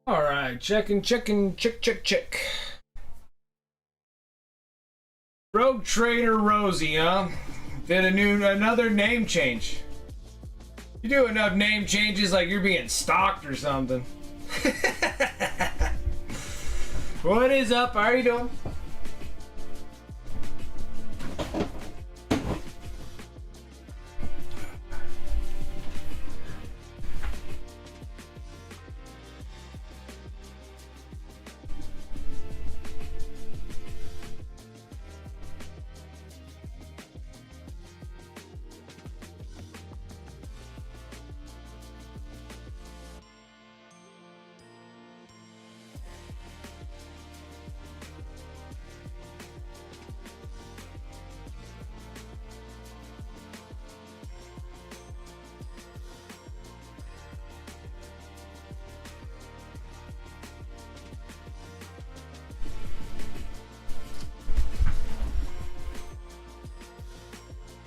All right, checking, check. Rogue Trader Rosie, huh? Did another name change. You do enough name changes like you're being stalked or something. What is up? How are you doing?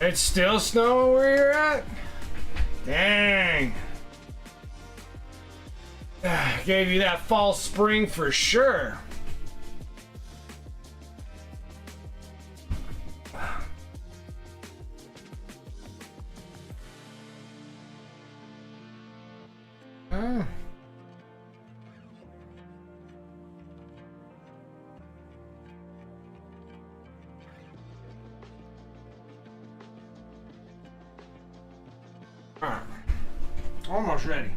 It's still snowing where you're at? Dang. Gave you that fall spring for sure. Alright. Almost ready.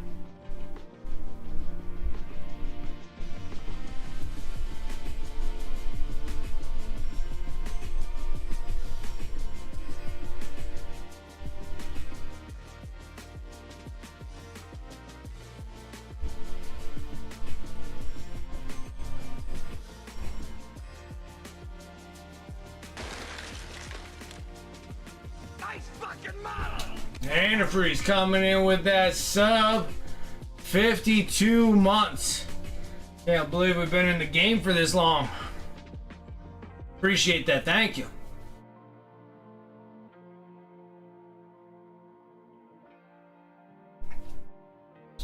Antifreeze coming in with that sub. 52 months. Can't believe we've been in the game for this long. Appreciate that. Thank you.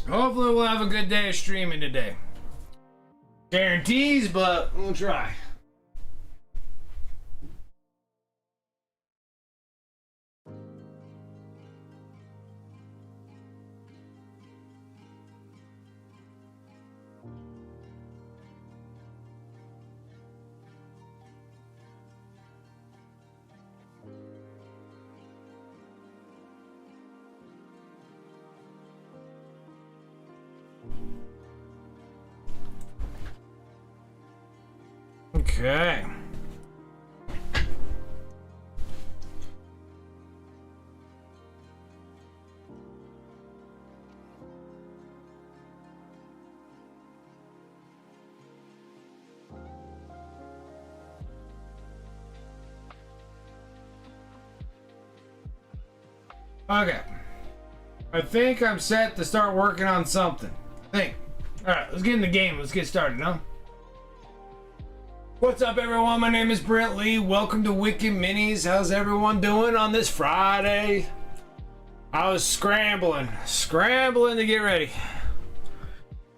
Hopefully we'll have a good day of streaming today. Guarantees, but we'll try. Okay. Okay. I think I'm set to start working on something. I think. Alright, let's get in the game. Let's get started, huh? What's up, everyone? My name is Brent Lee. Welcome to Wicked Minis. How's everyone doing on this Friday? I was scrambling to get ready.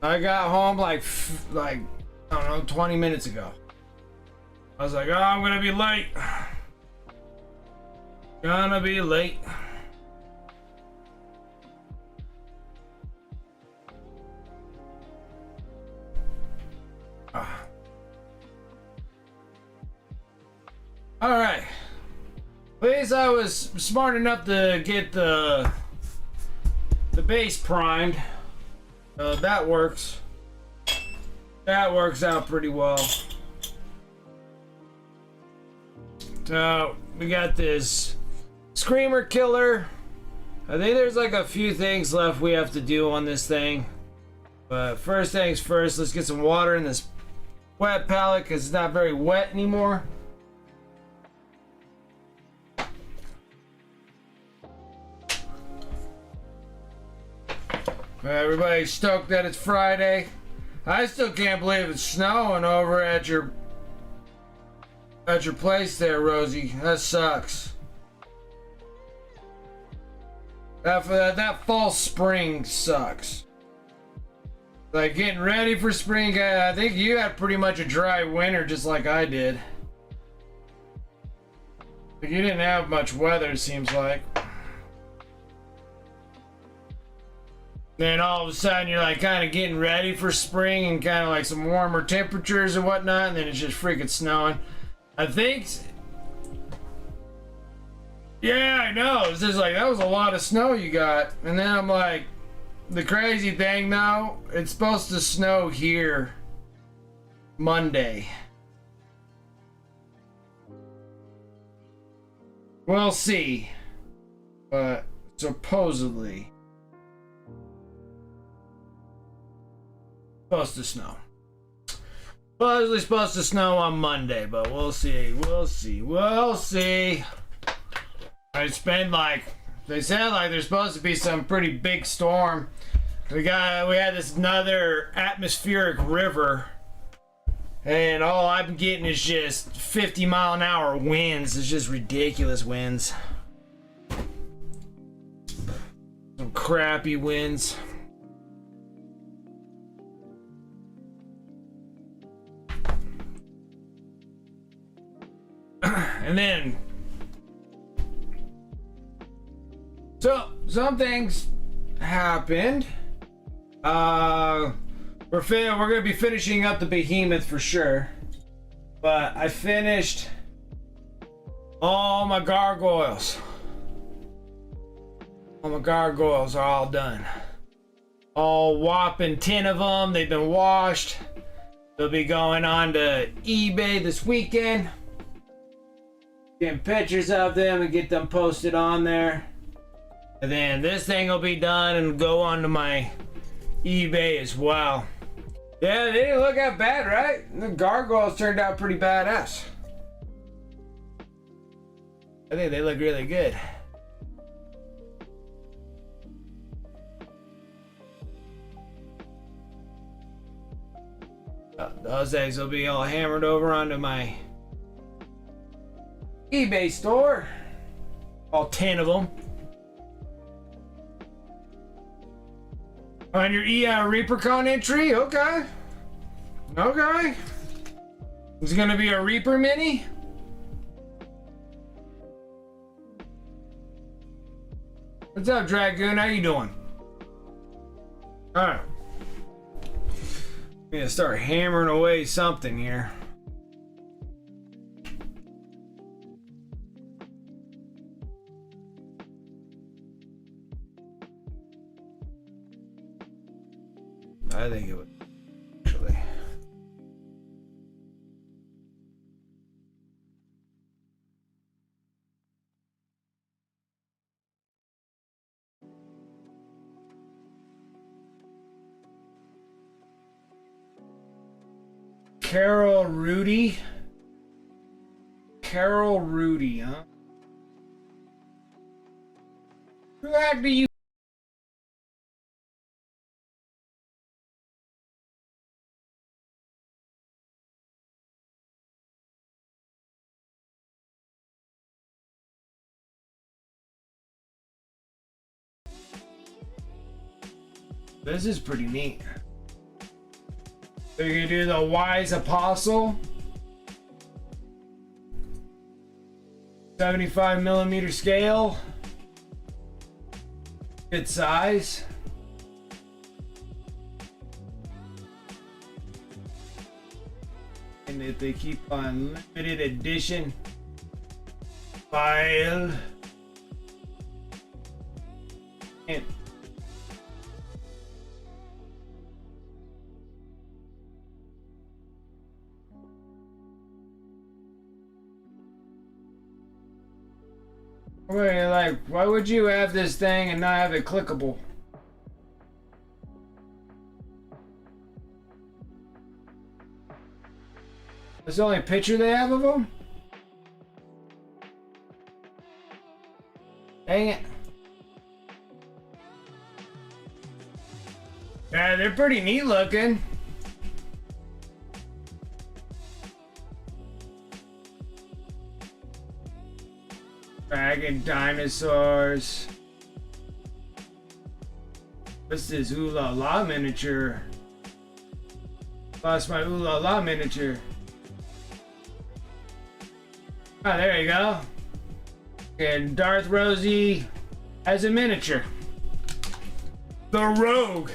I got home like I don't know, 20 minutes ago. I was like, oh, I'm gonna be late. Gonna be late. All right. At least I was smart enough to get the base primed. That works. That works out pretty well. So we got this Screamer Killer. I think there's like a few things left we have to do on this thing. But first things first, let's get some water in this wet pallet because it's not very wet anymore. Everybody's stoked that it's Friday. I still can't believe it's snowing over at your place there, Rosie. That sucks. That fall spring sucks. Like getting ready for spring. I think you had pretty much a dry winter just like I did. Like you didn't have much weather, it seems like. Then all of a sudden you're like kind of getting ready for spring and kind of like some warmer temperatures and whatnot, and then it's just freaking snowing. I think. Yeah, I know. It's just like that was a lot of snow you got, and then I'm like, the crazy thing though, it's supposed to snow here Monday. We'll see, but supposedly supposed to snow. Supposedly supposed to snow on Monday, but we'll see. We'll see. We'll see. It's been like they said, like there's supposed to be some pretty big storm. We had this another atmospheric river, and all I'm getting is just 50-mile-an-hour winds. It's just ridiculous winds. Some crappy winds. And then, so some things happened. We're gonna be finishing up the Behemoth for sure, but I finished all my gargoyles. All my gargoyles are all done. All whopping 10 of them. They've been washed. They'll be going on to eBay this weekend. Getting pictures of them and get them posted on there. And then this thing will be done and go onto my eBay as well. Yeah, they didn't look that bad, right? The gargoyles turned out pretty badass. I think they look really good. Those eggs will be all hammered over onto my eBay store. All 10 of them. On your ReaperCon entry? Okay. Okay. It's gonna be a Reaper Mini? What's up, Dragoon? How you doing? Alright. I'm gonna start hammering away something here. I think it would actually. Carol Rudy, huh? Who the heck do you? This is pretty neat. So you're gonna do the Wise Apostle. 75mm scale. Good size. And if they keep on limited edition file. And wait, like, why would you have this thing and not have it clickable? That's the only picture they have of them? Dang it. Yeah, they're pretty neat looking. Dragon dinosaurs. What's this Ooh La La miniature? Lost my Ooh La La miniature. Oh, there you go. And Darth Rosie as a miniature. The Rogue.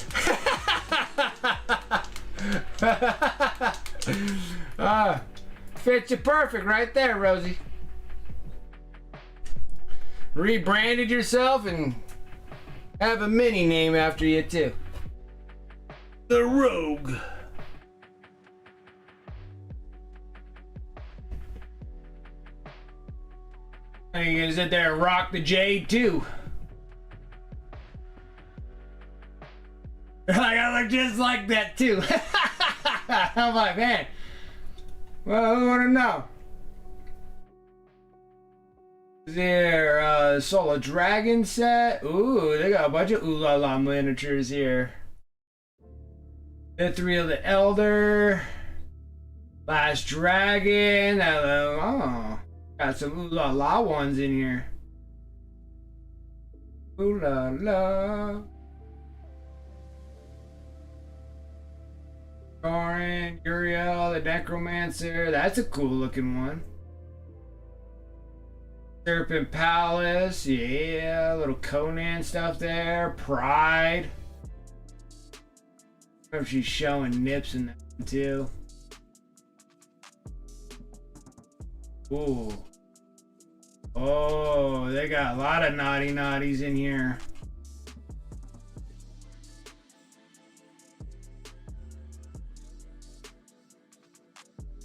Fits you perfect right there, Rosie. Rebranded yourself and have a mini name after you too. The Rogue. And you gonna sit there and rock the Jade too. Like, I look just like that too. I'm like, man. Well, who wanna know? There, Soul of Dragon set. Ooh, they got a bunch of Ooh La La miniatures here. Ethereal the Elder. Last Dragon. Oh, got some Ooh La La ones in here. Ooh La La. Thorin, Uriel, the Necromancer. That's a cool looking one. Serpent Palace, yeah, little Conan stuff there. Pride. I don't know if she's showing nips in that too. Ooh. Oh, they got a lot of naughty naughties in here.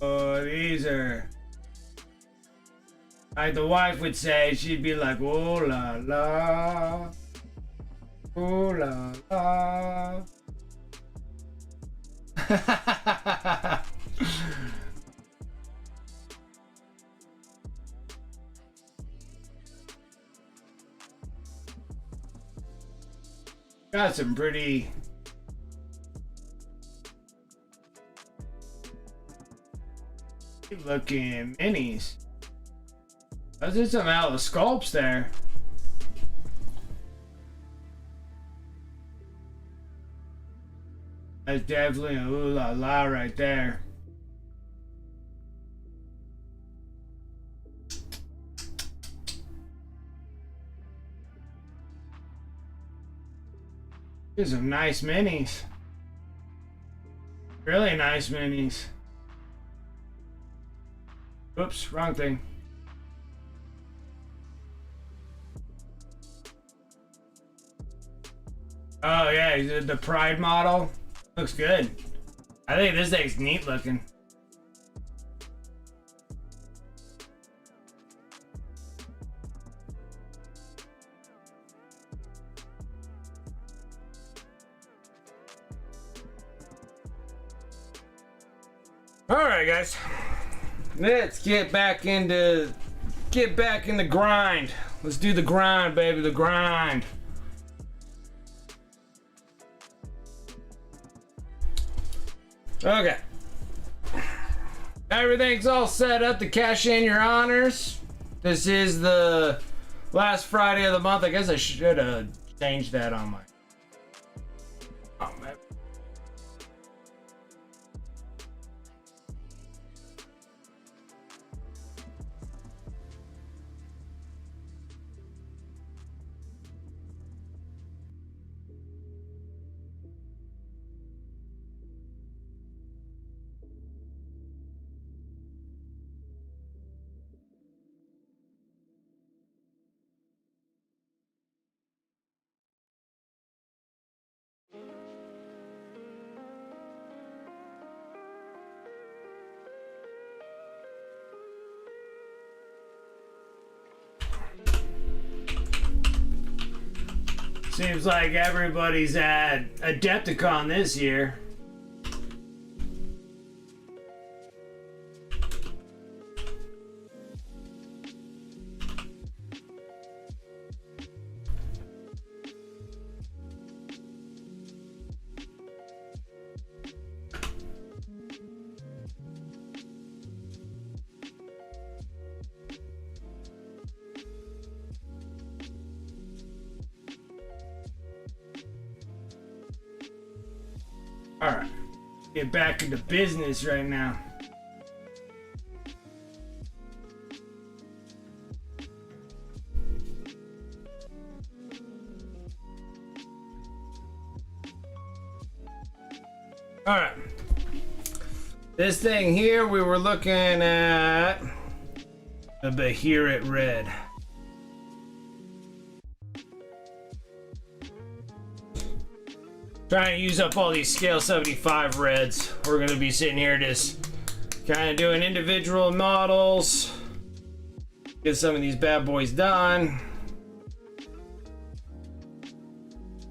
Oh, these are... like the wife would say, she'd be like, oh la la, oh la la. Got some pretty looking minis. Those are some out of the sculpts there. That's definitely a ooh la la right there. These are nice minis. Really nice minis. Oops, wrong thing. Oh yeah, the Pride model looks good. I think this thing's neat looking. All right, guys, let's get back in the grind. Let's do the grind, baby, the grind. Okay. Everything's all set up to cash in your honors. This is the last Friday of the month. I guess I should have changed that on my... oh, man. Seems like everybody's at Adepticon this year. All right. Get back into business right now. All right. This thing here, we were looking at the Behemoth red. Trying to use up all these scale 75 reds. We're going to be sitting here just kind of doing individual models. Get some of these bad boys done.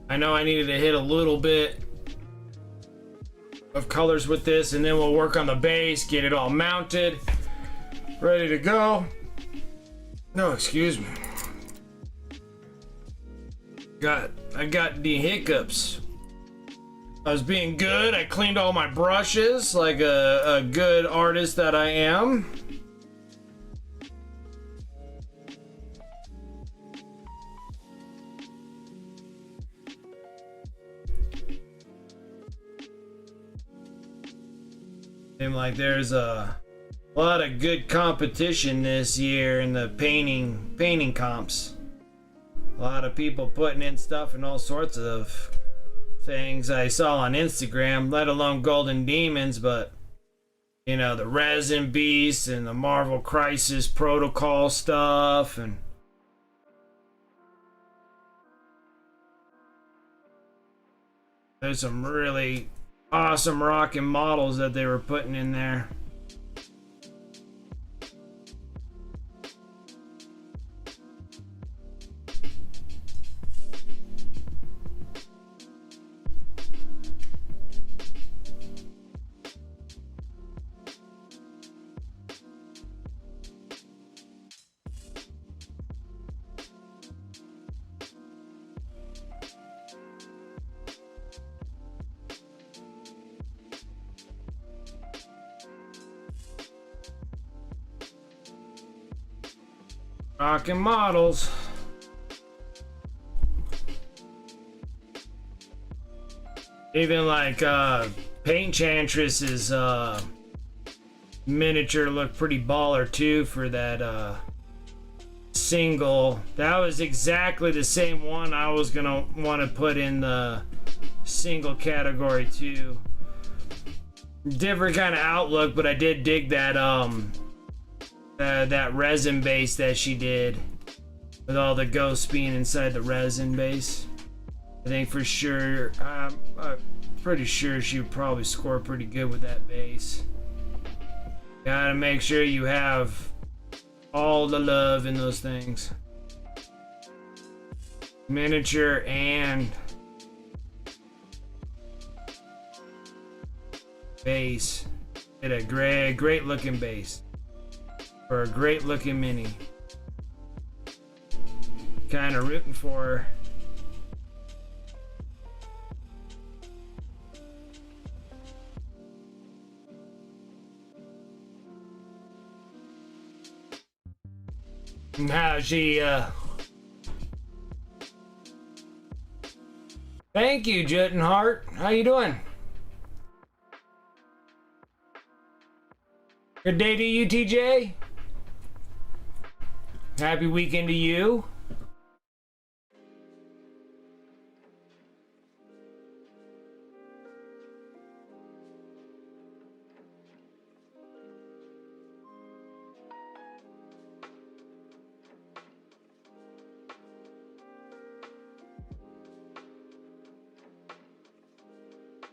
I know I needed to hit a little bit of colors with this, and then we'll work on the base, get it all mounted, ready to go. No, excuse me. I got the hiccups. I was being good. I cleaned all my brushes like a good artist that I am. Seems like there's a lot of good competition this year in the painting comps. A lot of people putting in stuff and all sorts of things I saw on Instagram, let alone Golden Demons, but you know, the Resin Beast and the Marvel Crisis Protocol stuff, and there's some really awesome rocking models that they were putting in there. Rocking models. Even like Paint Chantress's miniature looked pretty baller too for that single. That was exactly the same one I was gonna want to put in the single category too. Different kind of outlook, but I did dig that that resin base that she did with all the ghosts being inside the resin base. I think for sure, I'm pretty sure she would probably score pretty good with that base. Gotta make sure you have all the love in those things. Miniature and base. Did a great looking base. For a great looking mini. Kind of rooting for her. How she Thank you, Jutton Hart. How you doing? Good day to you, TJ. Happy weekend to you.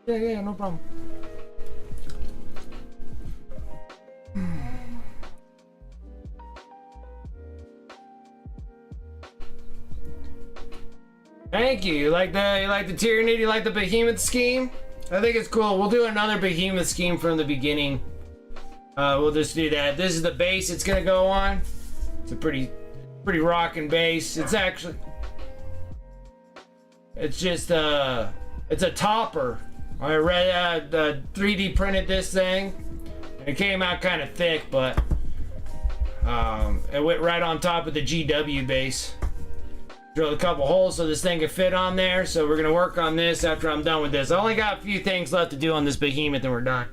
Yeah, no problem. Thank you. You like the Tyranid? You like the Behemoth scheme? I think it's cool. We'll do another Behemoth scheme from the beginning. We'll just do that. This is the base it's gonna go on. It's a pretty rocking base. It's actually, it's just it's a topper. I read 3D printed this thing. It came out kind of thick, but it went right on top of the GW base. drilled a couple holes so this thing can fit on there. So we're gonna work on this after I'm done with this. I only got a few things left to do on this behemoth and we're done.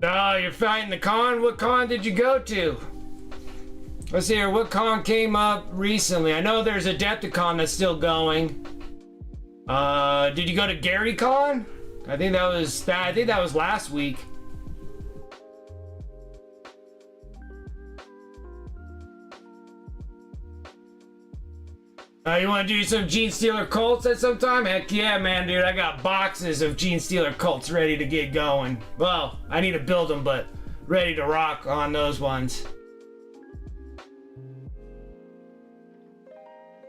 Oh, you're fighting the con? What con did you go to? Let's see here, what con came up recently? I know there's Adepticon that's still going. Did you go to Gary Con? I think that was last week. You want to do some Gene Stealer cults at some time? Heck yeah, man, dude. I got boxes of Gene Stealer cults ready to get going. Well, I need to build them, but ready to rock on those ones.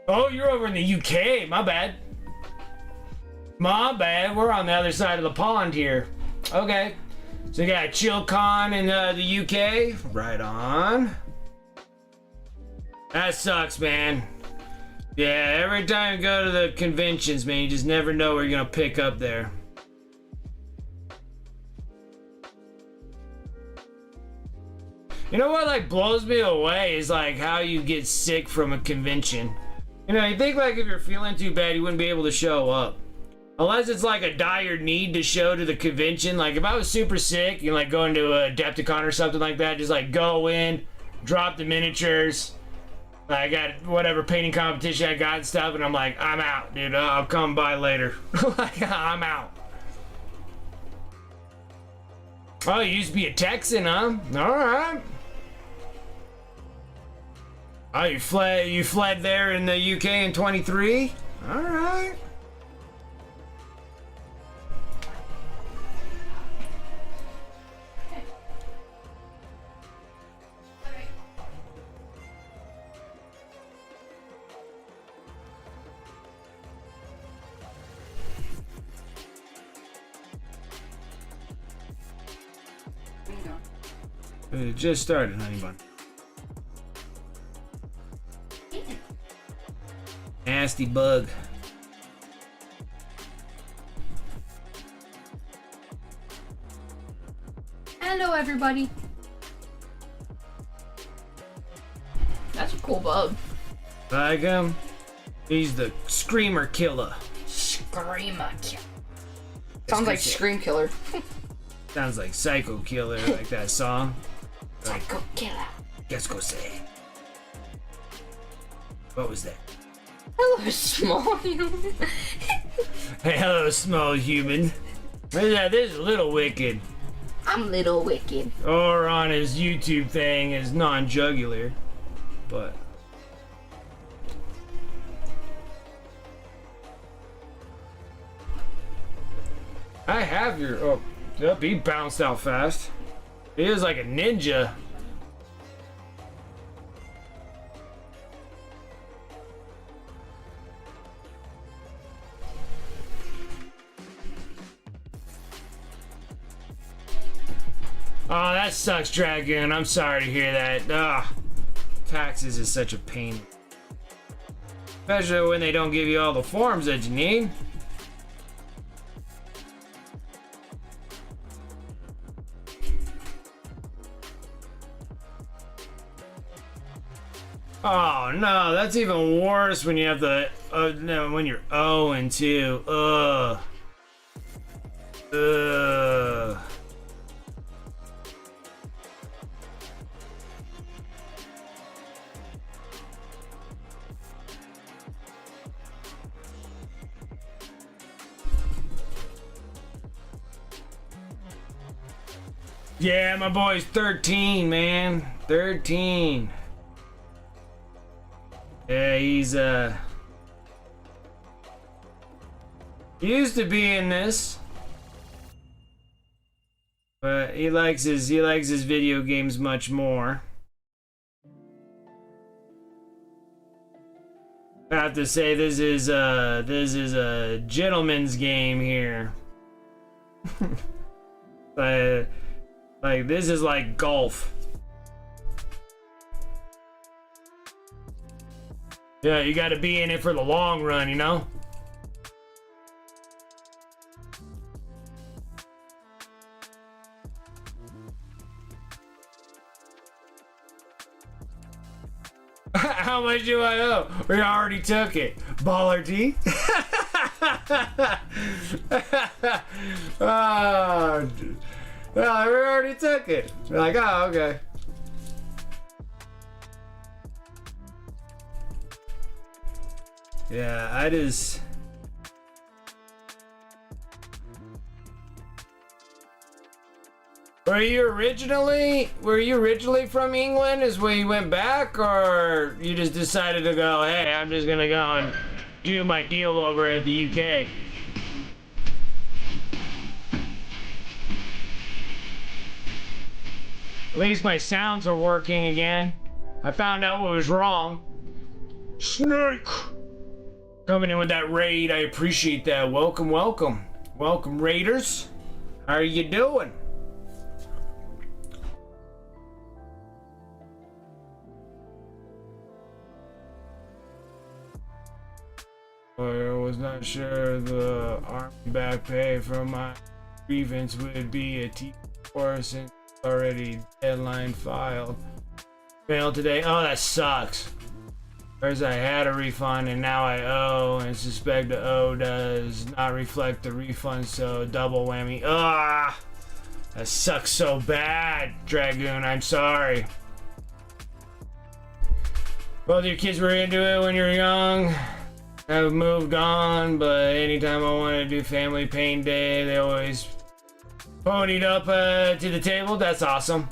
Oh, you're over in the UK. My bad. My bad. We're on the other side of the pond here. Okay. So you got ChillCon in the UK. Right on. That sucks, man. Yeah, every time you go to the conventions, man, you just never know what you're gonna pick up there. You know what, like, blows me away is, like, how you get sick from a convention. You know, you think, like, if you're feeling too bad, you wouldn't be able to show up. Unless it's, like, a dire need to show to the convention. Like, if I was super sick, you know, like, going to a Adepticon or something like that, just, like, go in, drop the miniatures. I got whatever painting competition I got and stuff, and I'm like, I'm out, dude. I'll come by later. Like, I'm out. Oh, you used to be a Texan, huh? All right. Oh, you fled there in the UK in 23? All right. It just started, honey bun. Nasty bug. Hello, everybody. That's a cool bug. Like him? He's the Screamer Killer. Screamer Killer. Sounds like Scream Killer. Sounds like Psycho Killer, like that song. Psycho Killer. Let's go say. What was that? Hello, small human. Hey, hello, small human. This is Little Wicked. I'm Little Wicked. Or on his YouTube thing is non-jugular. But I have your... Oh, yep, he bounced out fast. He is like a ninja. Oh, that sucks, Dragoon. I'm sorry to hear that. Ugh. Taxes is such a pain. Especially when they don't give you all the forms that you need. Oh no, that's even worse when you have the no, when you're 0 and 2. Ugh. Ugh. Yeah, my boy's 13, man. 13. Yeah, he's he used to be in this, but he likes his video games much more. I have to say this is a gentleman's game here. Like this is like golf. Yeah, you gotta be in it for the long run, you know? How much do I owe? We already took it. Baller T. Oh, well, we already took it. We're like, oh, okay. Yeah, I just... Were you originally from England is where you went back, or you just decided to go, hey, I'm just gonna go and do my deal over at the UK? At least my sounds are working again. I found out what was wrong. Snake! Coming in with that raid, I appreciate that. Welcome, welcome. Welcome, raiders. How are you doing? I was not sure the army back pay from my grievance would be a T4 since already deadline filed. Failed today. Oh, that sucks. Whereas I had a refund and now I owe and suspect the owe does not reflect the refund, so double whammy. Ah, that sucks so bad, Dragoon. I'm sorry. Both your kids were into it when you were young. Have moved on, but anytime I want to do family pain day, they always ponied up to the table. That's awesome.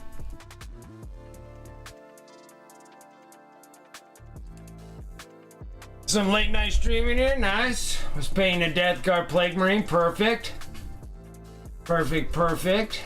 Some late night streaming here, nice. Was paying a Death Guard Plague Marine, perfect. Perfect, perfect.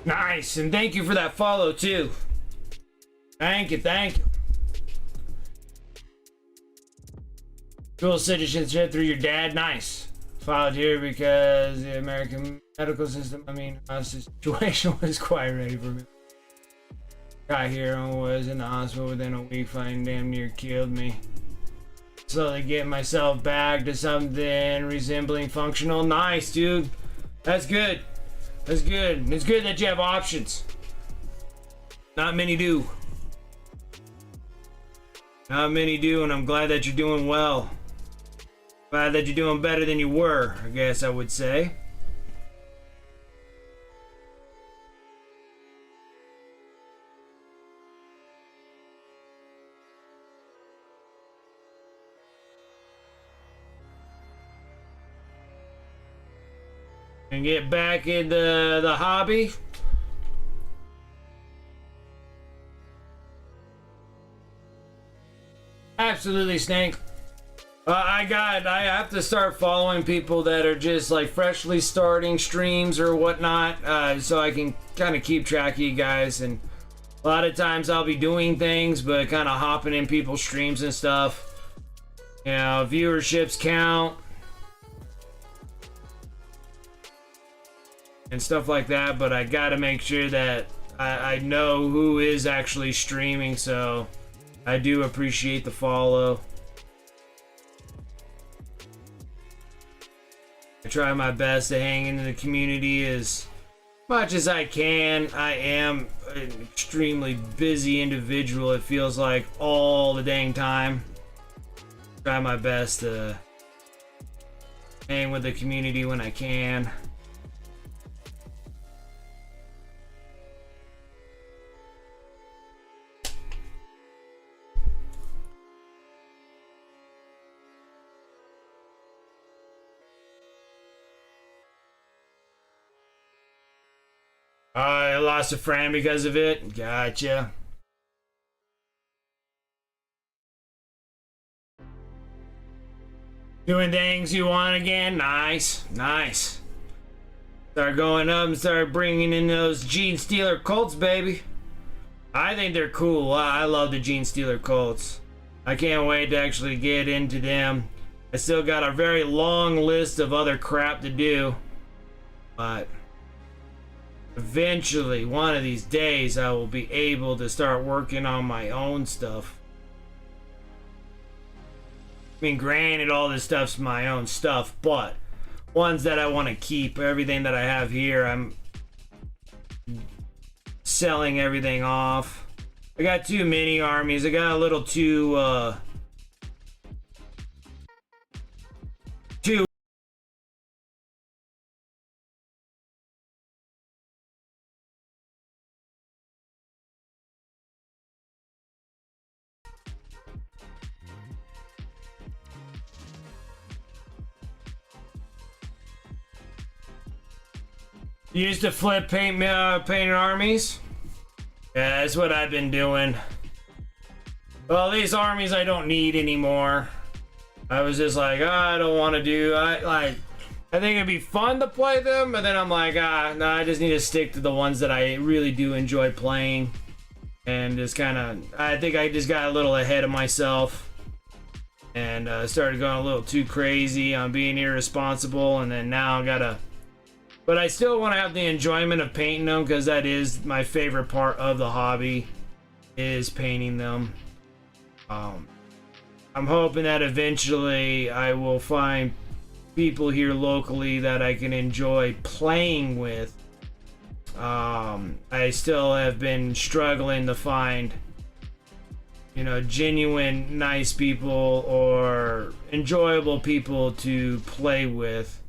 Nice, and thank you for that follow too. Thank you, thank you. Dual citizenship through your dad, nice. Followed here because the American medical system, our situation was quite ready for me. Got here and was in the hospital within a week, finding damn near killed me. Slowly getting myself back to something resembling functional. Nice, dude. That's good. That's good. It's good that you have options. Not many do. Not many do, and I'm glad that you're doing well. Glad that you're doing better than you were, I guess I would say. And get back into the hobby. Absolutely, Snake. I have to start following people that are just like freshly starting streams or whatnot, so I can kind of keep track of you guys. And a lot of times I'll be doing things, but kind of hopping in people's streams and stuff. You know, viewerships count. And stuff like that, but I gotta make sure that I know who is actually streaming, so I do appreciate the follow. I try my best to hang into the community as much as I can. I am an extremely busy individual, it feels like all the dang time. Try my best to hang with the community when I can. I lost a friend because of it. Gotcha. Doing things you want again? Nice. Nice. Start going up and start bringing in those Gene Stealer cults, baby. I think they're cool. I love the Gene Stealer Colts. I can't wait to actually get into them. I still got a very long list of other crap to do, but eventually, one of these days, I will be able to start working on my own stuff. I mean, granted, all this stuff's my own stuff, but ones that I want to keep, everything that I have here, I'm selling everything off. I got 2 mini armies. I got a little two used to flip painted armies. Yeah, that's what I've been doing. Well, these armies I don't need anymore. I was just like, oh, I don't want to do. I think it'd be fun to play them, but then I'm like, no, I just need to stick to the ones that I really do enjoy playing, and just kind of. I think I just got a little ahead of myself, and started going a little too crazy on being irresponsible, and then now I gotta. But I still want to have the enjoyment of painting them, because that is my favorite part of the hobby, is painting them. I'm hoping that eventually I will find people here locally that I can enjoy playing with. I still have been struggling to find, genuine, nice people or enjoyable people to play with.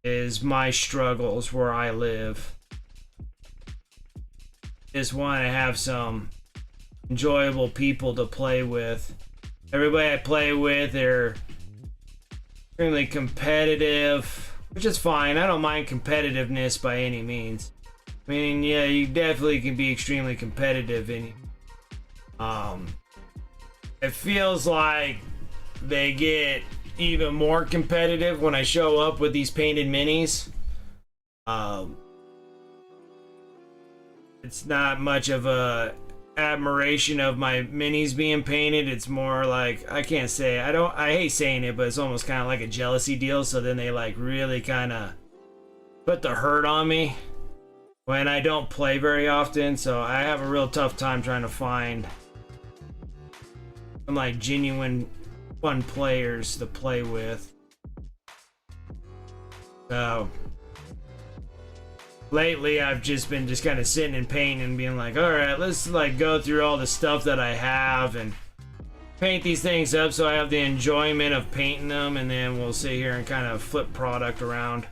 Is my struggles where I live. Just want to have some enjoyable people to play with. Everybody I play with are extremely competitive, which is fine. I don't mind competitiveness by any means. I mean, yeah, you definitely can be extremely competitive in it feels like they get even more competitive when I show up with these painted minis. It's not much of a admiration of my minis being painted. It's more like, I can't say, I hate saying it, but it's almost kind of like a jealousy deal. So then they like really kind of put the hurt on me when I don't play very often. So I have a real tough time trying to find some like genuine fun players to play with. So lately I've just been kind of sitting and painting and being like, all right, let's like go through all the stuff that I have and paint these things up so I have the enjoyment of painting them, and then we'll sit here and kind of flip product around.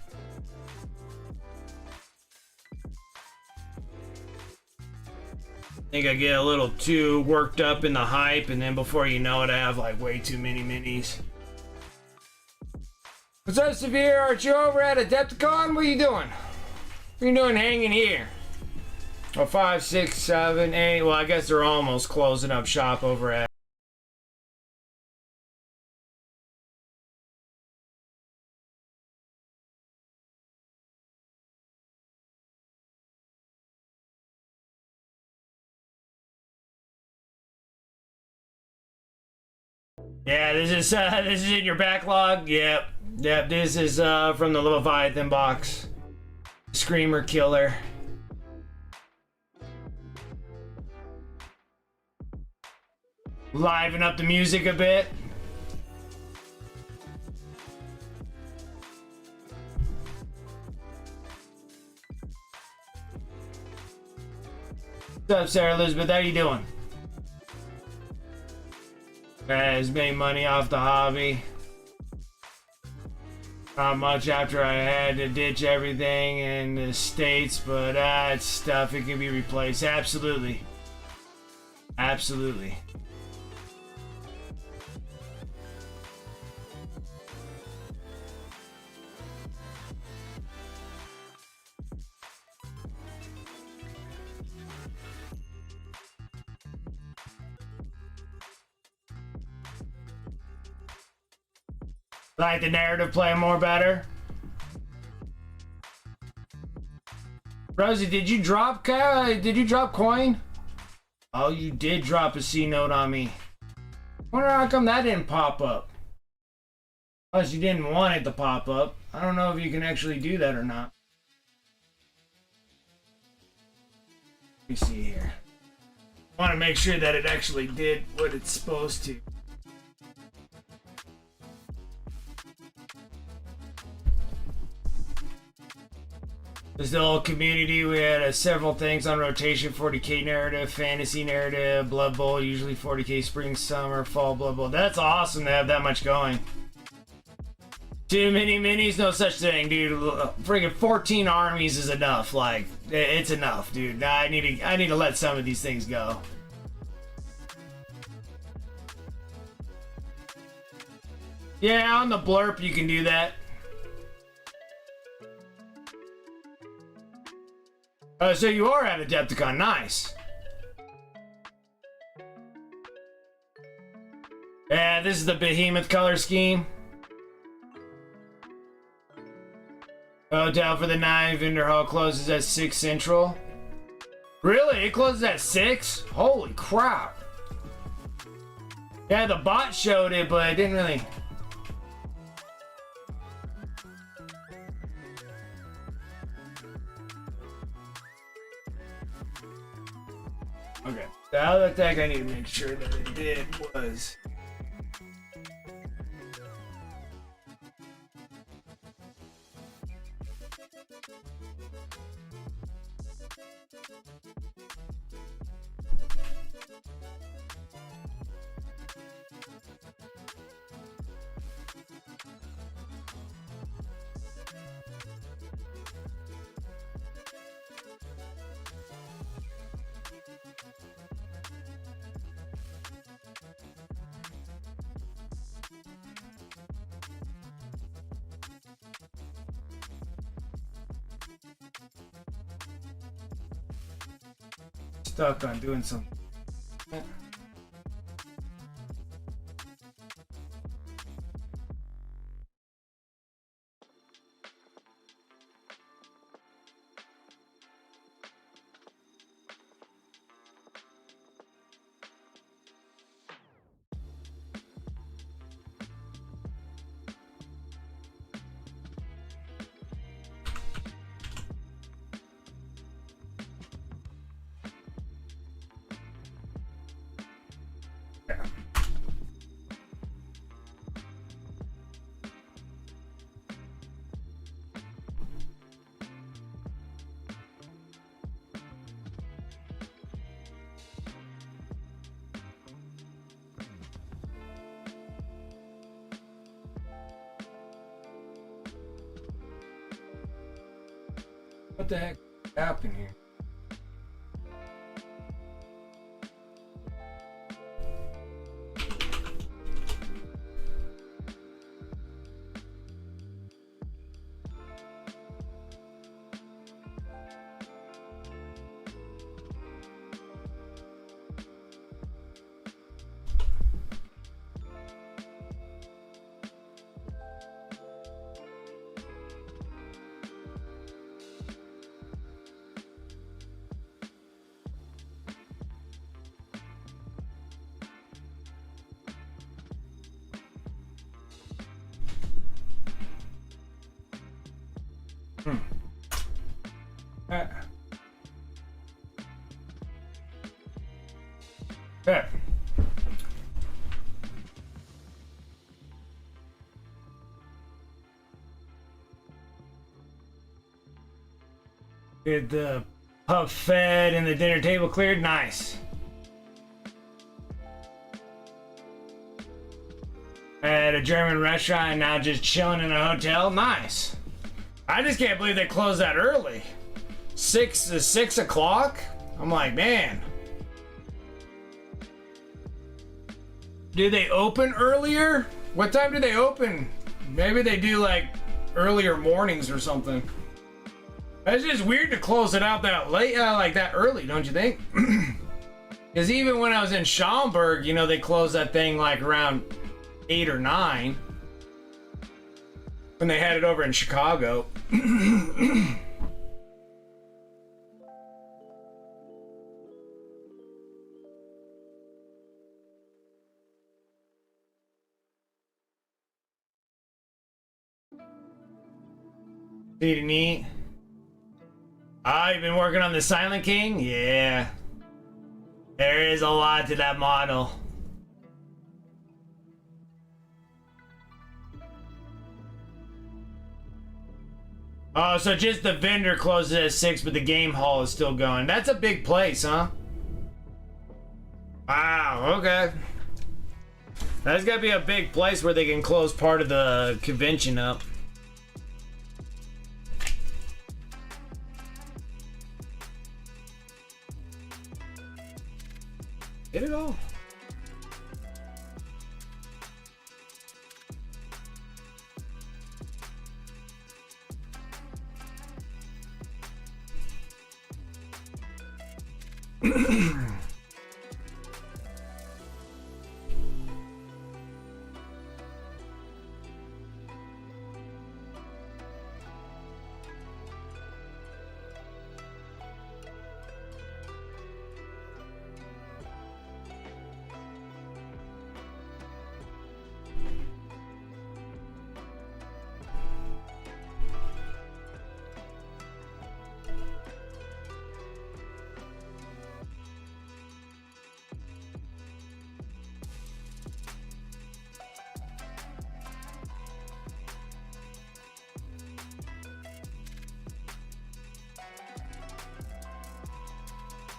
I think I get a little too worked up in the hype, and then before you know it, I have like way too many minis. What's up, Severe? Aren't you over at Adepticon? What are you doing? What are you doing hanging here? Oh, 5, 6, 7, 8. Well, I guess they're almost closing up shop over at. Yeah, this is in your backlog. Yep. This is from the Leviathan box. Screamer Killer. Liven up the music a bit. What's up, Sarah Elizabeth? How you doing? Has made money off the hobby. Not much after I had to ditch everything in the States, but it's stuff. It can be replaced. Absolutely. Absolutely. Like the narrative play more better. Rosie, did you drop coin? Oh, you did drop a C note on me. Wonder how come that didn't pop up. Unless you didn't want it to pop up. I don't know if you can actually do that or not. Let me see here. I want to make sure that it actually did what it's supposed to. There's the whole community. We had several things on rotation: 40k narrative, fantasy narrative, Blood Bowl, usually 40k spring, summer, fall, Blood Bowl. That's awesome to have that much going. Too many minis, no such thing, dude. Friggin' 14 armies is enough. Like, it's enough, dude. I need to let some of these things go. Yeah, on the blurb you can do that. So you are at Adepticon, nice. Yeah, this is the Behemoth color scheme. Hotel for the night. Vendor hall closes at 6 Central. Really? It closes at 6? Holy crap. Yeah, the bot showed it, but it didn't really... Okay. The other thing I need to make sure that it did was... stuck on doing something. What the heck happened here? Okay. Get the pup fed and the dinner table cleared. Nice. At a German restaurant and now just chilling in a hotel. Nice. I just can't believe they closed that early. 6 o'clock? I'm like, man. Do they open earlier? What time do they open? Maybe they do like earlier mornings or something. That's just weird to close it out that late, like that early, don't you think? Because even when I was in Schaumburg, you know, they closed that thing like around 8 or 9. When they had it over in Chicago. Pretty neat. Oh, you've been working on the Silent King? Yeah. There is a lot to that model. Oh, so just the vendor closes at 6, but the game hall is still going. That's a big place, huh? Wow, okay. That's gotta be a big place where they can close part of the convention up. Get it all.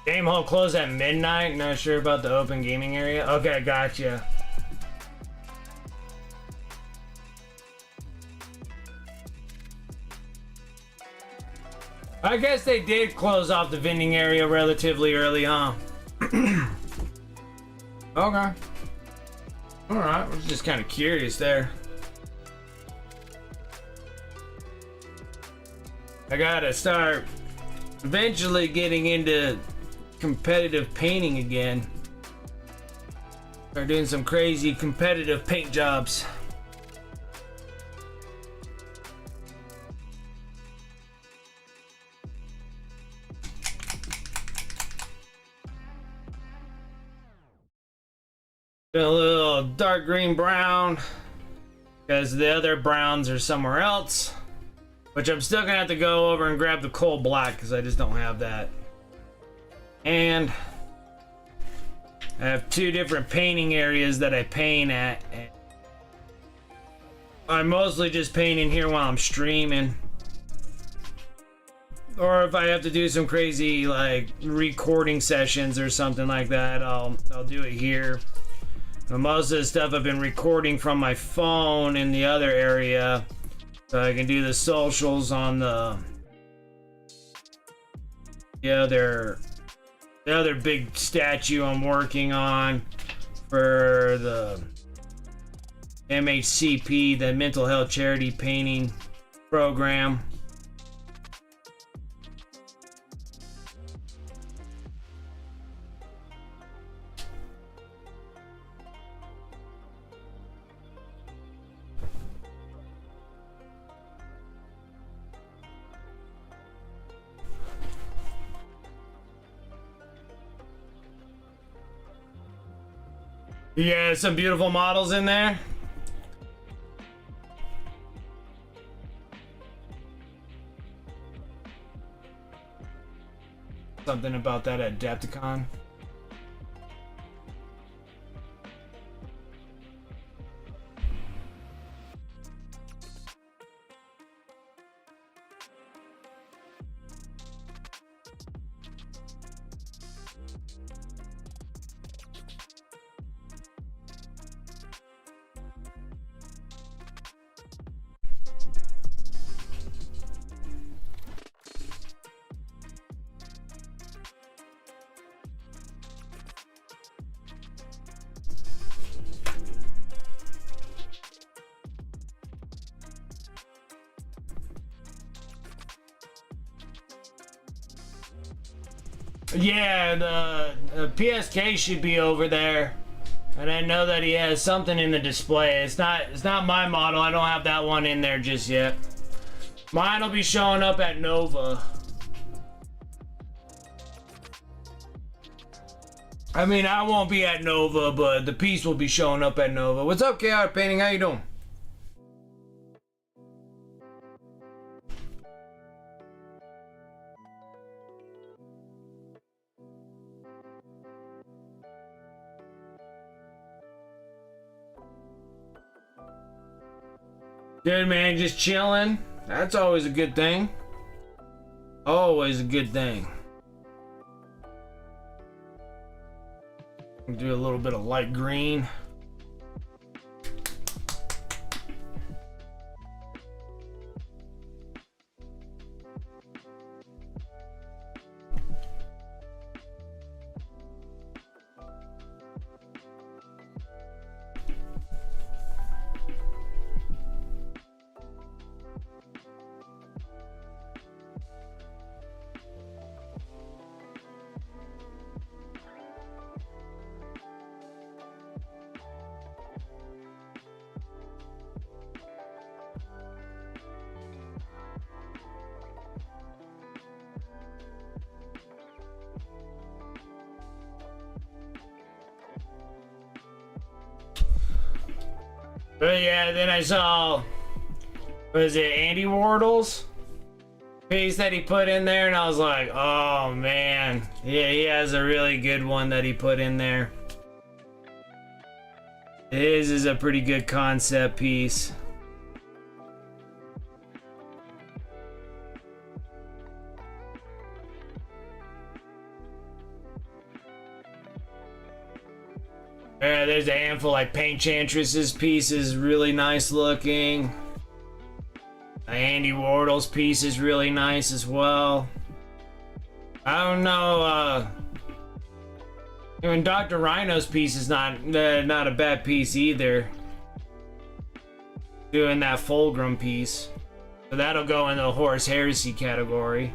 Game hall closed at midnight. Not sure about the open gaming area. Okay, gotcha. I guess they did close off the vending area relatively early, huh? Okay. Alright, I was just kind of curious there. I gotta start eventually getting into competitive painting again. Start doing some crazy competitive paint jobs. A little dark green brown because the other browns are somewhere else, which I'm still gonna have to go over and grab the coal black because I just don't have that. And I have two different painting areas that I paint at. I mostly just paint in here while I'm streaming, or if I have to do some crazy like recording sessions or something like that, I'll do it here. But most of the stuff I've been recording from my phone in the other area, so I can do the socials on the other big statue I'm working on for the MHCP, the Mental Health Charity Painting Program. Yeah, some beautiful models in there. Something about that at Adepticon. Yeah, the PSK should be over there, and I know that he has something in the display. It's not my model. I don't have that one in there just yet. Mine will be showing up at Nova. I mean, I won't be at Nova, but the piece will be showing up at Nova. What's up, KR Painting? How you doing? Good, man, just chilling. That's always a good thing. Always a good thing. Do a little bit of light green. But yeah, then I saw, was it Andy Wardle's piece that he put in there, and I was like, oh man, yeah, he has a really good one that he put in there. His is a pretty good concept piece. There's a handful, like Paintchantress's piece is really nice looking. Andy Wardle's piece is really nice as well. I don't know, even Dr. Rhino's piece is not a bad piece either. Doing that Fulgrim piece. So that'll go in the Horus Heresy category.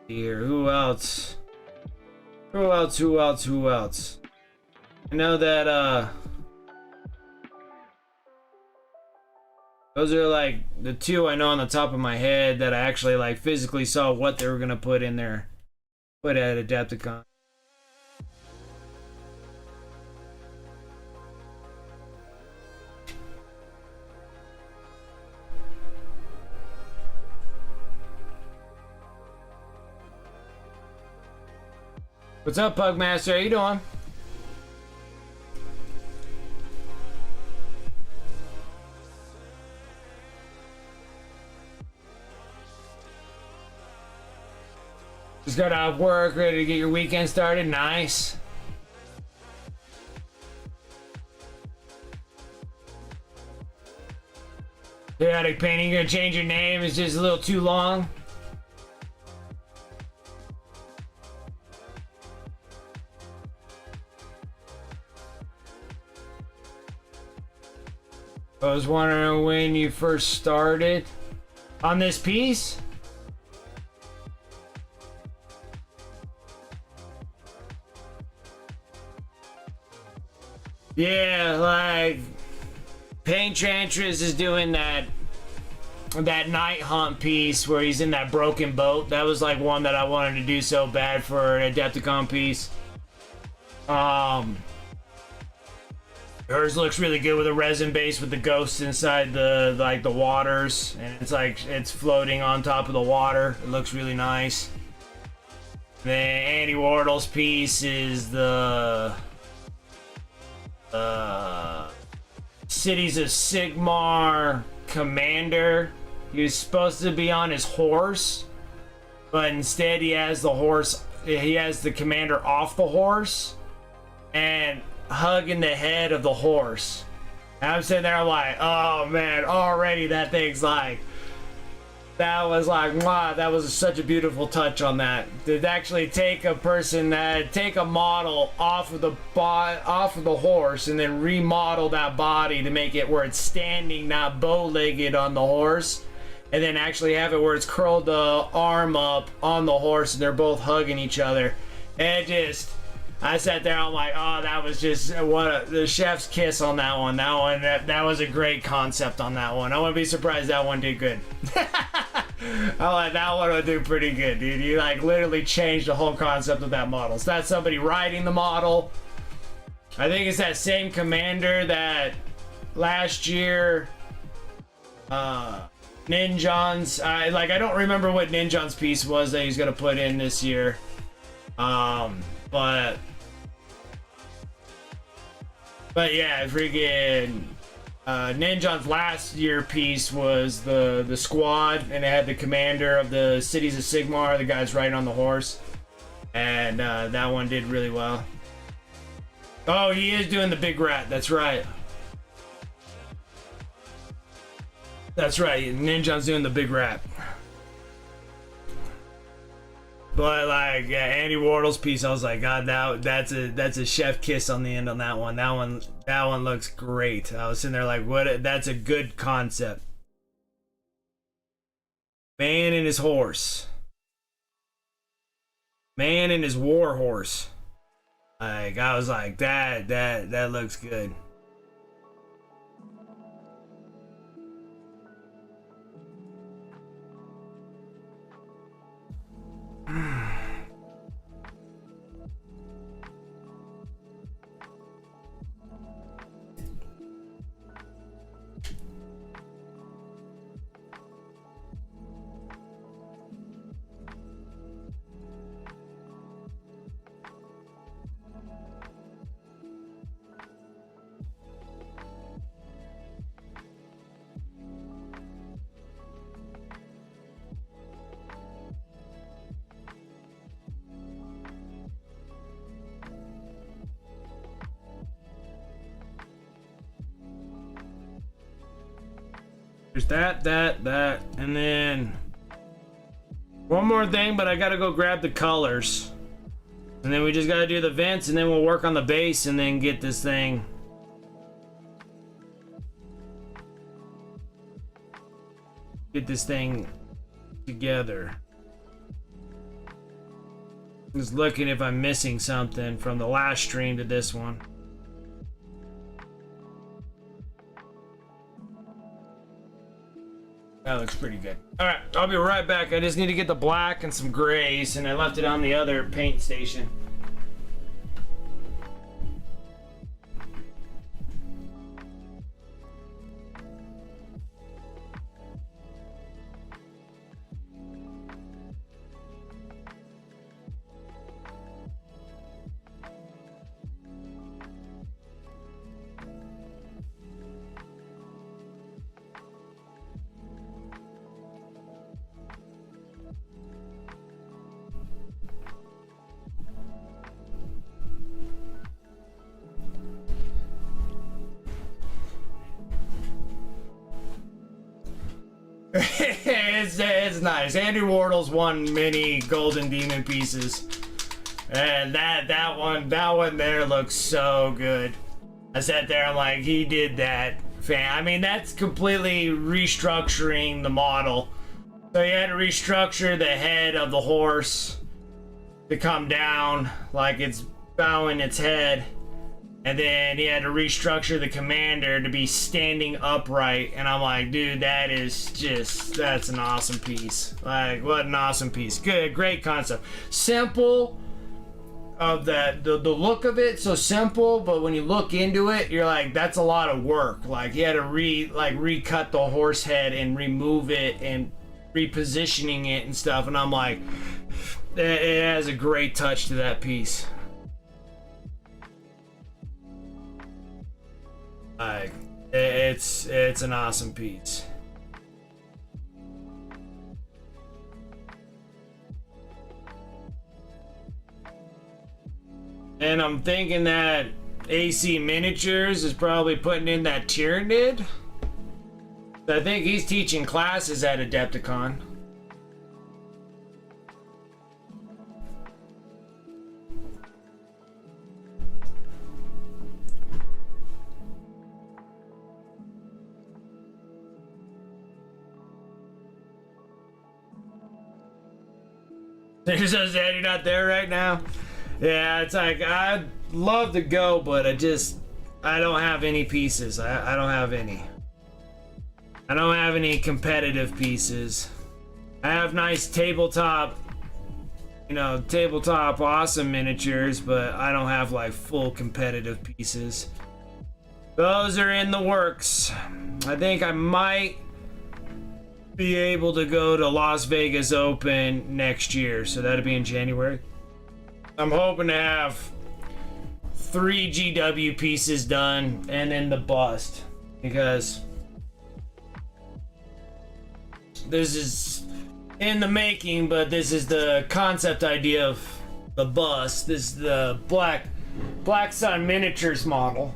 Here, who else? Who else? I know that, those are like the two I know on the top of my head that I actually like physically saw what they were gonna put in there. Put at Adepticon. What's up, Pugmaster? How you doing? Just got off work, ready to get your weekend started. Nice. Chaotic painting, you're gonna change your name? It's just a little too long. I was wondering when you first started on this piece. Yeah, like Paintchantress is doing that night hunt piece where he's in that broken boat. That was like one that I wanted to do so bad for an Adepticon piece. Hers looks really good with a resin base with the ghosts inside the waters, and it's like it's floating on top of the water. It looks really nice. Then Andy Wardle's piece is the Cities of Sigmar commander. He was supposed to be on his horse, but instead he has the commander off the horse and hugging the head of the horse. And I'm sitting there like, oh man, already that thing's like, that was like, wow, that was such a beautiful touch on that. To actually take a model off of the horse and then remodel that body to make it where it's standing, not bow-legged on the horse, and then actually have it where it's curled the arm up on the horse and they're both hugging each other. And I sat there, I'm like, oh, that was just the chef's kiss on that one. That was a great concept on that one. I wouldn't be surprised that one did good. I like that one would do pretty good, dude. You like literally changed the whole concept of that model. So that's somebody riding the model. I think it's that same commander that last year, Ninjon's, I don't remember what Ninjon's piece was that he's gonna put in this year. But yeah, freaking Ninjon's last year piece was the squad, and it had the commander of the cities of Sigmar, the guy's riding on the horse, and that one did really well. Oh, he is doing the big rat. That's right. That's right. Ninjon's doing the big rat. But like Andy Wardle's piece, I was like, God, that's a chef kiss on the end on that one. That one looks great. I was sitting there like, what? That's a good concept. Man and his horse. Man and his war horse. Like, I was like, that looks good. There's that, and then one more thing, but I gotta go grab the colors. And then we just gotta do the vents, and then we'll work on the base, and then get this thing. Get this thing together. Just looking if I'm missing something from the last stream to this one. That looks pretty good. Alright, I'll be right back. I just need to get the black and some grays, and I left it on the other paint station. It's nice. Andy Wardle's won many Golden Demon pieces, and that one there looks so good. I sat there, I'm like, he did that. I mean, that's completely restructuring the model. So you had to restructure the head of the horse to come down like it's bowing its head. And then he had to restructure the commander to be standing upright. And I'm like, dude, that's an awesome piece. Like, what an awesome piece. Good, great concept. Simple of the look of it, so simple, but when you look into it, you're like, that's a lot of work. Like, he had to recut the horse head and remove it and repositioning it and stuff. And I'm like, it has a great touch to that piece. Like, it's an awesome piece. And I'm thinking that AC Miniatures is probably putting in that Tyranid. I think he's teaching classes at Adepticon. There's a Zed, you're not there right now? Yeah, it's like, I'd love to go, but I don't have any pieces. I don't have any. I don't have any competitive pieces. I have nice tabletop, tabletop awesome miniatures, but I don't have like full competitive pieces. Those are in the works. I think I might be able to go to Las Vegas Open next year, so that'll be in January. I'm hoping to have 3 GW pieces done and then the bust, because this is in the making, but this is the concept idea of the bust. This is the Black Sun Miniatures model.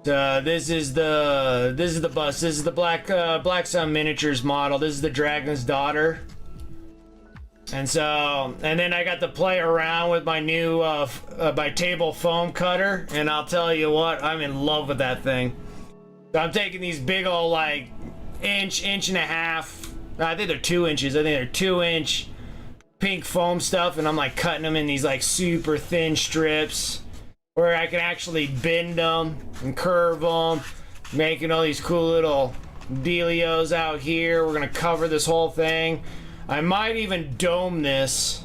This is the bust. This is the Black Sun Miniatures model. This is the Dragon's Daughter. And so, and then I got to play around with my new my table foam cutter, and I'll tell you what, I'm in love with that thing. So I'm taking these big old like inch and a half. I think they're 2 inches. I think they're 2-inch pink foam stuff, and I'm like cutting them in these like super thin strips, where I can actually bend them and curve them, making all these cool little dealios out here. We're gonna cover this whole thing. I might even dome this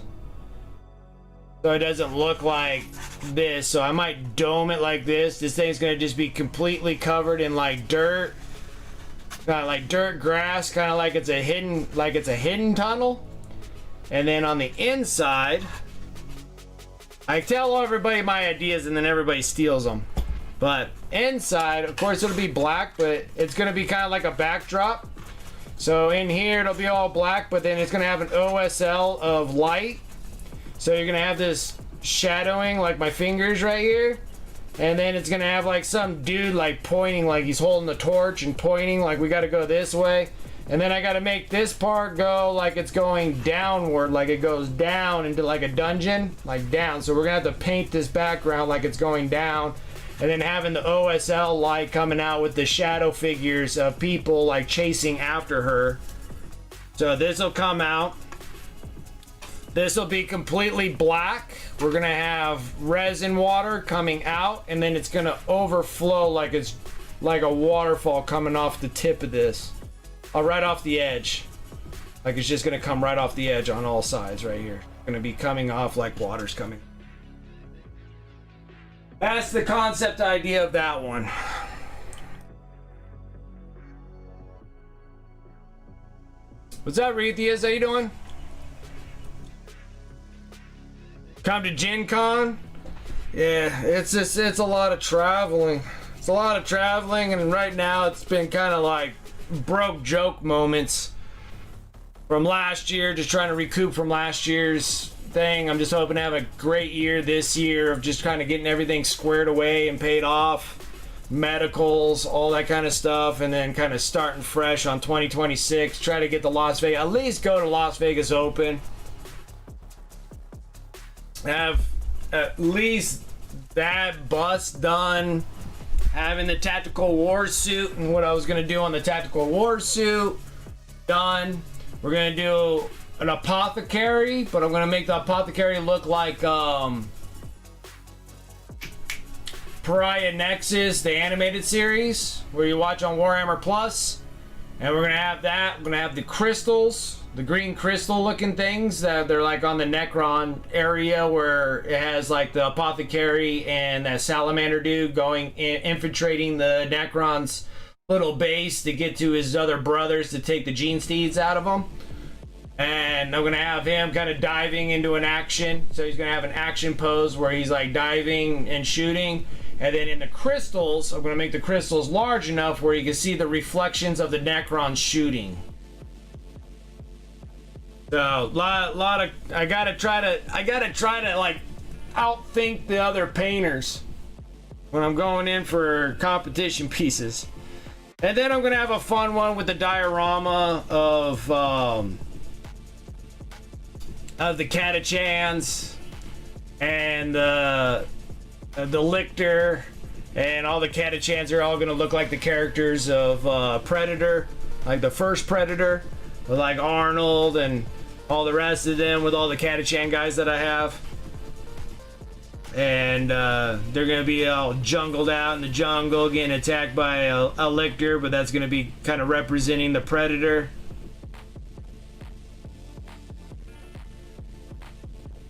so it doesn't look like this. So I might dome it like this. This thing's gonna just be completely covered in like dirt, kind of like dirt grass, kind of like it's a hidden tunnel. And then on the inside, I tell everybody my ideas and then everybody steals them. But inside, of course, it'll be black, but it's gonna be kind of like a backdrop. So in here, it'll be all black, but then it's gonna have an OSL of light. So you're gonna have this shadowing like my fingers right here. And then it's gonna have like some dude like pointing, like he's holding the torch and pointing like we gotta go this way. And then I gotta make this part go like it's going downward, like it goes down into like a dungeon, like down. So we're gonna have to paint this background like it's going down. And then having the OSL light coming out with the shadow figures of people like chasing after her. So this will come out. This will be completely black. We're gonna have resin water coming out, and then it's gonna overflow like it's like a waterfall coming off the tip of this. Right off the edge. Like it's just gonna come right off the edge on all sides right here. Gonna be coming off like water's coming. That's the concept idea of that one. What's up, Reethias? How you doing? Come to Gen Con? Yeah, it's a lot of traveling. It's a lot of traveling, and right now it's been kind of like broke joke moments from last year, just trying to recoup from last year's thing. I'm just hoping to have a great year this year of just kind of getting everything squared away and paid off, medicals, all that kind of stuff, and then kind of starting fresh on 2026. Try to get the Las Vegas, at least go to Las Vegas Open, have at least that bust done, having the tactical war suit and what I was going to do on the tactical war suit done. We're going to do an apothecary, but I'm going to make the apothecary look like Pariah Nexus, the animated series where you watch on Warhammer Plus. And we're going to have that. We're going to have the crystals, the green crystal looking things that they're like on the Necron area, where it has like the apothecary and that salamander dude going infiltrating the Necron's little base to get to his other brothers to take the gene steeds out of them. And I'm gonna have him kind of diving into an action. So he's gonna have an action pose where he's like diving and shooting. And then in the crystals, I'm gonna make the crystals large enough where you can see the reflections of the Necron shooting. So lot of I gotta try to like outthink the other painters when I'm going in for competition pieces. And then I'm gonna have a fun one with the diorama of the Catachans and the Lictor, and all the Catachans are all gonna look like the characters of Predator, like the first Predator, with like Arnold and all the rest of them, with all the Catachan guys that I have. And they're gonna be all jungled out in the jungle, getting attacked by a Lictor, but that's gonna be kind of representing the Predator.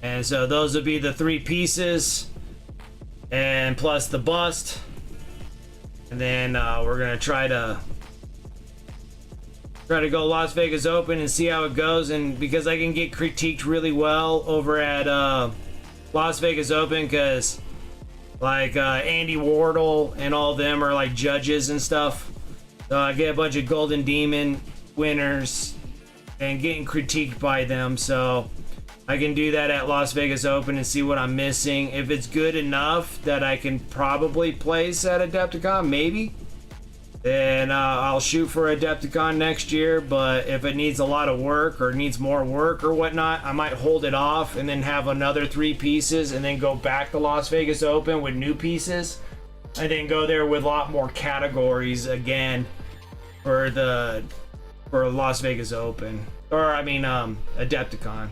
And so those would be the 3 pieces, and plus the bust. And then we're gonna try to Try to go Las Vegas Open and see how it goes, and because I can get critiqued really well over at Las Vegas Open, because like Andy Wardle and all of them are like judges and stuff. So I get a bunch of Golden Demon winners and getting critiqued by them, so I can do that at Las Vegas Open and see what I'm missing. If it's good enough that I can probably place at Adepticon, maybe, then I'll shoot for Adepticon next year. But if it needs a lot of work or needs more work or whatnot, I might hold it off and then have another 3 pieces and then go back to Las Vegas Open with new pieces, and then go there with a lot more categories again for Las Vegas Open, or I mean Adepticon.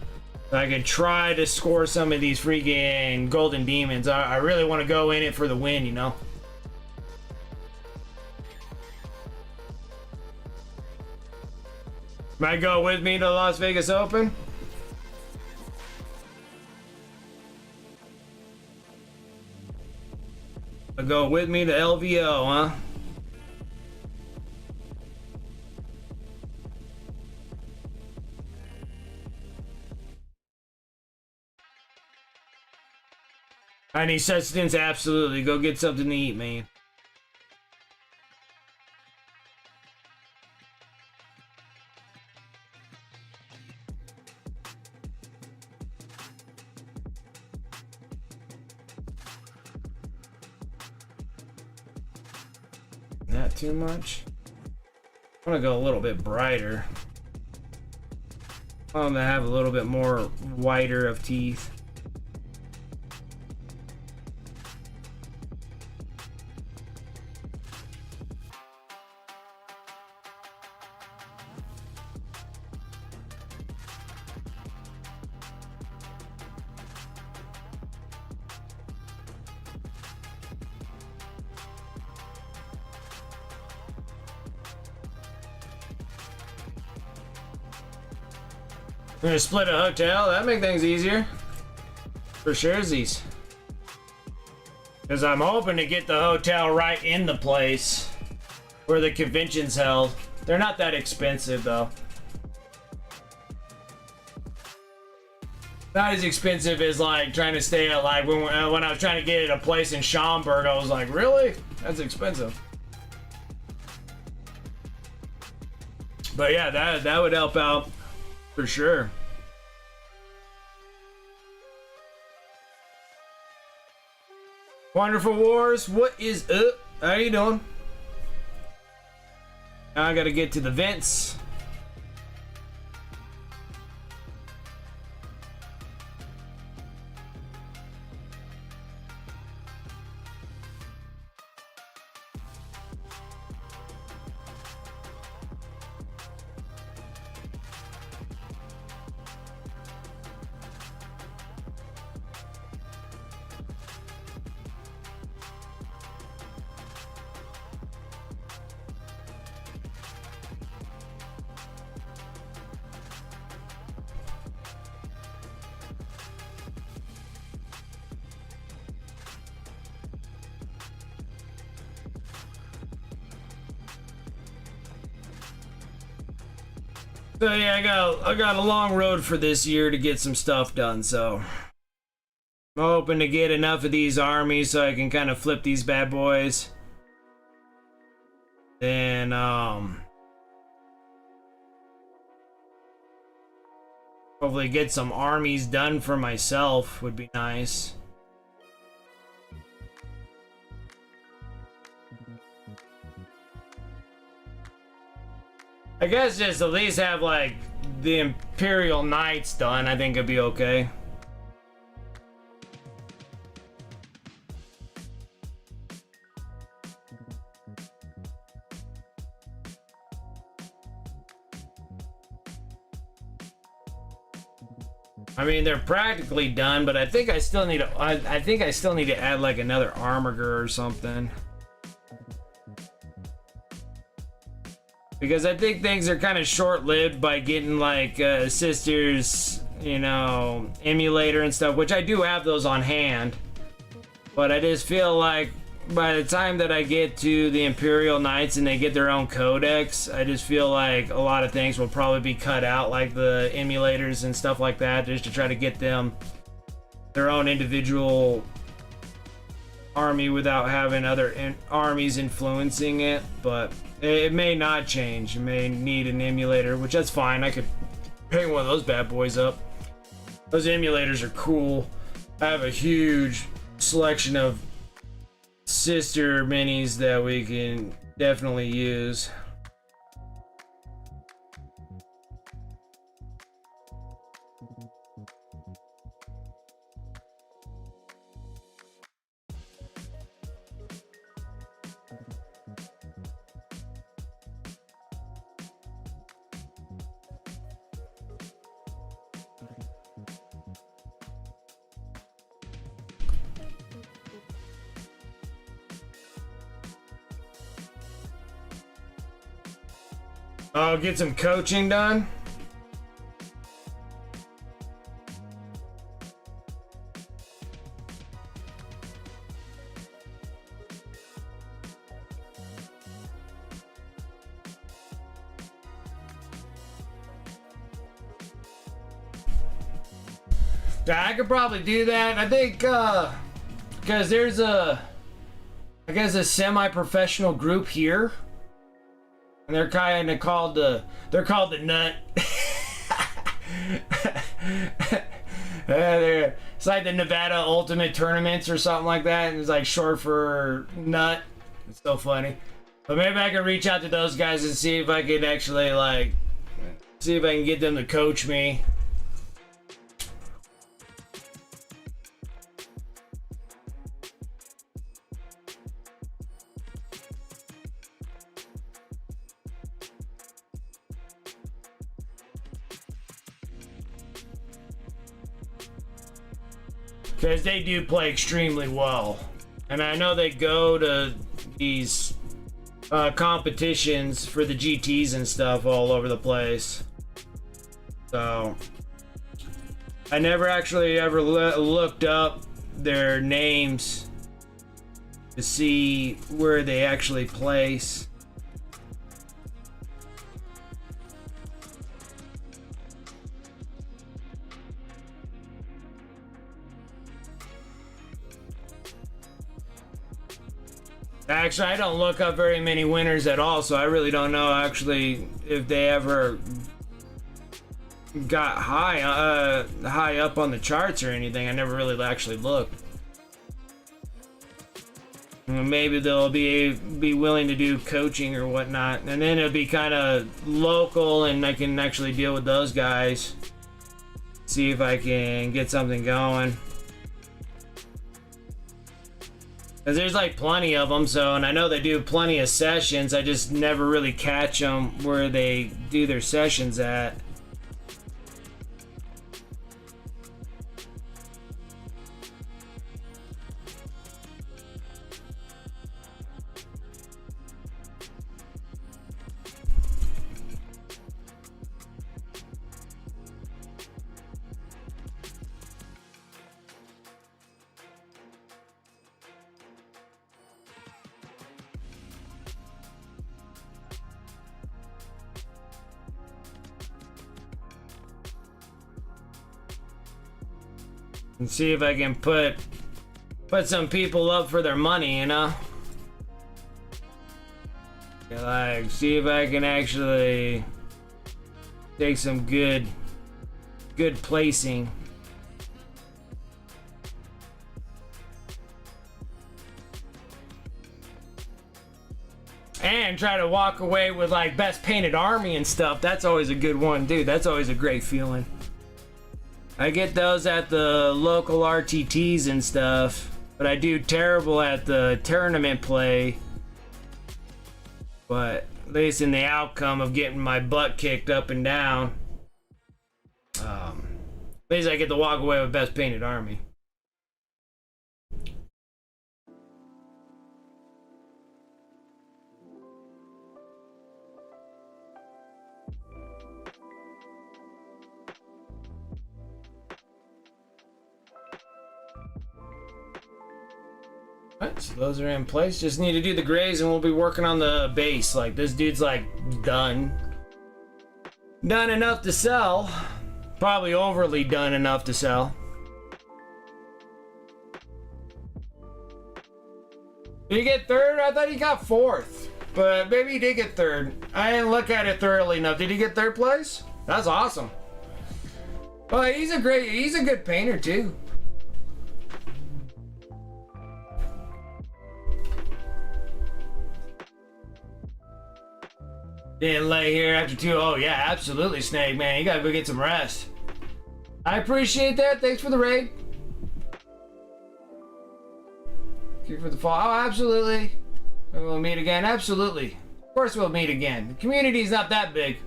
So I can try to score some of these freaking Golden Demons. I really want to go in it for the win, you know. Might go with me to Las Vegas Open. Go with me to LVO, huh? I need sustenance, absolutely. Go get something to eat, man. Not too much. I want to go a little bit brighter. I want to have a little bit more whiter of teeth. We're gonna split a hotel. That'd make things easier. For surezies. Because I'm hoping to get the hotel right in the place where the convention's held. They're not that expensive though. Not as expensive as like trying to stay at like when I was trying to get at a place in Schaumburg. I was like, really? That's expensive. But yeah, that would help out. For sure. Wonderful Wars, what is up? How you doing? Now I gotta get to the vents. So yeah, I got a long road for this year to get some stuff done, so I'm hoping to get enough of these armies so I can kind of flip these bad boys. Then hopefully get some armies done for myself would be nice. I guess just at least have like the Imperial Knights done. I think it'd be okay. I mean, they're practically done, but I think I still need to. I think I still need to add like another armiger or something. Because I think things are kind of short-lived by getting like Sister's, you know, emulator and stuff, which I do have those on hand. But I just feel like by the time that I get to the Imperial Knights and they get their own codex, I just feel like a lot of things will probably be cut out, like the emulators and stuff like that, just to try to get them their own individual army without having other armies influencing it. But it may not change. You may need an emulator, which that's fine. I could hang one of those bad boys up. Those emulators are cool. I have a huge selection of sister minis that we can definitely use. I'll get some coaching done. Yeah, I could probably do that. I think, because there's I guess a semi-professional group here. And they're kind of called they're called the Nut. It's like the Nevada Ultimate Tournaments or something like that. And it's like short for Nut. It's so funny. But maybe I can reach out to those guys and see if I could actually see if I can get them to coach me. Because they do play extremely well. And I know they go to these competitions for the GTs and stuff all over the place. So I never actually ever looked up their names to see where they actually place. Actually, I don't look up very many winners at all, so I really don't know actually if they ever got high up on the charts or anything. I never really actually looked. Maybe they'll be willing to do coaching or whatnot, and then it'll be kind of local, and I can actually deal with those guys. See if I can get something going. Because there's like plenty of them, so, and I know they do plenty of sessions. I just never really catch them where they do their sessions at. And see if I can put some people up for their money, you know? Like, see if I can actually take some good placing. And try to walk away with like best painted army and stuff. That's always a good one, dude. That's always a great feeling. I get those at the local RTTs and stuff, but I do terrible at the tournament play. But at least in the outcome of getting my butt kicked up and down, at least I get to walk away with best painted army. Alright, so those are in place. Just need to do the grays and we'll be working on the base. Like, this dude's like done. Done enough to sell. Probably overly done enough to sell. Did he get third? I thought he got fourth. But maybe he did get third. I didn't look at it thoroughly enough. Did he get third place? That's awesome. Well, he's a good painter too. Didn't lay here after 2. Oh yeah, absolutely, Snake Man. You gotta go get some rest. I appreciate that. Thanks for the raid. Thank you for the fall. Oh, absolutely. We'll meet again. Absolutely. Of course we'll meet again. The community's not that big.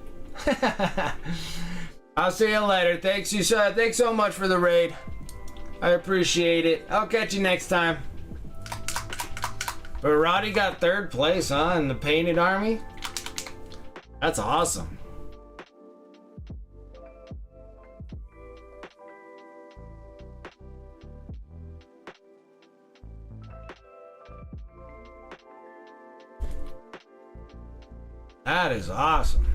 I'll see you later. Thanks so much for the raid. I appreciate it. I'll catch you next time. But Roddy got third place, huh? In the painted army? That's awesome. That is awesome.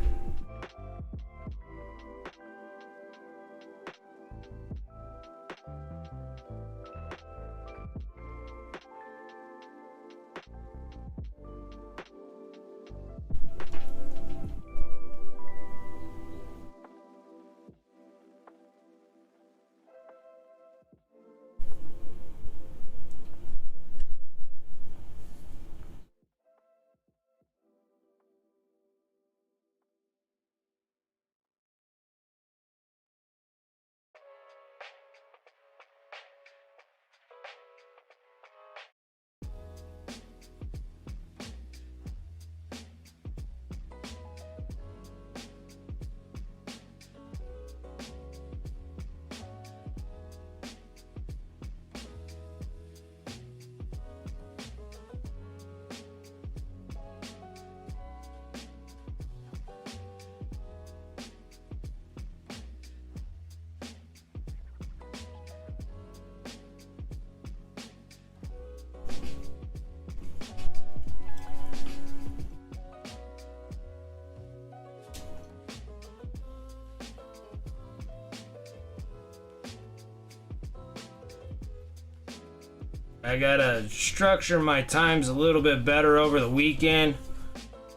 I gotta structure my times a little bit better over the weekend.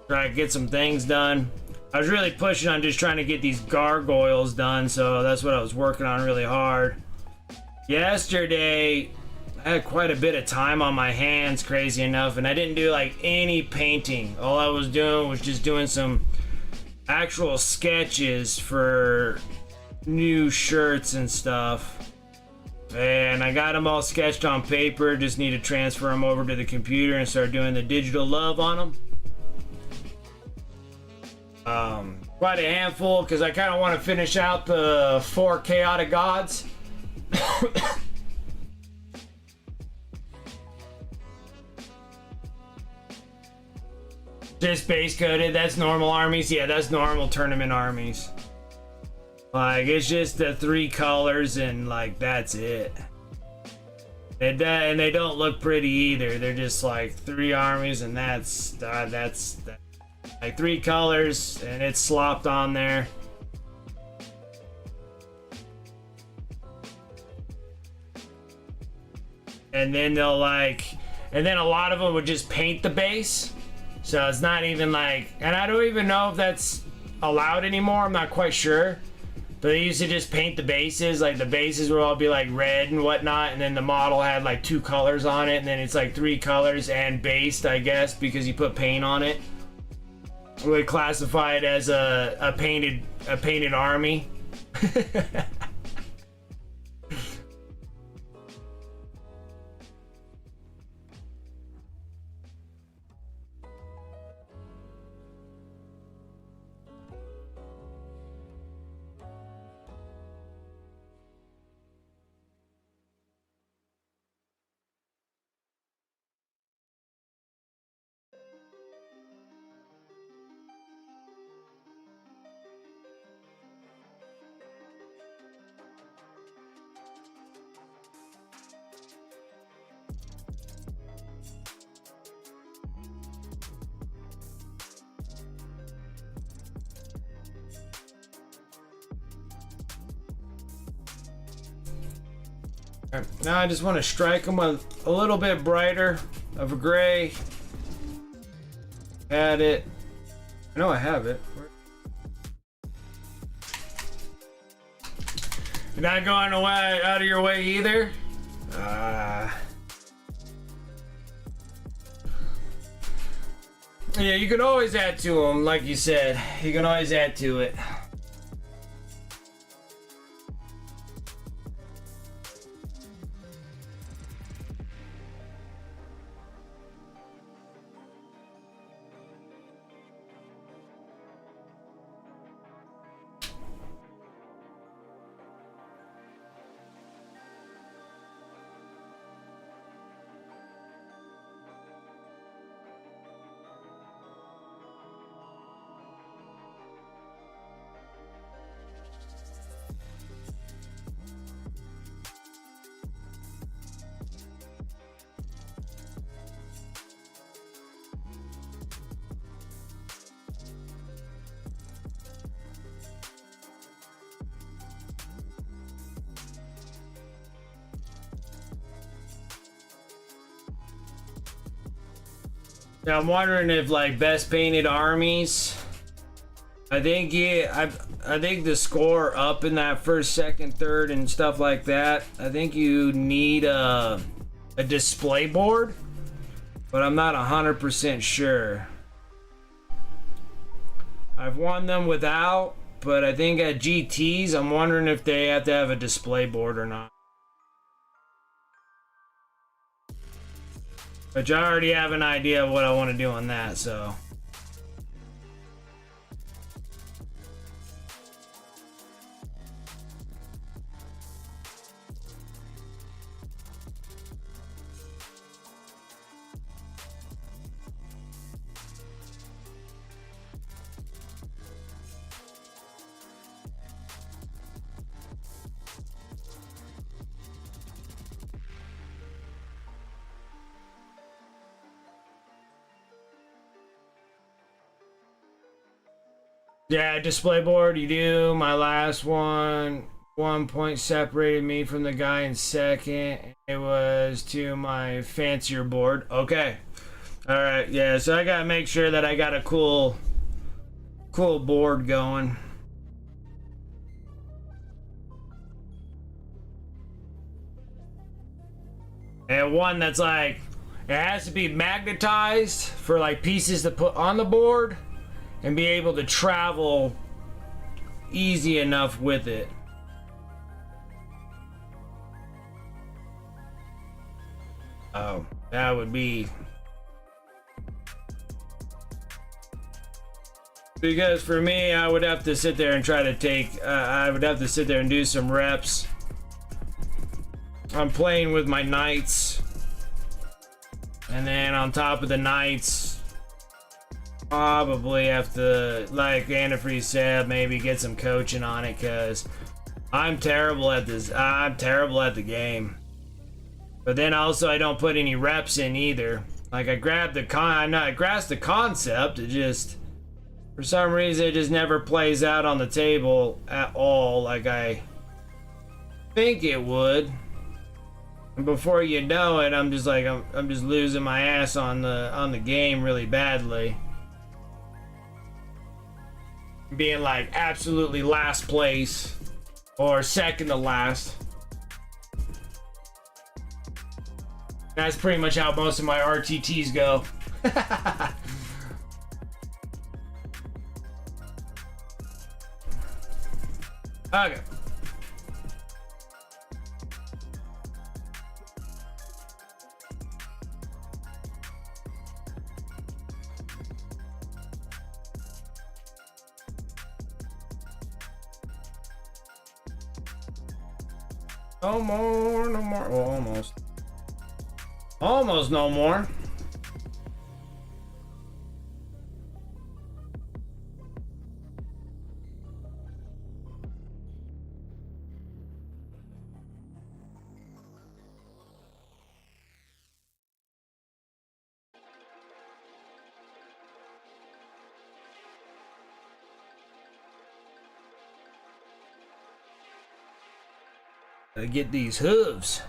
Try to get some things done. I was really pushing on just trying to get these gargoyles done, so that's what I was working on really hard. Yesterday, I had quite a bit of time on my hands, crazy enough, and I didn't do like any painting. All I was doing was just doing some actual sketches for new shirts and stuff. And I got them all sketched on paper, just need to transfer them over to the computer and start doing the digital love on them. Quite a handful, because I kind of want to finish out the 4 chaotic gods. Just base coated, that's normal armies. Yeah, that's normal tournament armies. Like, it's just the 3 colors and like that's it. And they don't look pretty either. They're just like 3 armies and that's like 3 colors and it's slopped on there. And then they'll like, and then a lot of them would just paint the base. So it's not even like, and I don't even know if that's allowed anymore. I'm not quite sure. But they used to just paint the bases, like the bases would all be like red and whatnot, and then the model had like 2 colors on it, and then it's like 3 colors and based, I guess, because you put paint on it. We would classify it as a painted army. Right, now I just want to strike them with a little bit brighter of a gray. Add it. I know I have it. You're not going away out of your way either. Yeah, you can always add to them, like you said. You can always add to it. Now I'm wondering if like best painted armies. I think I think the score up in that first, second, third, and stuff like that. I think you need a display board, but I'm not 100% sure. I've won them without, but I think at GTs, I'm wondering if they have to have a display board or not. But I already have an idea of what I want to do on that, so. Yeah, display board, you do. My last one, 1 point separated me from the guy in second. It was to my fancier board. Okay. Alright, yeah, so I gotta make sure that I got a cool board going. And one that's like, it has to be magnetized for like pieces to put on the board and be able to travel easy enough with it. Oh, that would be... Because for me, I would have to sit there and try to take... I would have to sit there and do some reps. I'm playing with my knights. And then on top of the knights... Probably have to, like Antifreeze said, maybe get some coaching on it, because I'm terrible at this. I'm terrible at the game. But then also I don't put any reps in either. Like I grabbed the I grasp the concept. It just, for some reason, it just never plays out on the table at all like I think it would. And before you know it, I'm just like I'm just losing my ass on the game really badly. Being like absolutely last place or second to last. That's pretty much how most of my RTTs go. Okay. No more, no more. Well, almost. Almost no more. Gotta get these hooves.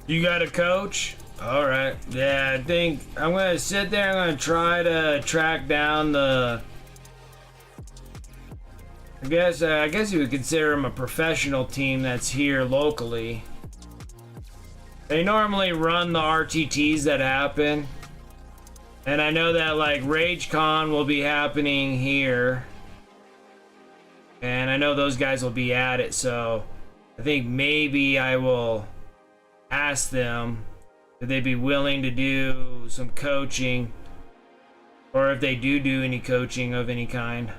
You got a coach? All right. Yeah, I think I'm gonna sit there. I'm gonna try to track down the. I guess you would consider them a professional team that's here locally. They normally run the RTTs that happen, and I know that like RageCon will be happening here, and I know those guys will be at it. So I think maybe I will ask them if they'd be willing to do some coaching, or if they do any coaching of any kind.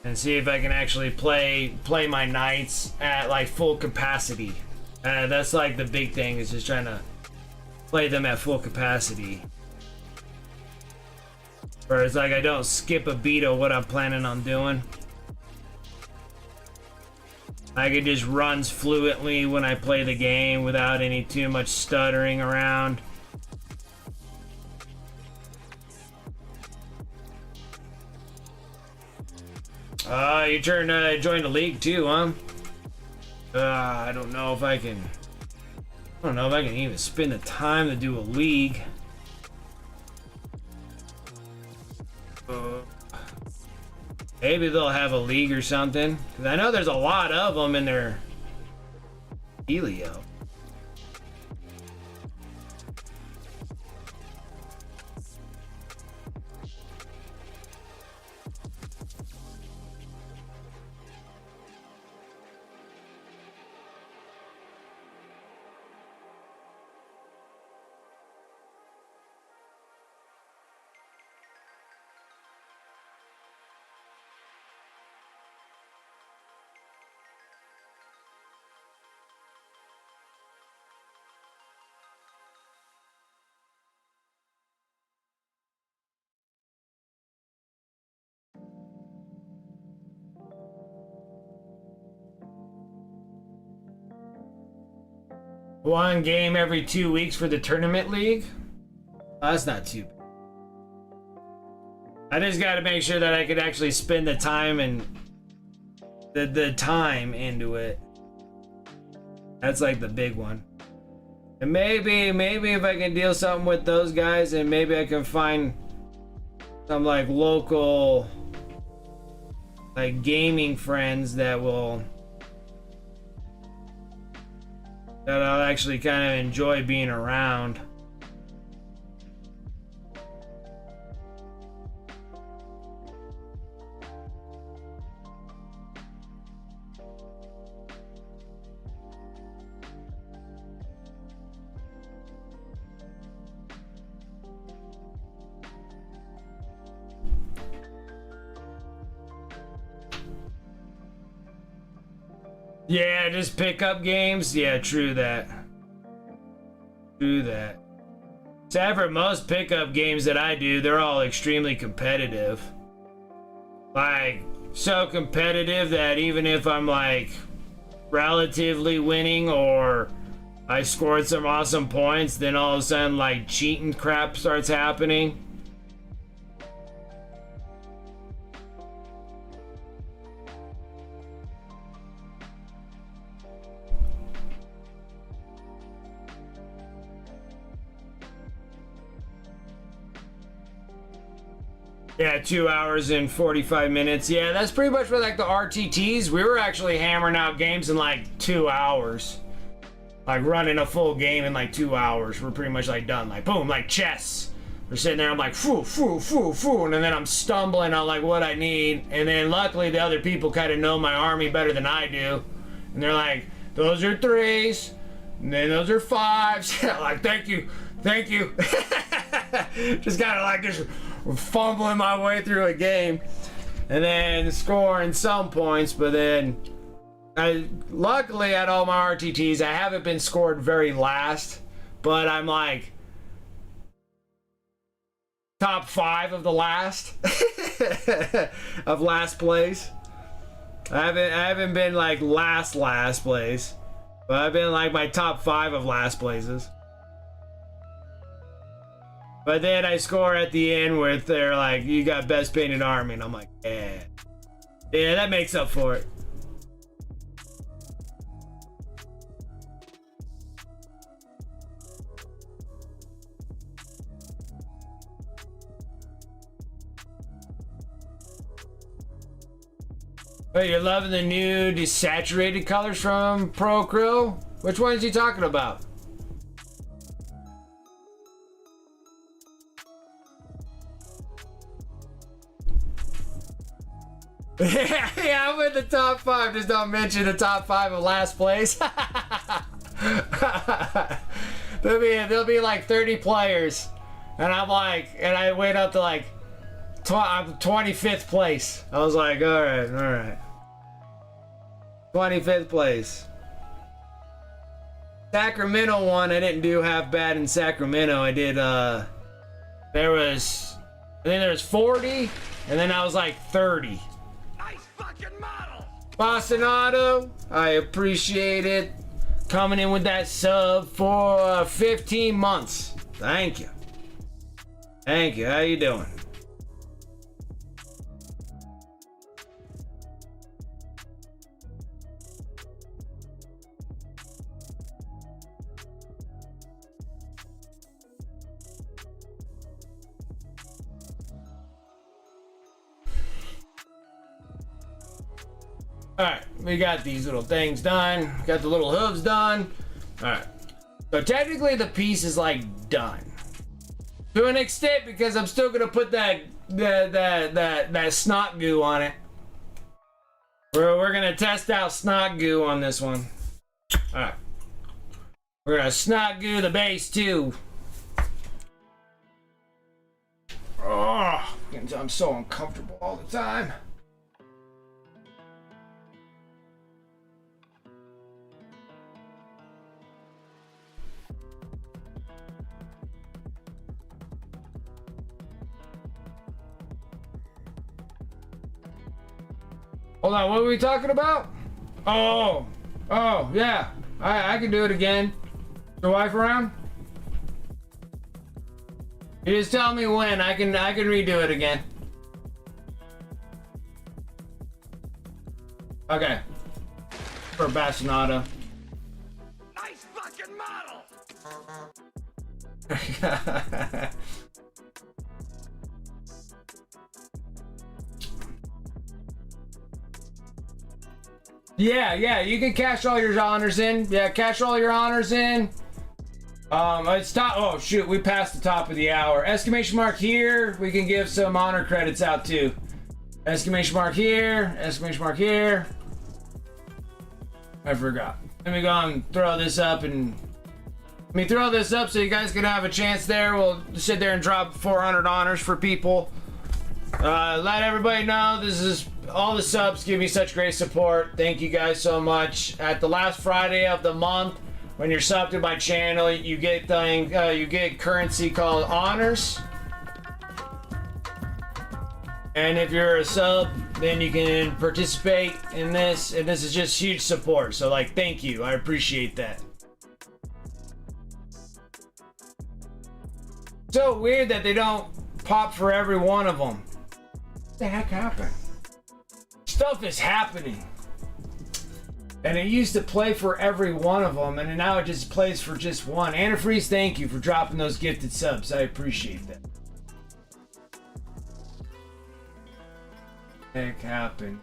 And see if I can actually play my knights at like full capacity. That's like the big thing, is just trying to play them at full capacity. Where it's like I don't skip a beat of what I'm planning on doing. Like it just runs fluently when I play the game without any too much stuttering around. You turned joined a league too, huh? I don't know if I can. I don't know if I can even spend the time to do a league. Maybe they'll have a league or something. 'Cause I know there's a lot of them in their Helio. One game every 2 weeks for the tournament league? That's not too bad. I just gotta make sure that I could actually spend the time and the time into it. That's like the big one. And maybe if I can deal something with those guys, and maybe I can find some like local like gaming friends that I'll actually kind of enjoy being around. Yeah, just pick up games. Yeah, true that. True that. Except for most pickup games that I do, they're all extremely competitive. Like, so competitive that even if I'm like relatively winning or I scored some awesome points, then all of a sudden like cheating crap starts happening. Yeah, 2 hours and 45 minutes. Yeah, that's pretty much for like the RTTs. We were actually hammering out games in like 2 hours. Like running a full game in like 2 hours. We're pretty much like done. Like boom, like chess. We're sitting there, I'm like, foo, and then I'm stumbling on like what I need. And then luckily the other people kind of know my army better than I do. And they're like, those are 3s. And then those are 5s. Like, thank you. Just kind of like just fumbling my way through a game and then scoring some points, but then luckily at all my RTTs I haven't been scored very last, but I'm like top 5 of the last of last place. I haven't been like last place, but I've been like my top 5 of last places. But then I score at the end where they're like, you got best painted army, and I'm like, yeah, that makes up for it. Oh, you're loving the new desaturated colors from Pro Krill? Which ones are you talking about? Yeah, I'm in the top 5. Just don't mention the top 5 of last place. there'll be like 30 players, and I went up to like 25th place. I was like, all right. 25th place. Sacramento one, I didn't do half bad in Sacramento. I did, I think there was 40, and then I was like 30. Nice fucking model! Boston Auto, I appreciate it. Coming in with that sub for 15 months. Thank you. Thank you. How you doing? Alright, we got these little things done. Got the little hooves done. Alright. So technically the piece is like done. To an extent, because I'm still gonna put that snot goo on it. We're gonna test out snot goo on this one. Alright. We're gonna snot goo the base too. Oh, I'm so uncomfortable all the time. Hold on, what were we talking about? Oh, yeah. I can do it again. Your wife around? You just tell me when. I can redo it again. Okay. For Bastinado. Nice fucking model. Yeah, you can cash all your honors in. Yeah, cash all your honors in. It's top. Oh shoot, we passed the top of the hour. Exclamation mark here. We can give some honor credits out too. Exclamation mark here. Exclamation mark here. I forgot. Let me go and throw this up so you guys can have a chance there. We'll sit there and drop 400 honors for people. Let everybody know this is all the subs give me such great support. Thank you guys so much. At the last Friday of the month, when you're subbed to my channel, you get currency called honors. And if you're a sub, then you can participate in this, and this is just huge support. So like, thank you. I appreciate that. So weird that they don't pop for every one of them. What the heck happened? Stuff is happening. And it used to play for every one of them, and now it just plays for just one. Antifreeze, thank you for dropping those gifted subs. I appreciate that. What the heck happened?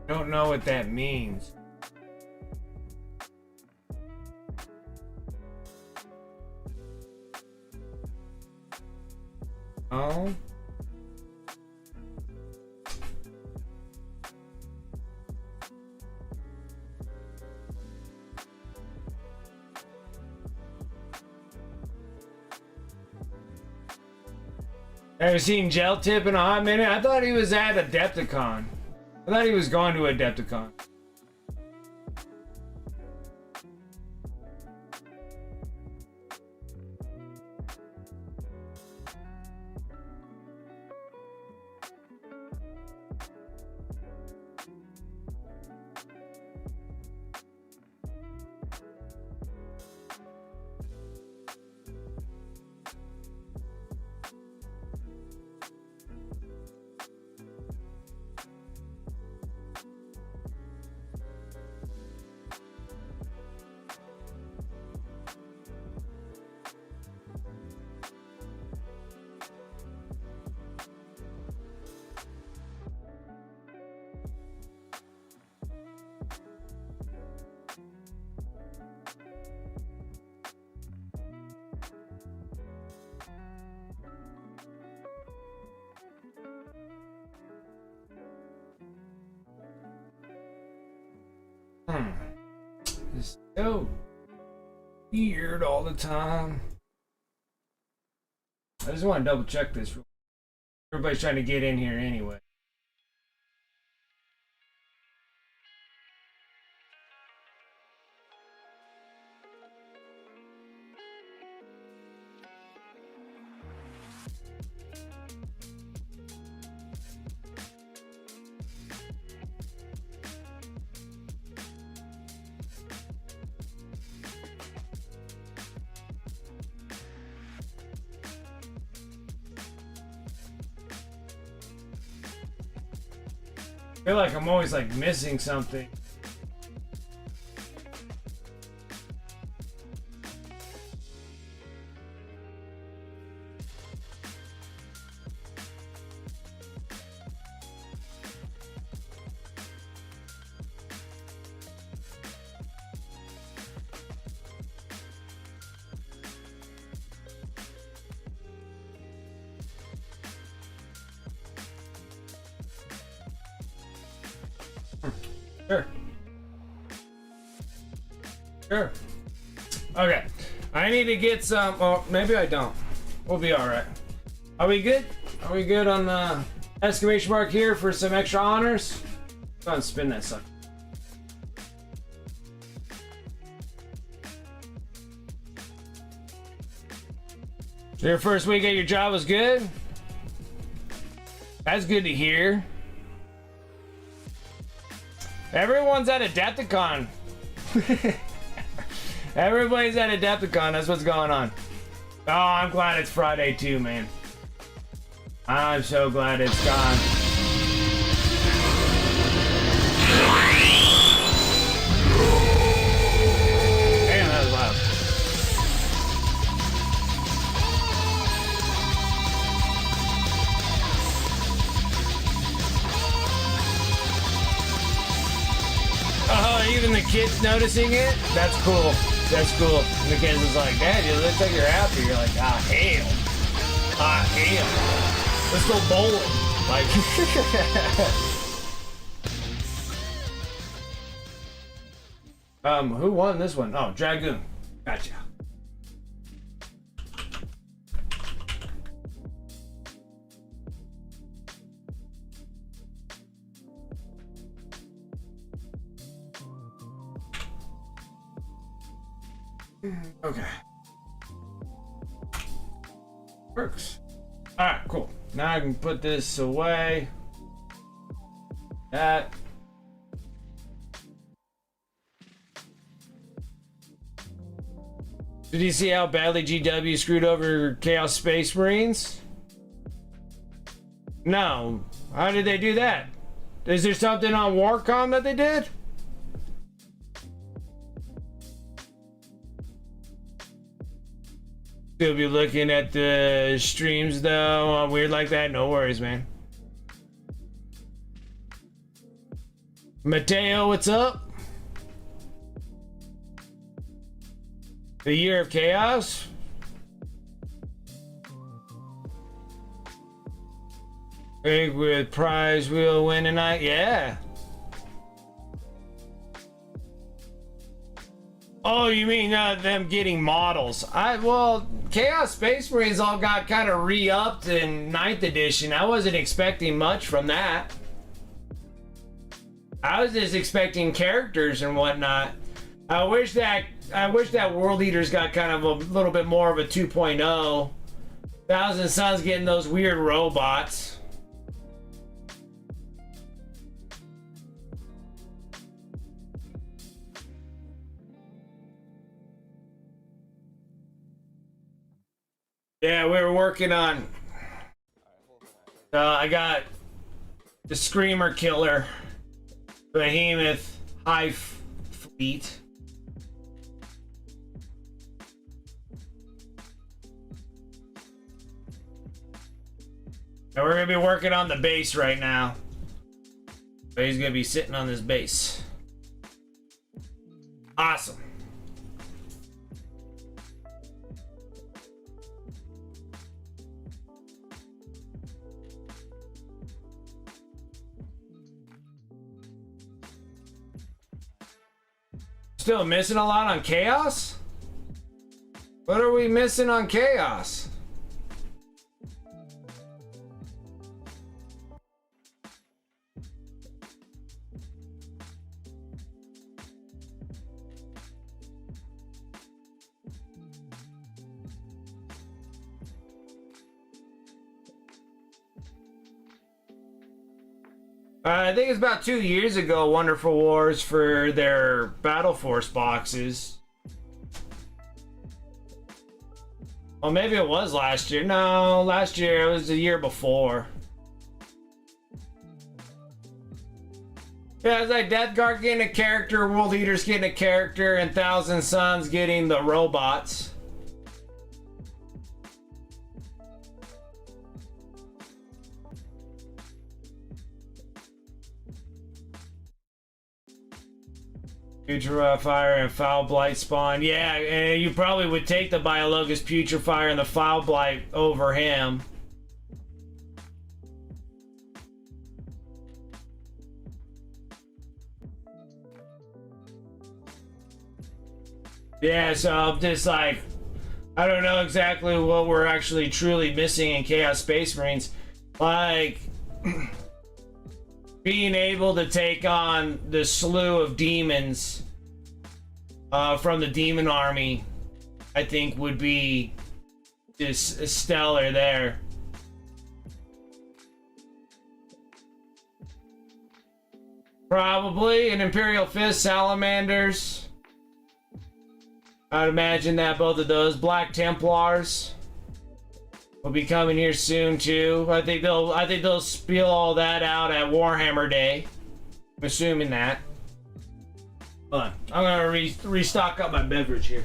Don't know what that means. Oh. Ever seen Gel Tip in a hot minute? I thought he was at Adepticon. I thought he was going to Adepticon. It's so weird all the time. I just want to double check this. Everybody's trying to get in here anyway. I feel like I'm always like missing something. Sure. Sure. Okay. I need to get some. Oh, maybe I don't. We'll be alright. Are we good? Are we good on the exclamation mark here for some extra honors? Go and spin that sucker. Your first week at your job was good? That's good to hear. Everyone's at Adepticon. Everybody's at Adepticon. That's what's going on. Oh, I'm glad it's Friday too, man. I'm so glad it's gone. Damn, that was loud. Oh, even the kids noticing it? That's cool. That's cool. And the kids was like, Dad, it looks like you're happy. You're like, ah, hell. Ah, hell. Let's go bowling. Like, who won this one? Oh, Dragoon. Gotcha. Okay. Works. Alright, cool. Now I can put this away. That. Did you see how badly GW screwed over Chaos Space Marines? No. How did they do that? Is there something on Warcom that they did? Still be looking at the streams though. Weird like that. No worries, man. Mateo, what's up? The Year of Chaos? Big with prize wheel win tonight? Yeah. Oh, you mean them getting models? Well, Chaos Space Marines all got kind of re-upped in 9th edition. I wasn't expecting much from that. I was just expecting characters and whatnot. I wish that World Eaters got kind of a little bit more of a 2.0. Thousand Suns getting those weird robots. Yeah, we were working on. I got the Screamer Killer, Behemoth, Hive fleet. And we're gonna be working on the base right now. So he's gonna be sitting on this base. Awesome. Still missing a lot on Chaos? What are we missing on Chaos? I think it's about 2 years ago, Wonderful Wars for their Battle Force boxes. Well, maybe it was last year. No, last year. It was the year before. Yeah, it's like Death Guard getting a character, World Eaters getting a character, and Thousand Suns getting the robots. Putrefier and Foul Blight spawn. Yeah, and you probably would take the Biologus Putrefier and the Foul Blight over him. Yeah, so I'm just like, I don't know exactly what we're actually truly missing in Chaos Space Marines. Like, being able to take on the slew of demons from the demon army, I think would be just stellar there. Probably an Imperial Fist, Salamanders. I'd imagine that both of those. Black Templars will be coming here soon too. I think they'll spiel all that out at Warhammer Day. I'm assuming that. Hold on. I'm gonna restock up my beverage here.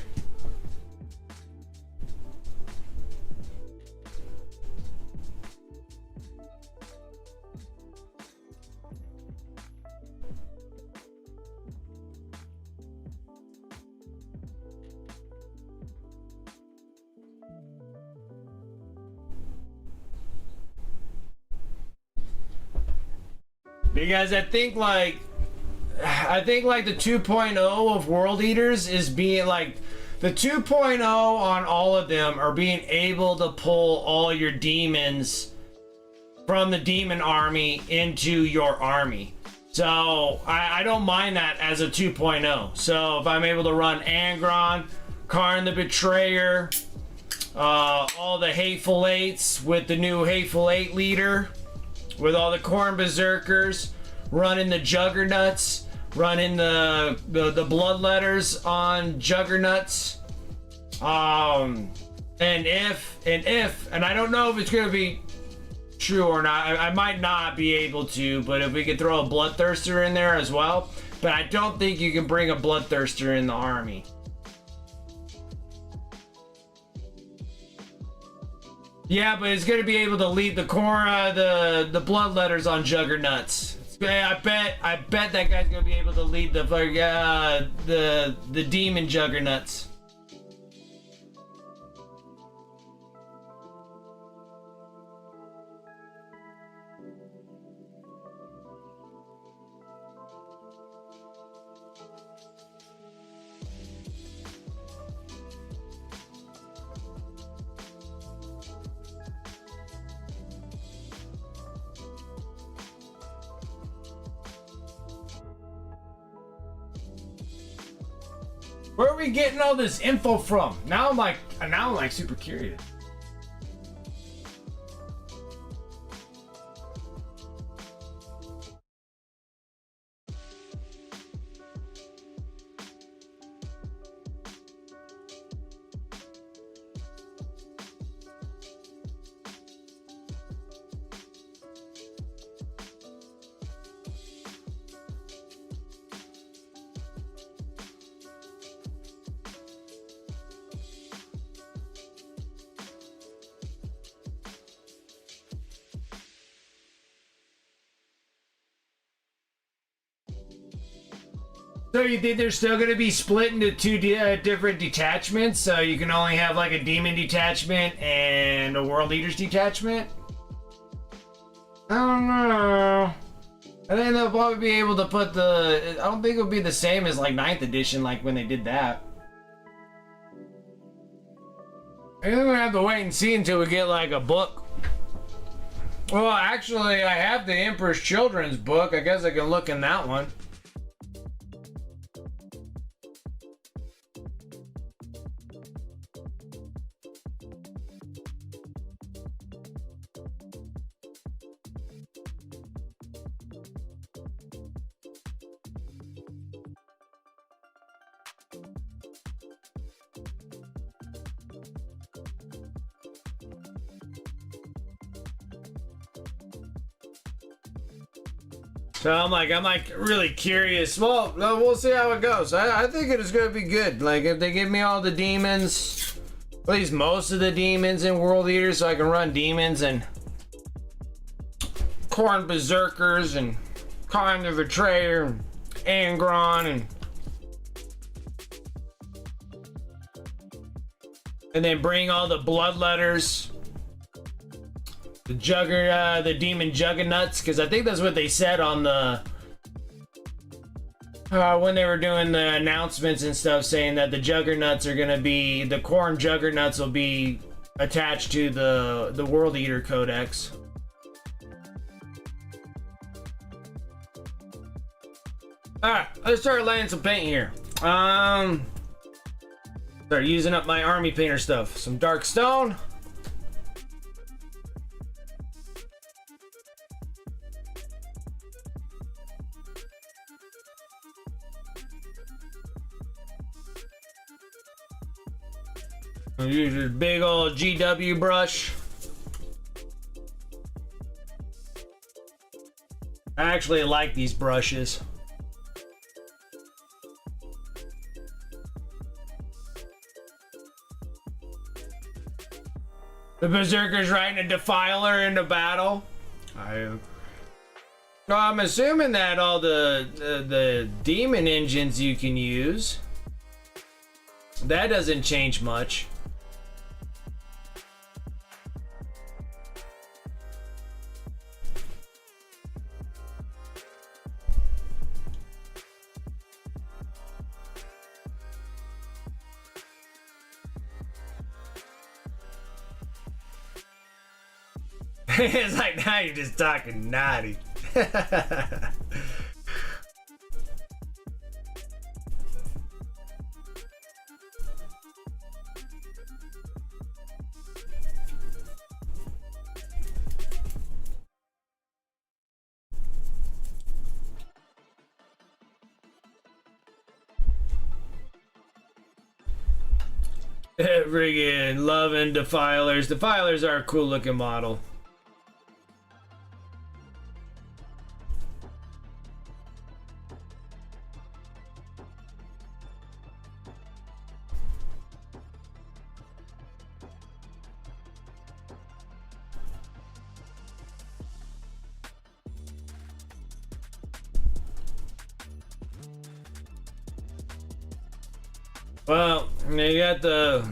Because I think like the 2.0 of World Eaters is being like the 2.0 on all of them are being able to pull all your demons from the demon army into your army. So I don't mind that as a 2.0. So if I'm able to run Angron, Karn the Betrayer, all the Hateful Eights with the new Hateful Eight leader, with all the Khorne Berserkers, running the Juggernauts, running the Bloodletters on Juggernauts. And I don't know if it's gonna be true or not. I might not be able to, but if we could throw a Bloodthirster in there as well. But I don't think you can bring a Bloodthirster in the army. Yeah, but it's gonna be able to lead the Bloodletters on Juggernauts. I bet that guy's gonna be able to lead the demon Juggernauts. Where are we getting all this info from? Now I'm like super curious. So you think they're still going to be split into two different detachments? So you can only have like a demon detachment and a World Eaters detachment? I don't know. I think they'll probably be able to put the... I don't think it'll be the same as like 9th edition, like when they did that. I think we're gonna have to wait and see until we get like a book. Well, actually, I have the Emperor's Children's book. I guess I can look in that one. So I'm like really curious. Well, we'll see how it goes. I think it is going to be good. Like if they give me all the demons, at least most of the demons in World Eaters, so I can run demons and Corn Berserkers and Khan the Betrayer and Angron and then bring all the Bloodletters. The demon juggernauts, because I think that's what they said on the when they were doing the announcements and stuff, saying that the juggernauts are gonna be the corn juggernauts will be attached to the World Eater Codex. All right, let's start laying some paint here. Start using up my army painter stuff. Some dark stone. I'll use this big old GW brush. I actually like these brushes. The Berserker's riding a Defiler into battle. I'm assuming that all the demon engines you can use. That doesn't change much. It's like, now you're just talking naughty. Friggin' loving Defilers. Defilers are a cool looking model. Well, you got the...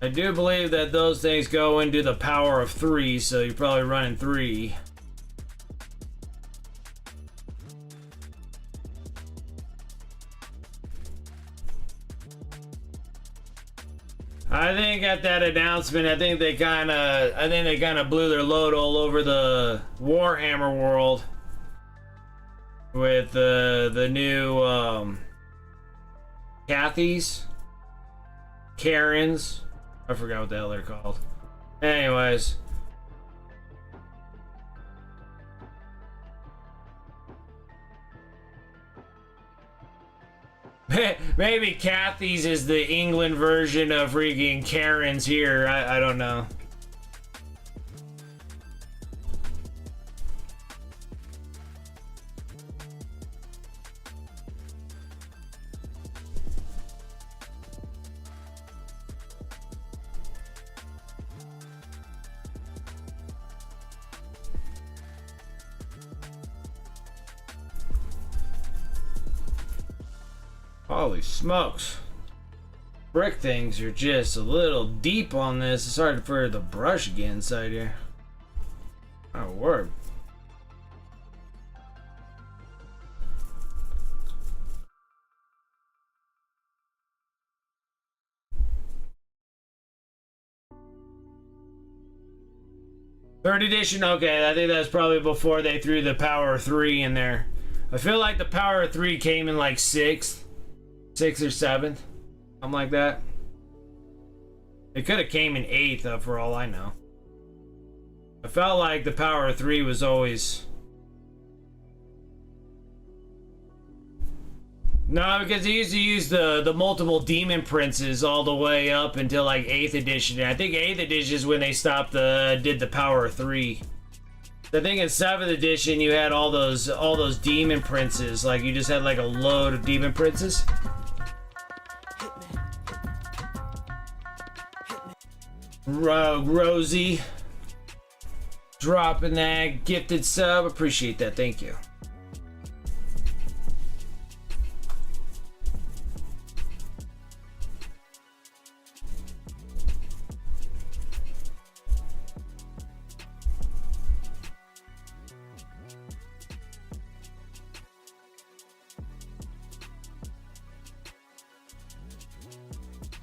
I do believe that those things go into the power of 3, so you're probably running 3. I think at that announcement, I think they kind of blew their load all over the Warhammer world with the new Cathys, Karens, I forgot what the hell they're called. Anyways. Maybe Cathys is the England version of freaking Karens here. I don't know. Holy smokes. Brick things are just a little deep on this. It's hard for the brush to get inside here. Oh, word. 3rd edition, okay, I think that's probably before they threw the Power 3 in there. I feel like the Power 3 came in like 6th or 7th, something like that. It could have came in 8th for all I know. I felt like the Power 3 was always... No, because they used to use the multiple demon princes all the way up until like 8th edition. I think 8th edition is when they stopped did the Power 3. I think in 7th edition you had all those demon princes. Like you just had like a load of demon princes. Rosie dropping that gifted sub. Appreciate that. Thank you.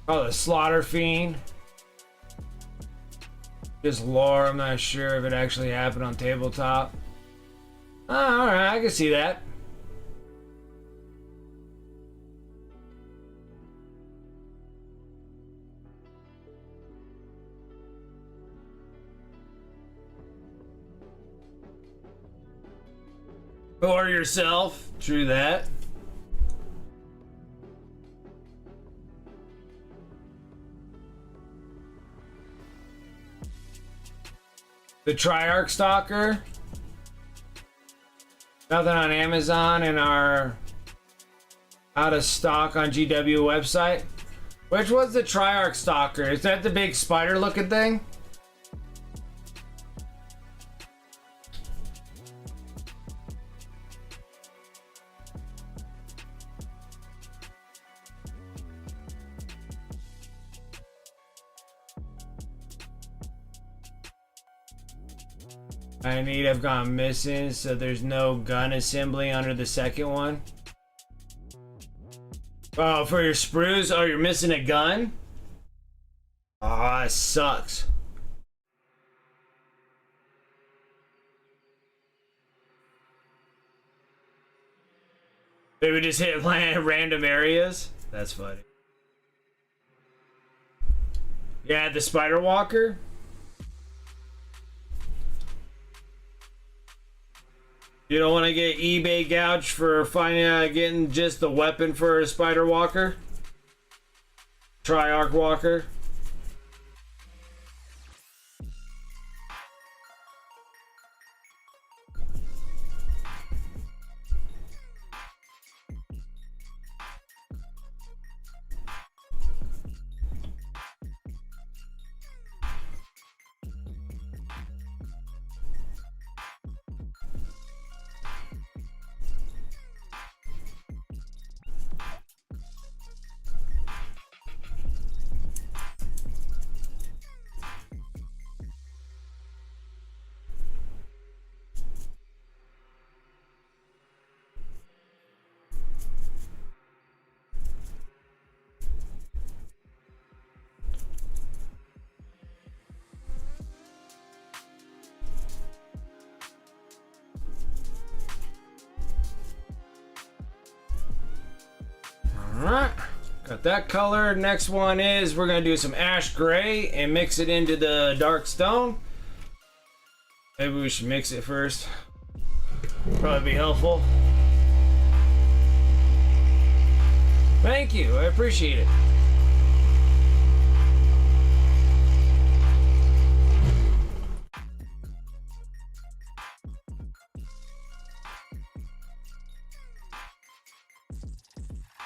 Oh, the Slaughter Fiend. Just lore, I'm not sure if it actually happened on tabletop. Oh, alright, I can see that. Or yourself, true that. The Triarch Stalker. Nothing on Amazon and are out of stock on GW website. Which was the Triarch Stalker? Is that the big spider looking thing? I need have gone missing, so there's no gun assembly under the second one. Oh, for your sprues? Oh, you're missing a gun? Oh, that sucks. They would just hit random areas? That's funny. Yeah, the Spider Walker? You don't want to get eBay gouged for getting just the weapon for a Spider Walker? Triarch Walker? Alright, got that color. Next one is we're going to do some ash gray and mix it into the dark stone. Maybe we should mix it first. Probably be helpful. Thank you, I appreciate it.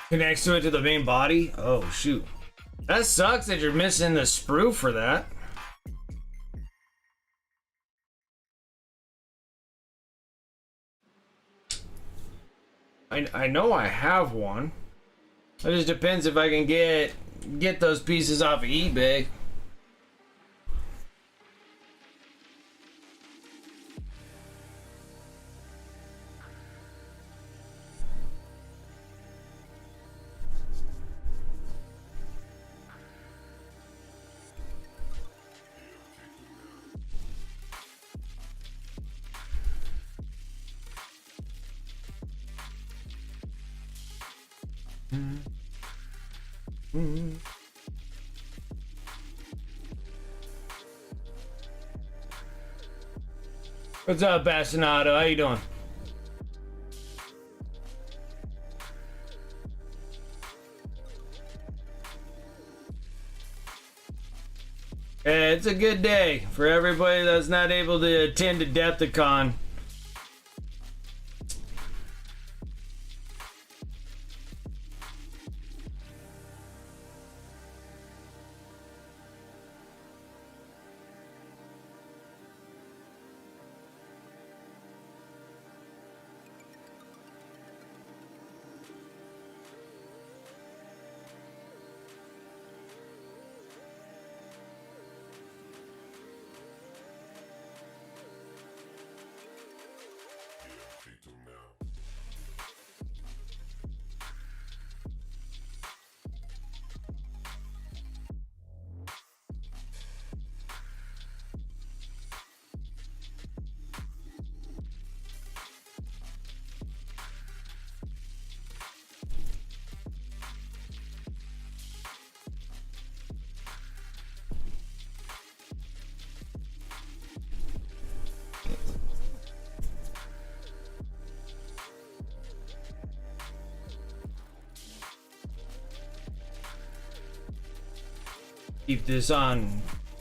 Connects to it to the main body? Oh, shoot. That sucks that you're missing the sprue for that. I know I have one. It just depends if I can get those pieces off of eBay. What's up, Bastinato? How you doing? It's a good day for everybody that's not able to attend Adepticon.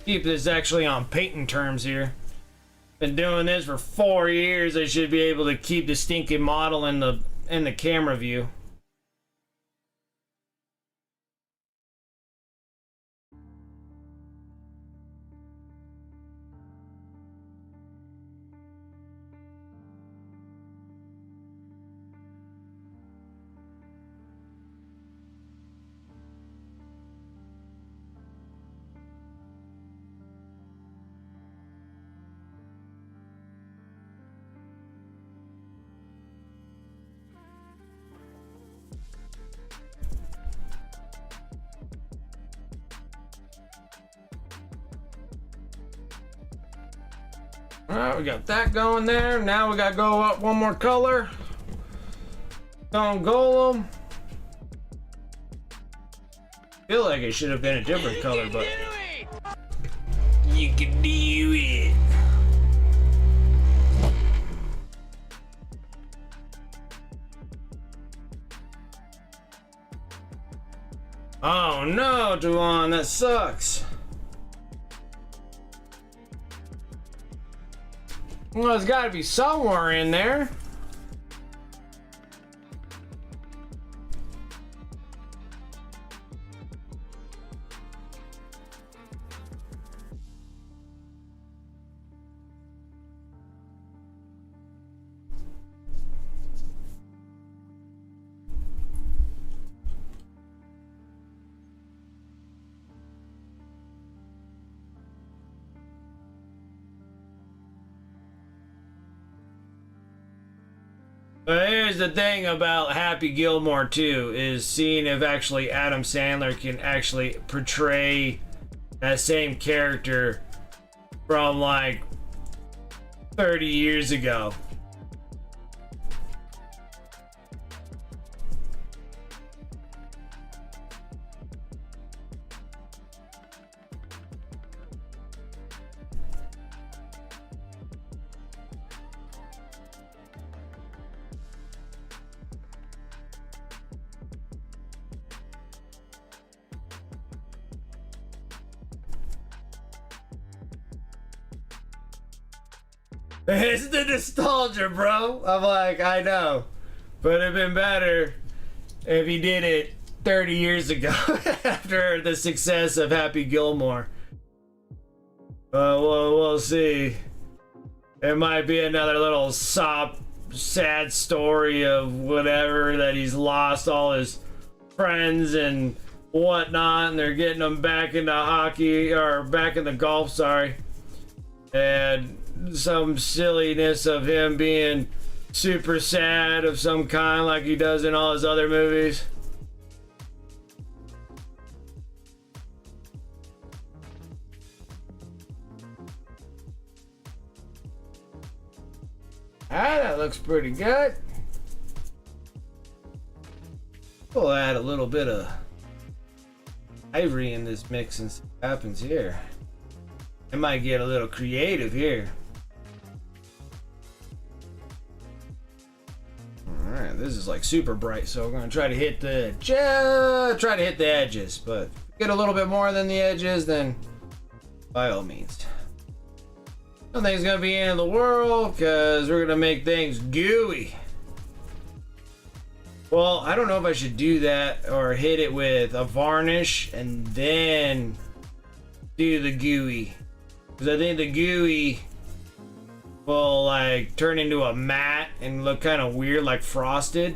Keep this actually on painting terms here. Been doing this for 4 years. I should be able to keep the stinking model in the camera view. Alright, we got that going there. Now we gotta go up one more color. Stone Golem. Feel like it should have been a different color, but you can do it. Oh no, Duan, that sucks. Well, it's got to be somewhere in there. But here's the thing about Happy Gilmore too, is seeing if actually Adam Sandler can actually portray that same character from like 30 years ago. It's the nostalgia, bro. I'm like, I know. But it'd been better if he did it 30 years ago after the success of Happy Gilmore. We'll see. It might be another little sad story of whatever, that he's lost all his friends and whatnot, and they're getting him back into hockey, or back into golf, sorry. And some silliness of him being super sad of some kind, like he does in all his other movies. Ah, that looks pretty good. We'll add a little bit of ivory in this mix and see what happens here. I might get a little creative here. Alright, this is like super bright, so we're gonna try to hit the edges, but if we get a little bit more than the edges, then by all means. Nothing's gonna be the end of the world because we're gonna make things gooey. Well, I don't know if I should do that or hit it with a varnish and then do the gooey. Because I think the gooey will like turn into a matte and look kind of weird, like frosted.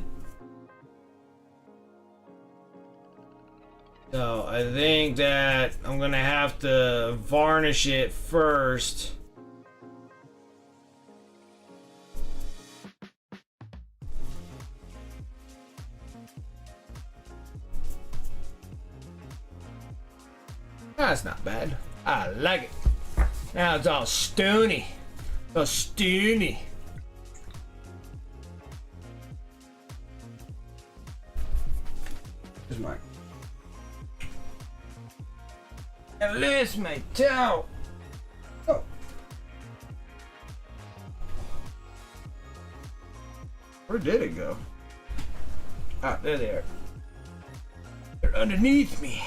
So I think that I'm gonna have to varnish it first. That's not bad. I like it. Now it's all stony. All stoony. Here's mine. At least my toe. Oh. Where did it go? Ah, there they are. They're underneath me.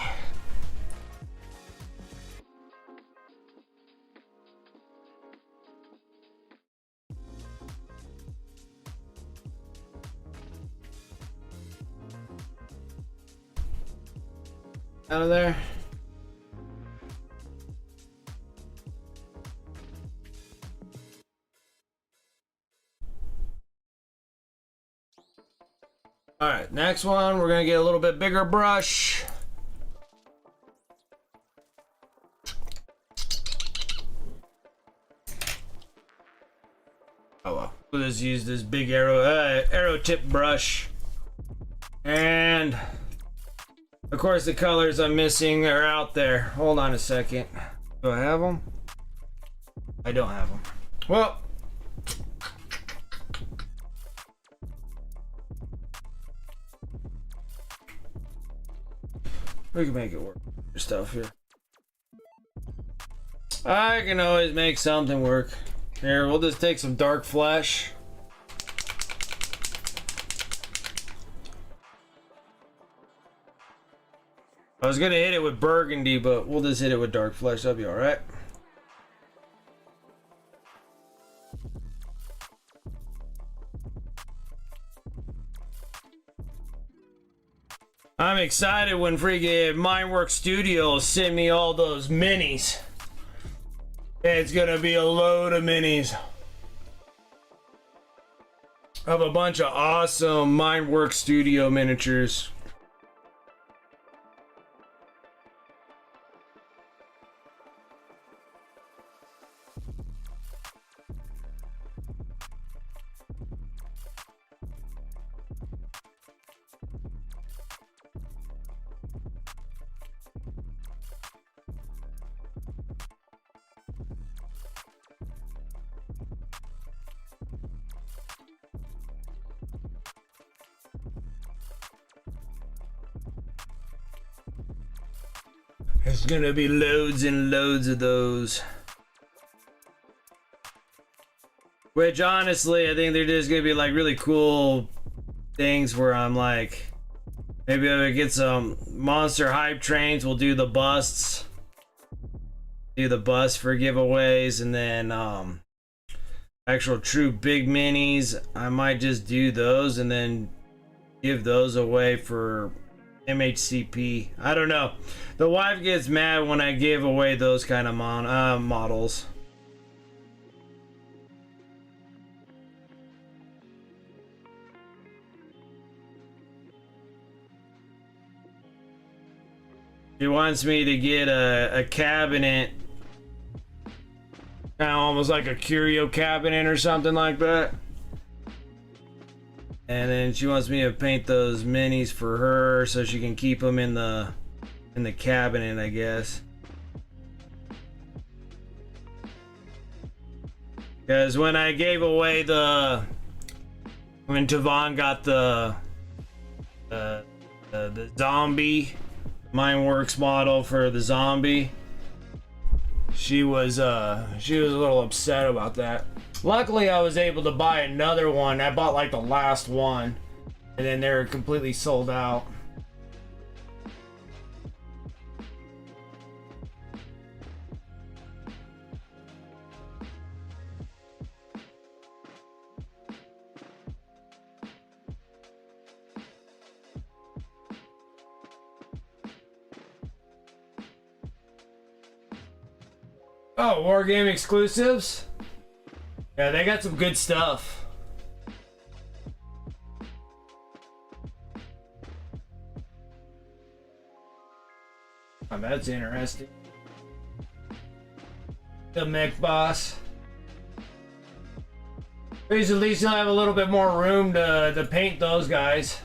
Out of there. All right, next one, we're gonna get a little bit bigger brush. Oh well, we'll just use this big arrow tip brush. And of course, the colors I'm missing are out there. Hold on a second. Do I have them? I don't have them. Well, we can make it work. Stuff here. I can always make something work. Here, we'll just take some dark flesh. I was gonna hit it with burgundy, but we'll just hit it with dark flesh. That'll be all right. I'm excited when freaking Mindworks Studios send me all those minis. It's gonna be a load of minis of a bunch of awesome Mindworks Studio miniatures. There's gonna be loads and loads of those. Which honestly, I think they're just gonna be like really cool things where I'm like, maybe I would get some monster hype trains. We'll do the busts. Do the bust for giveaways, and then actual true big minis. I might just do those and then give those away for MHCP. I don't know. The wife gets mad when I give away those kind of models. She wants me to get a cabinet, kind of almost like a curio cabinet or something like that. And then she wants me to paint those minis for her so she can keep them in the cabinet, I guess. Because when I gave away when Tavon got the the zombie Mineworks model for the zombie. She was a little upset about that. Luckily, I was able to buy another one. I bought like the last one, and then they're completely sold out. Oh, Wargame exclusives? Yeah, they got some good stuff. Oh, that's interesting. The mech boss. At least you'll have a little bit more room to paint those guys.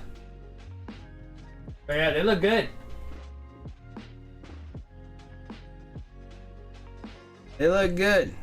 But yeah, they look good. They look good.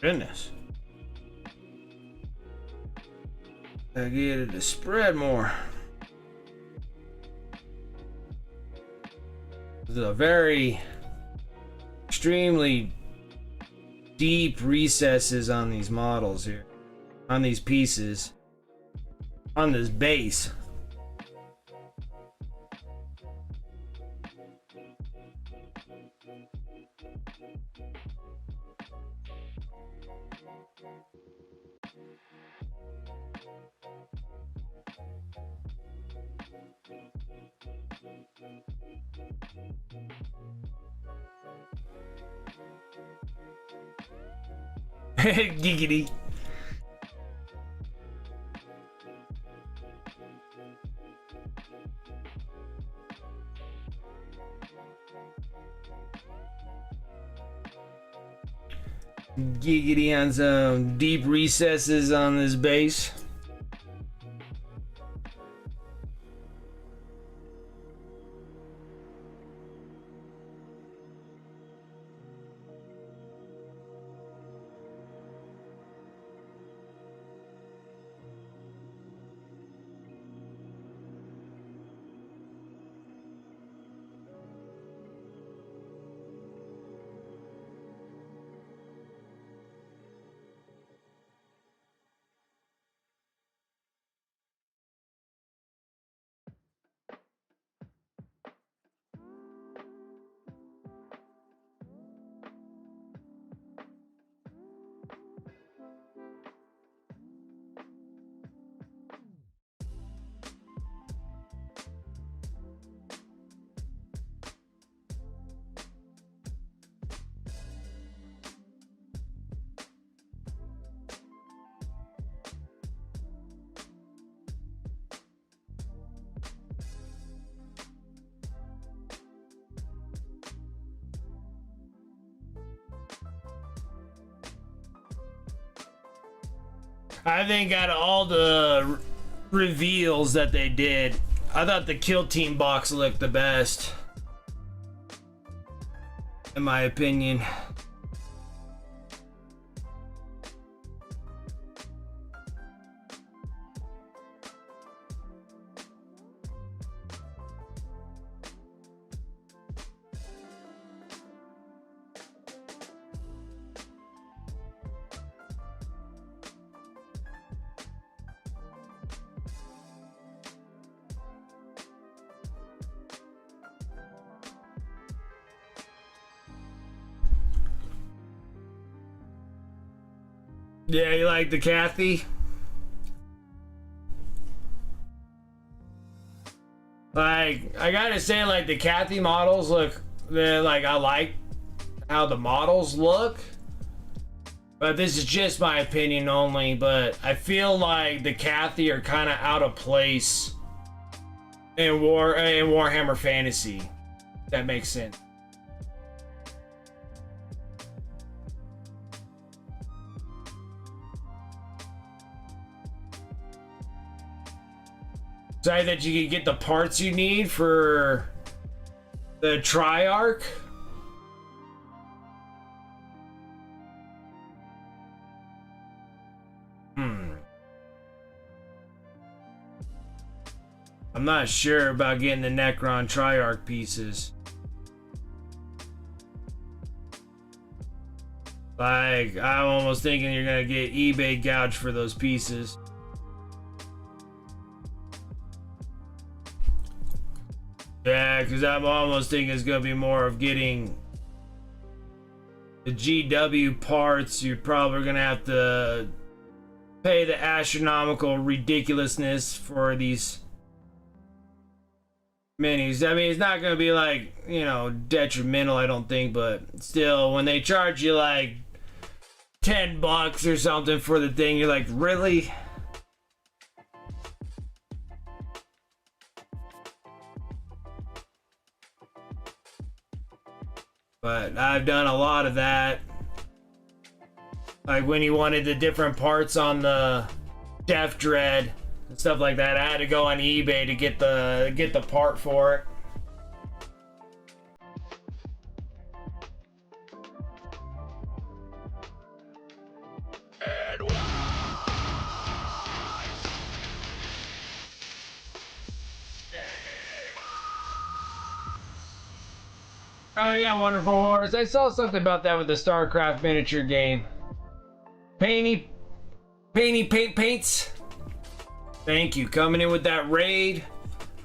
Goodness. I get it to spread more. There's a very extremely deep recesses on these models here, on these pieces, on this base. Giggity. Giggity on some deep recesses on this base. I think out of all the reveals that they did, I thought the Kill Team box looked the best, in my opinion. Yeah, you like the Kathy? Like, I gotta say, like, the Kathy models look, they're like, I like how the models look. But this is just my opinion only, but I feel like the Kathy are kind of out of place in Warhammer Fantasy. If that makes sense. Say that you can get the parts you need for the Triarch. I'm not sure about getting the Necron Triarch pieces. Like, I'm almost thinking you're gonna get eBay gouged for those pieces. Yeah, because I'm almost thinking it's gonna be more of getting the GW parts. You're probably gonna have to pay the astronomical ridiculousness for these minis. I mean, it's not gonna be like, you know, detrimental, I don't think, but still, when they charge you like $10 or something for the thing, you're like, really? But I've done a lot of that. Like when you wanted the different parts on the Death Dread and stuff like that, I had to go on eBay to get the part for it. Oh yeah, Wonderful Wars. I saw something about that with the StarCraft miniature game. Painty paints. Thank you, coming in with that raid.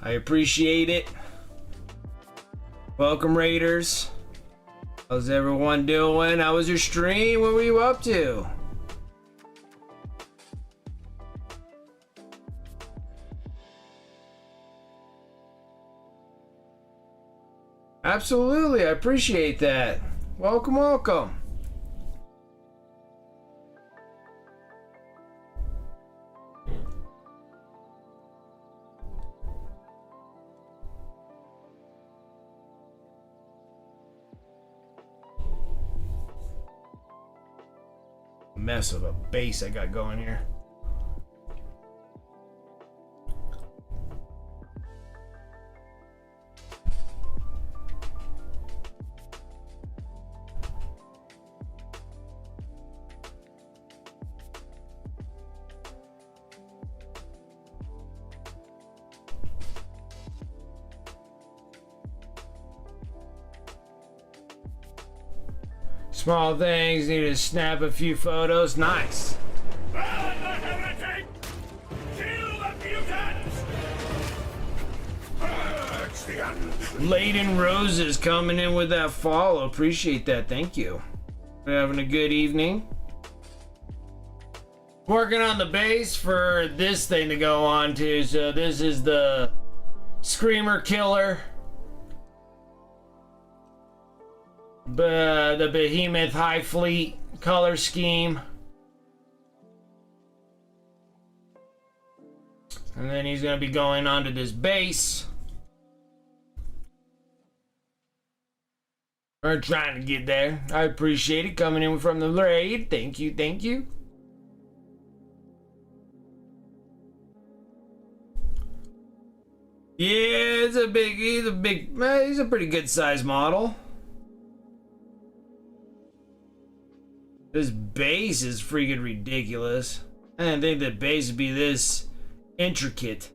I appreciate it. Welcome, Raiders. How's everyone doing? How was your stream? What were you up to? Absolutely, I appreciate that. Welcome, welcome. Mess of a base I got going here. Small things, need to snap a few photos. Nice. Layden Roses coming in with that follow. Appreciate that. Thank you. We're having a good evening. Working on the base for this thing to go on to. So this is the Screamer Killer. The Behemoth High Fleet color scheme. And then he's going to be going onto this base. We're trying to get there. I appreciate it coming in from the raid. Thank you, thank you. Yeah, he's a pretty good size model. This base is freaking ridiculous. I didn't think the base would be this intricate.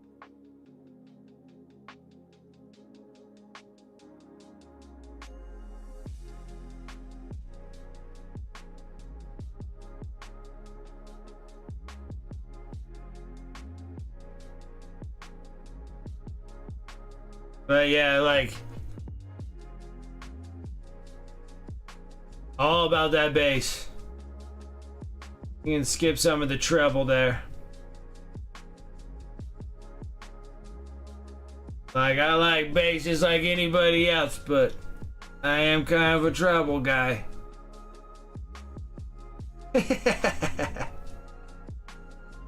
But yeah, like, all about that base. You can skip some of the treble there. Like, I like bass just like anybody else, but I am kind of a treble guy.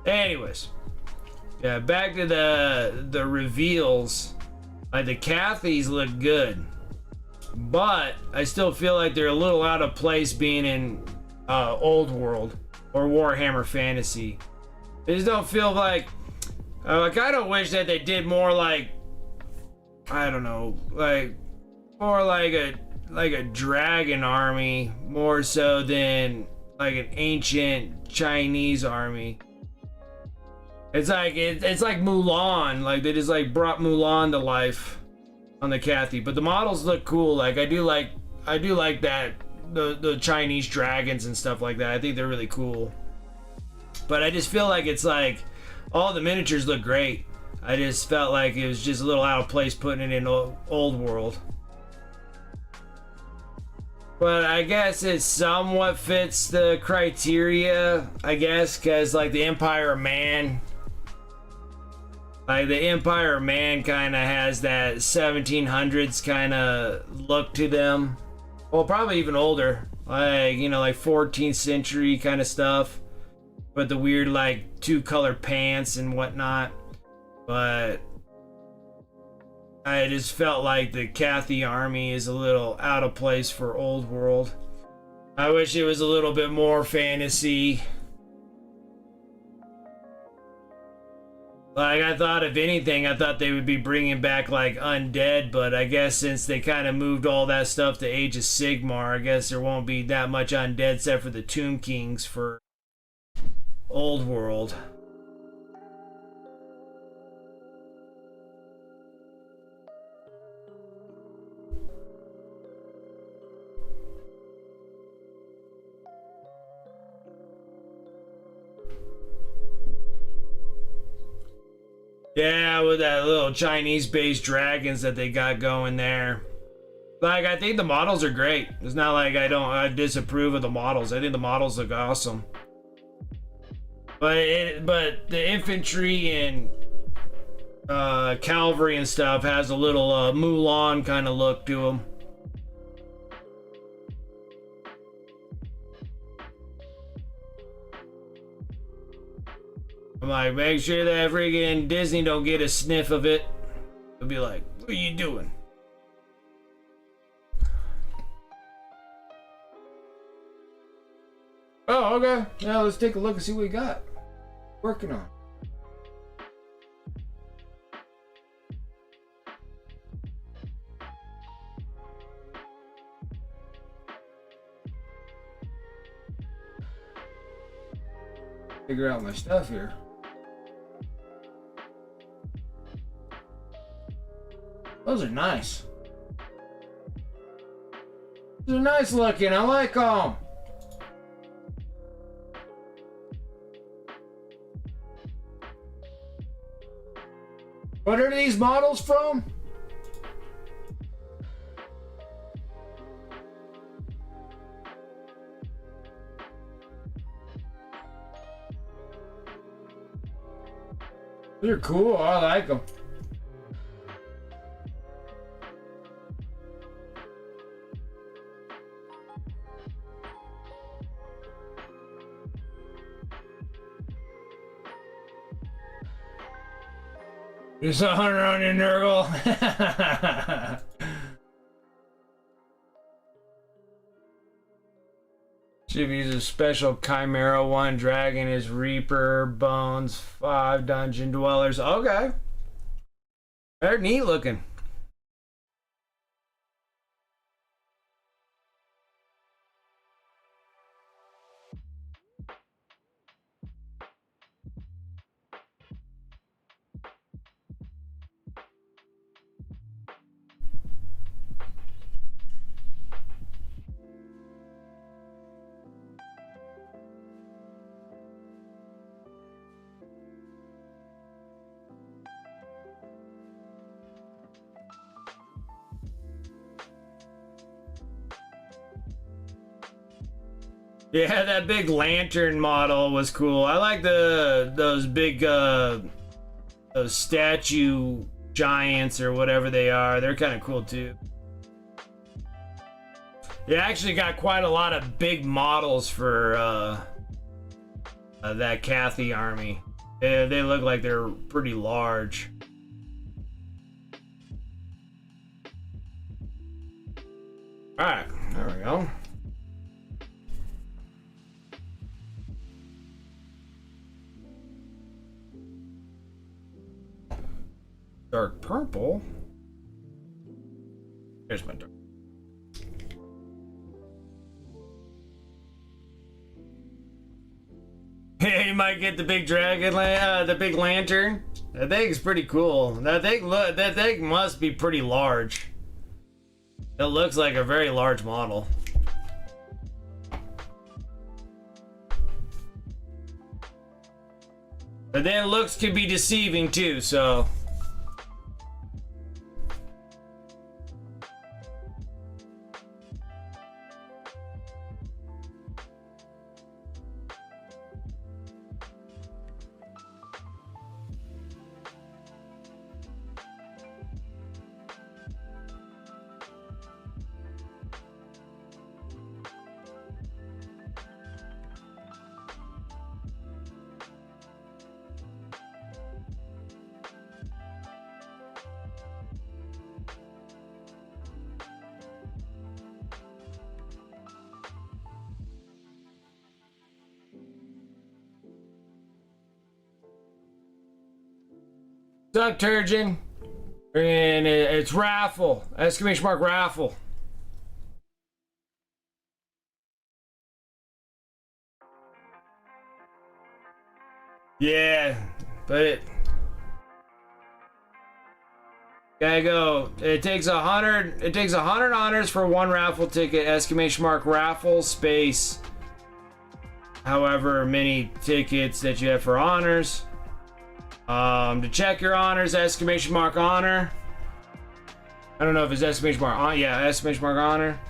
Anyways, yeah, back to the reveals. Like, the Cathys look good, but I still feel like they're a little out of place being in Old World or Warhammer Fantasy. They just don't feel like I kind of wish that they did more like, I don't know, like more like a dragon army more so than like an ancient Chinese army. It's like it's like Mulan, like they just like brought Mulan to life on the Cathy. But the models look cool. Like I do like that the Chinese dragons and stuff like that. I think they're really cool. But I just feel like it's like all the miniatures look great. I just felt like it was just a little out of place putting it in Old World. But I guess it somewhat fits the criteria, I guess, because like the Empire of Man. Like the Empire of Man kind of has that 1700s kind of look to them. Well, probably even older. Like, you know, like 14th century kind of stuff. But the weird like two-color pants and whatnot. But I just felt like the Cathy army is a little out of place for Old World. I wish it was a little bit more fantasy. Like, I thought, if anything, I thought they would be bringing back, like, undead, but I guess since they kind of moved all that stuff to Age of Sigmar, I guess there won't be that much undead except for the Tomb Kings for Old World. Yeah, with that little Chinese-based dragons that they got going there. Like, I think the models are great. It's not like I disapprove of the models. I think the models look awesome. But the infantry and cavalry and stuff has a little Mulan kind of look to them. I'm like, make sure that friggin' Disney don't get a sniff of it. They'll be like, what are you doing? Oh, okay. Now let's take a look and see what we got. Working on. Figure out my stuff here. Those are nice. Those are nice looking. I like them. What are these models from? They're cool. I like them. Just a hunter on your Nurgle. Should use a special Chimera 1 dragon is Reaper, Bones, 5 Dungeon Dwellers. Okay. They're neat looking. Yeah, that big lantern model was cool. I like those big those statue giants or whatever they are. They're kind of cool too. They actually got quite a lot of big models for that Cathy army. They look like they're pretty large. Alright, there we go. Dark purple? There's my dark. Hey, you might get the big dragon, the big lantern. That thing's pretty cool. That thing must be pretty large. It looks like a very large model. But then looks can be deceiving too, so. What's up, Turgeon? And it's raffle. Exclamation mark raffle. Yeah, but it gotta go. It takes 100. It takes 100 honors for one raffle ticket. Exclamation mark raffle space. However many tickets that you have for honors. To check your honors, exclamation mark honor. I don't know if it's exclamation mark on. Yeah, exclamation mark honor.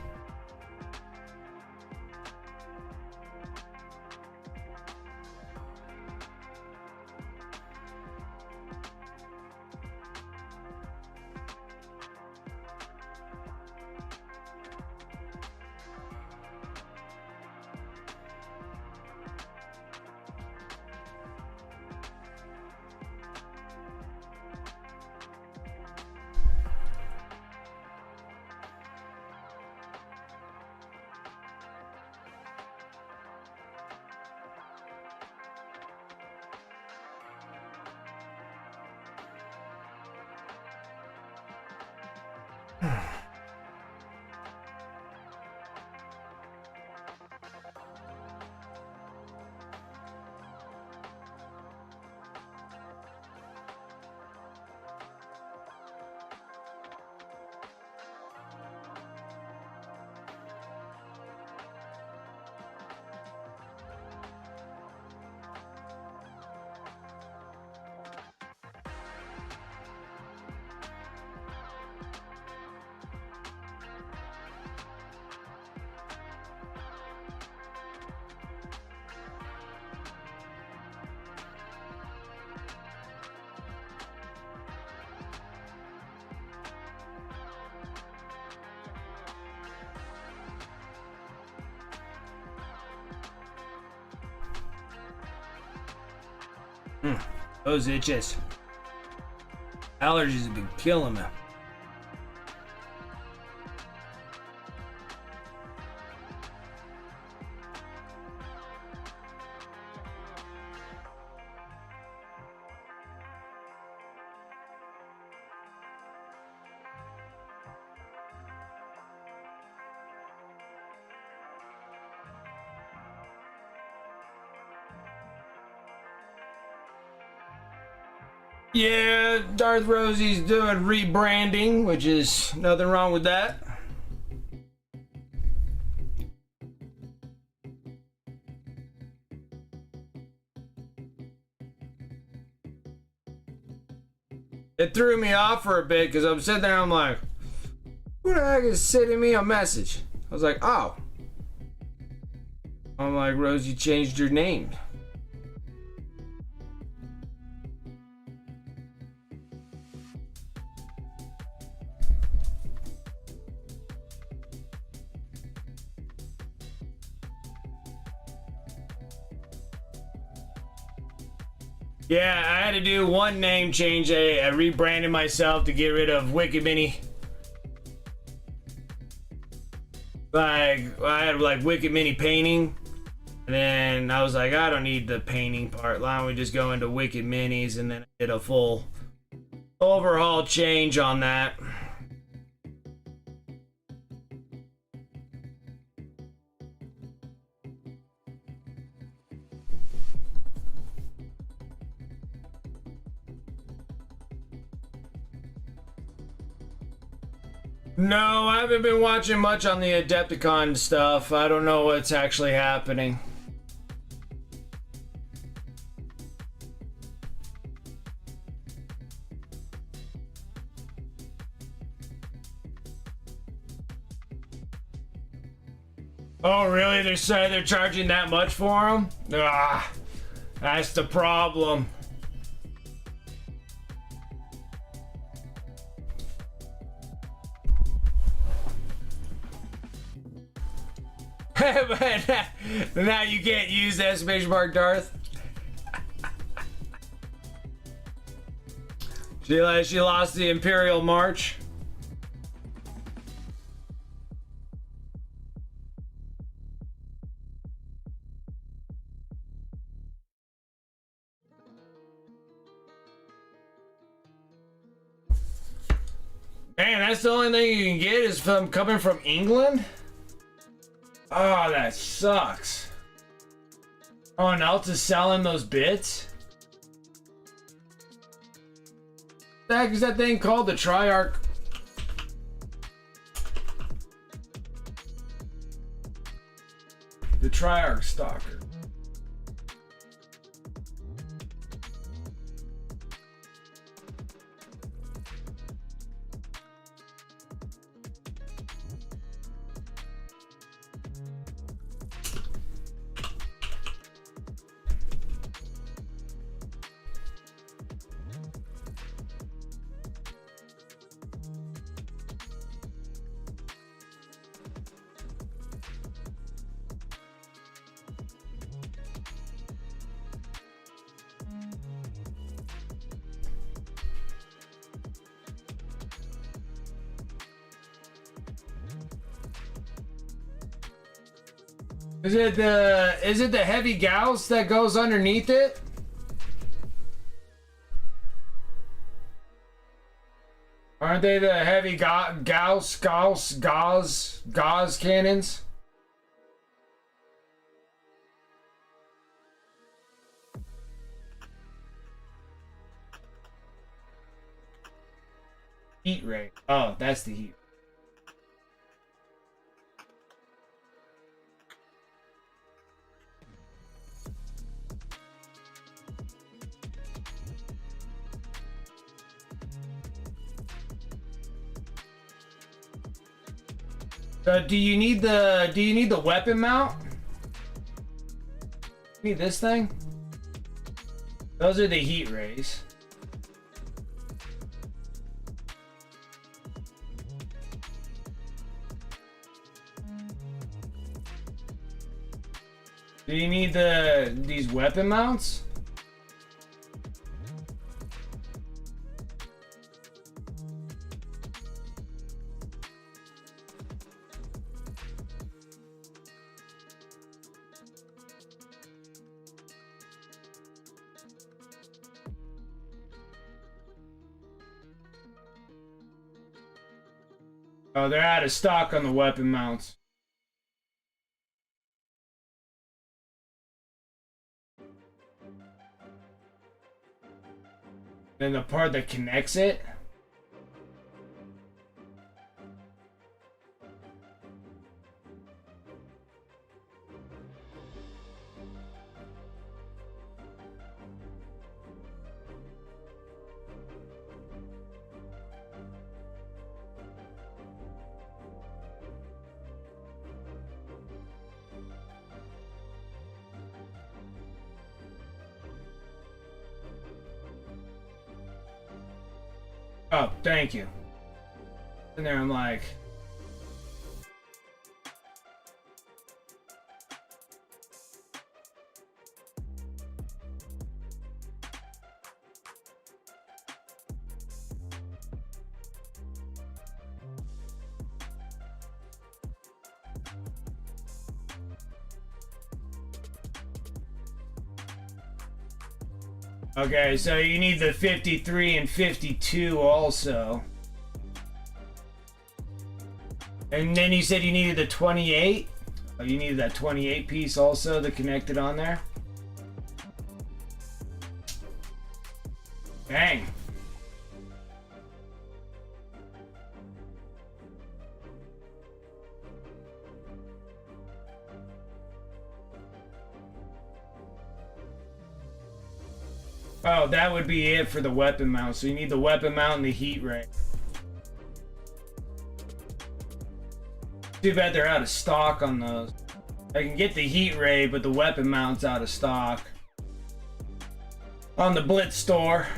Those itches. Allergies have been killing me. Yeah, Darth Rosie's doing rebranding, which is nothing wrong with that. It threw me off for a bit because I'm sitting there, I'm like, who the heck is sending me a message? I was like, oh. I'm like, Rose, you changed your name. Yeah, I had to do one name change. I rebranded myself to get rid of Wicked Mini. Like, I had like Wicked Mini painting. And then I was like, I don't need the painting part. Why don't we just go into Wicked Minis? And then I did a full overhaul change on that. No, I haven't been watching much on the Adepticon stuff. I don't know what's actually happening. Oh, really? They're charging that much for them? Ah, that's the problem. But now you can't use the exclamation mark Darth. She lost the Imperial March. Man, that's the only thing you can get is from coming from England? Oh, that sucks. Oh, and Alta's selling those bits? What the heck is that thing called? The Triarch? The Triarch Stalker. Is it the heavy gauss that goes underneath it? Aren't they the heavy gauss cannons? Heat ray. Oh, that's the heat. Do you need the weapon mount? Need this thing? Those are the heat rays. Do you need these weapon mounts? Oh, they're out of stock on the weapon mounts. Then the part that connects it. Oh, thank you. And there I'm like... Okay, so you need the 53 and 52 also. And then you said you needed the 28? Oh, you needed that 28 piece also to connect it on there? Dang. Oh, that would be it for the weapon mount. So you need the weapon mount and the heat ray. Too bad they're out of stock on those. I can get the heat ray, but the weapon mount's out of stock. On the Blitz store.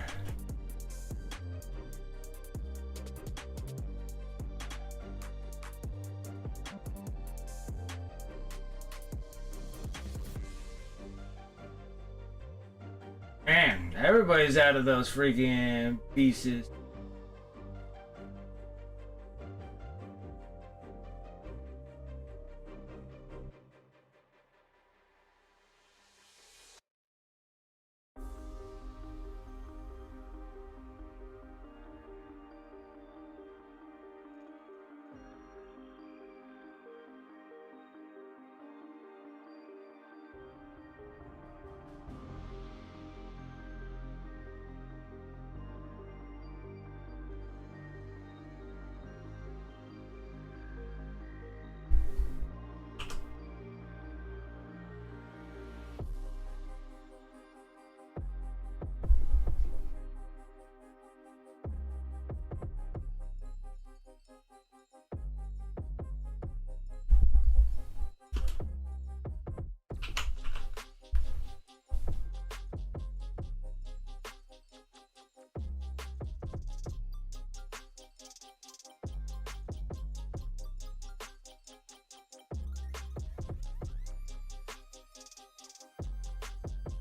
Man, everybody's out of those freaking pieces.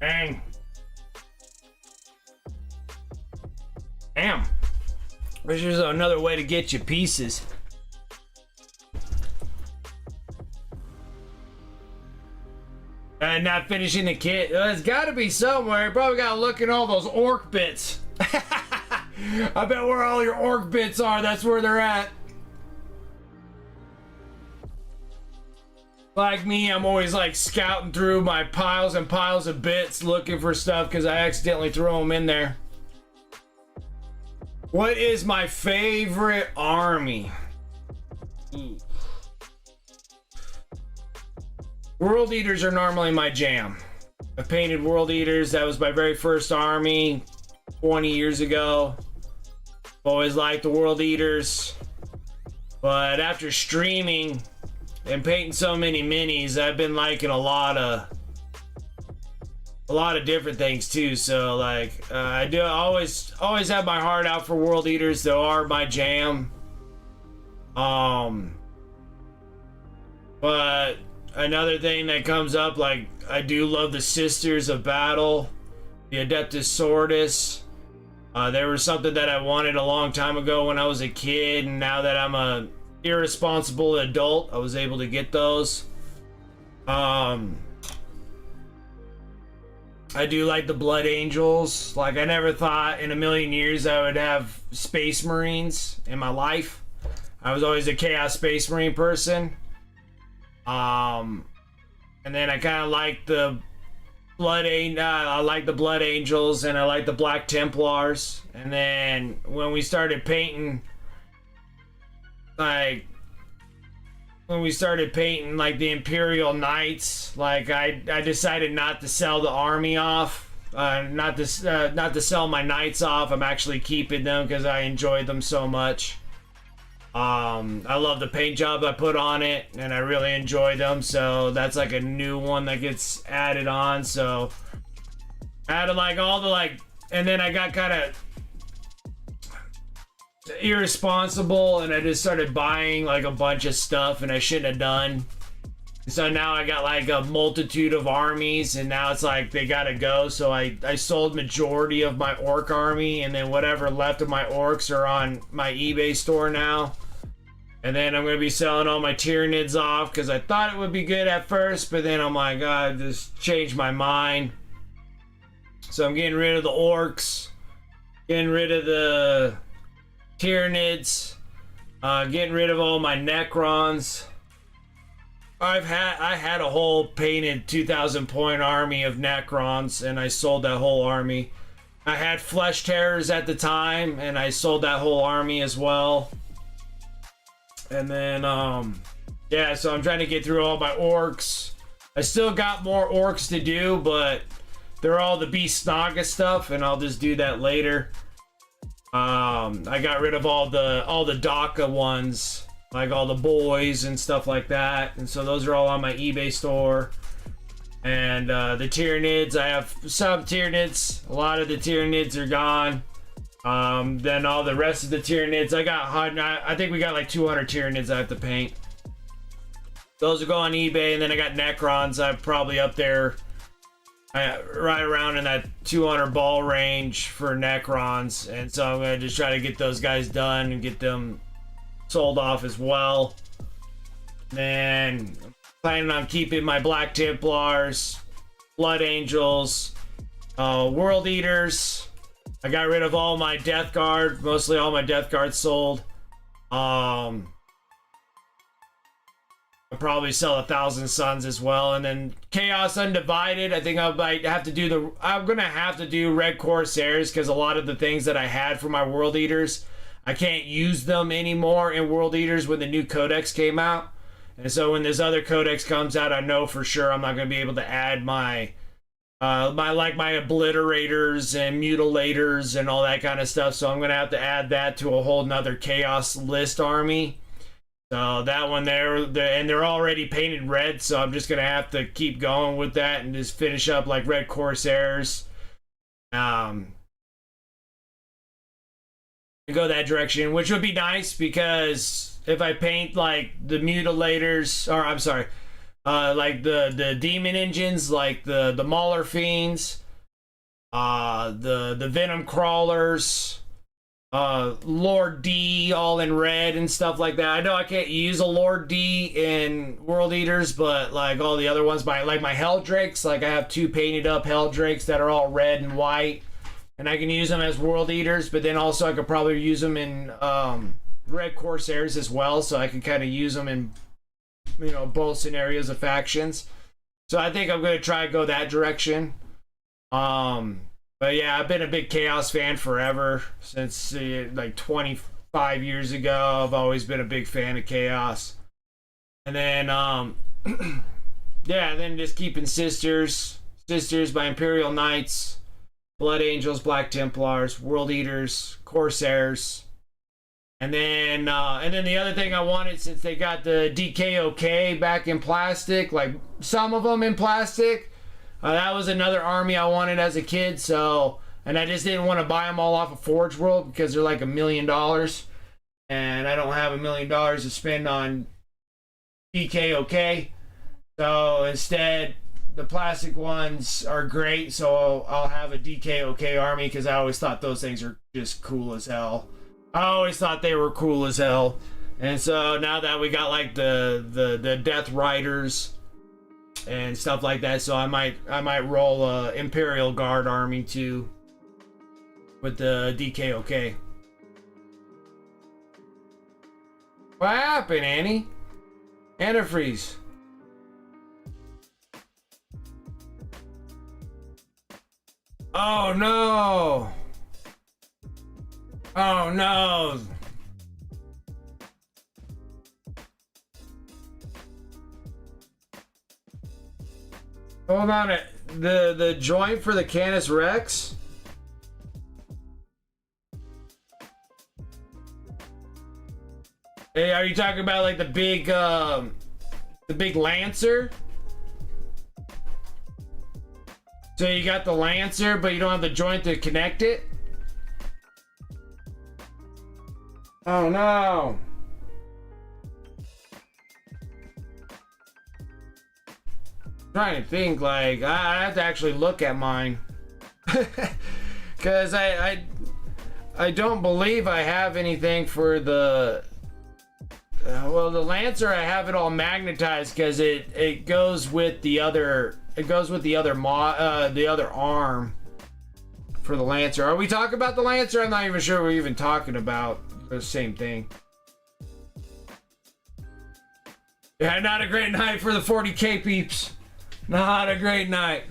Dang. Damn. There's just another way to get you pieces. And not finishing the kit. It's got to be somewhere. You probably got to look in all those orc bits. I bet where all your orc bits are, that's where they're at. Like me, I'm always like scouting through my piles and piles of bits looking for stuff because I accidentally throw them in there. What is my favorite army? World Eaters are normally my jam. I painted World Eaters. That was my very first army 20 years ago. Always liked the World Eaters. But after streaming and painting so many minis, I've been liking a lot of different things too. So like I do always have my heart out for World Eaters. They are my jam. But another thing that comes up, like I do love the Sisters of Battle, the Adeptus Sortis. There was something that I wanted a long time ago when I was a kid, and now that I'm a irresponsible adult, I was able to get those. I do like the Blood Angels. Like I never thought in a million years I would have Space Marines in my life. I was always a Chaos Space Marine person. And then I kind of like the I like the Blood Angels, and I like the Black Templars. And then when we started painting, like the Imperial Knights, like I decided not to sell the army off, not to sell my knights off. I'm actually keeping them because I enjoyed them so much. I love the paint job I put on it, and I really enjoy them. So that's like a new one that gets added on. So I had like all the like, and then I got kind of irresponsible and I just started buying like a bunch of stuff and I shouldn't have done. So now I got like a multitude of armies and now it's like they gotta go. So I sold majority of my orc army and then whatever left of my orcs are on my eBay store now. And then I'm gonna be selling all my Tyranids off because I thought it would be good at first, but then I'm like, I just changed my mind. So I'm getting rid of the orcs, getting rid of the Tyranids, getting rid of all my Necrons. I had a whole painted 2,000 point army of Necrons and I sold that whole army. I had Flesh Terrors at the time and I sold that whole army as well. And then yeah, so I'm trying to get through all my orcs. I still got more orcs to do, but they're all the Beast Naga stuff and I'll just do that later. I got rid of all the DACA ones, like all the boys and stuff like that, and so those are all on my eBay store. And the Tyranids, I have some Tyranids. A lot of the Tyranids are gone. Then all the rest of the Tyranids, I think we got like 200 Tyranids I have to paint. Those will go on eBay, and then I got Necrons. I'm probably up there right around in that 200 ball range for Necrons, and so I'm gonna just try to get those guys done and get them sold off as well. Then I'm planning on keeping my Black Templars, Blood Angels, World Eaters. I got rid of all my Death Guard, mostly all my Death Guard sold. I'll probably sell 1,000 Suns as well, and then Chaos Undivided. I think I might have to do I'm gonna have to do Red Corsairs because a lot of the things that I had for my World Eaters, I can't use them anymore in World Eaters when the new Codex came out. And so when this other Codex comes out, I know for sure I'm not gonna be able to add my my Obliterators and Mutilators and all that kind of stuff. So I'm gonna have to add that to a whole nother Chaos list army. So that one there, and they're already painted red, so I'm just gonna have to keep going with that and just finish up like Red Corsairs. Go that direction, which would be nice because if I paint like the Mutilators, or I'm sorry, like the Demon Engines, like the Mauler Fiends, the Venom Crawlers, Lord D all in red and stuff like that. I know I can't use a Lord D in World Eaters, but like all the other ones, like my Hell Drakes, like I have 2 painted up Hell Drakes that are all red and white, and I can use them as World Eaters, but then also I could probably use them in Red Corsairs as well, so I can kind of use them in, you know, both scenarios of factions. So I think I'm going to try to go that direction. But yeah, I've been a big Chaos fan forever, since like 25 years ago. I've always been a big fan of Chaos. And then yeah, then just keeping Sisters by Imperial Knights, Blood Angels, Black Templars, World Eaters, Corsairs. And then the other thing I wanted, since they got the DKOK back in plastic, like some of them in plastic, that was another army I wanted as a kid. So, and I just didn't want to buy them all off of Forge World because they're like $1 million, and I don't have $1 million to spend on DKOK. So instead, the plastic ones are great. So I'll have a DKOK army because I always thought those things are just cool as hell. I always thought they were cool as hell. And so now that we got like the Death Riders and stuff like that, so I might roll a Imperial Guard army too with the DKOK. What happened, Annie? Antifreeze. Oh no! Oh no! Hold on, the joint for the Canis Rex? Hey, are you talking about like the big Lancer? So you got the Lancer, but you don't have the joint to connect it? Oh no. I'm trying to think, like, I have to actually look at mine. Because I don't believe I have anything for the... well, the Lancer, I have it all magnetized because it goes with the other... It goes with the other arm for the Lancer. Are we talking about the Lancer? I'm not even sure we're even talking about the same thing. Yeah, not a great night for the 40K peeps. Not a great night.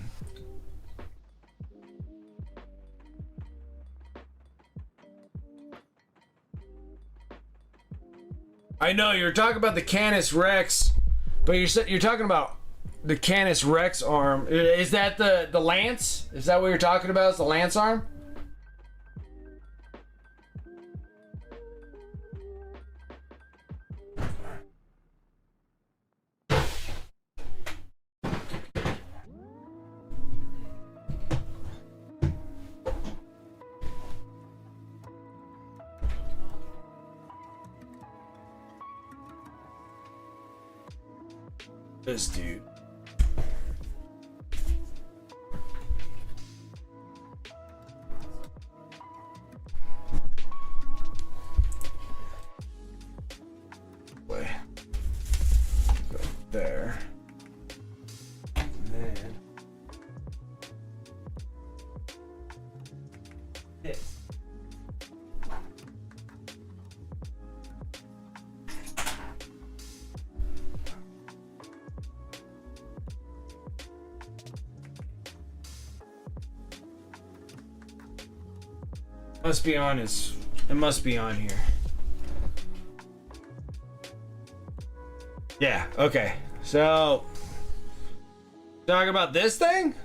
I know you're talking about the Canis Rex, but you're talking about the Canis Rex arm. Is that the Lance? Is that what you're talking about? Is the Lance arm? This dude. Way. Go there. And then this. Must be on his. It must be on here. Yeah, okay. So talk about this thing?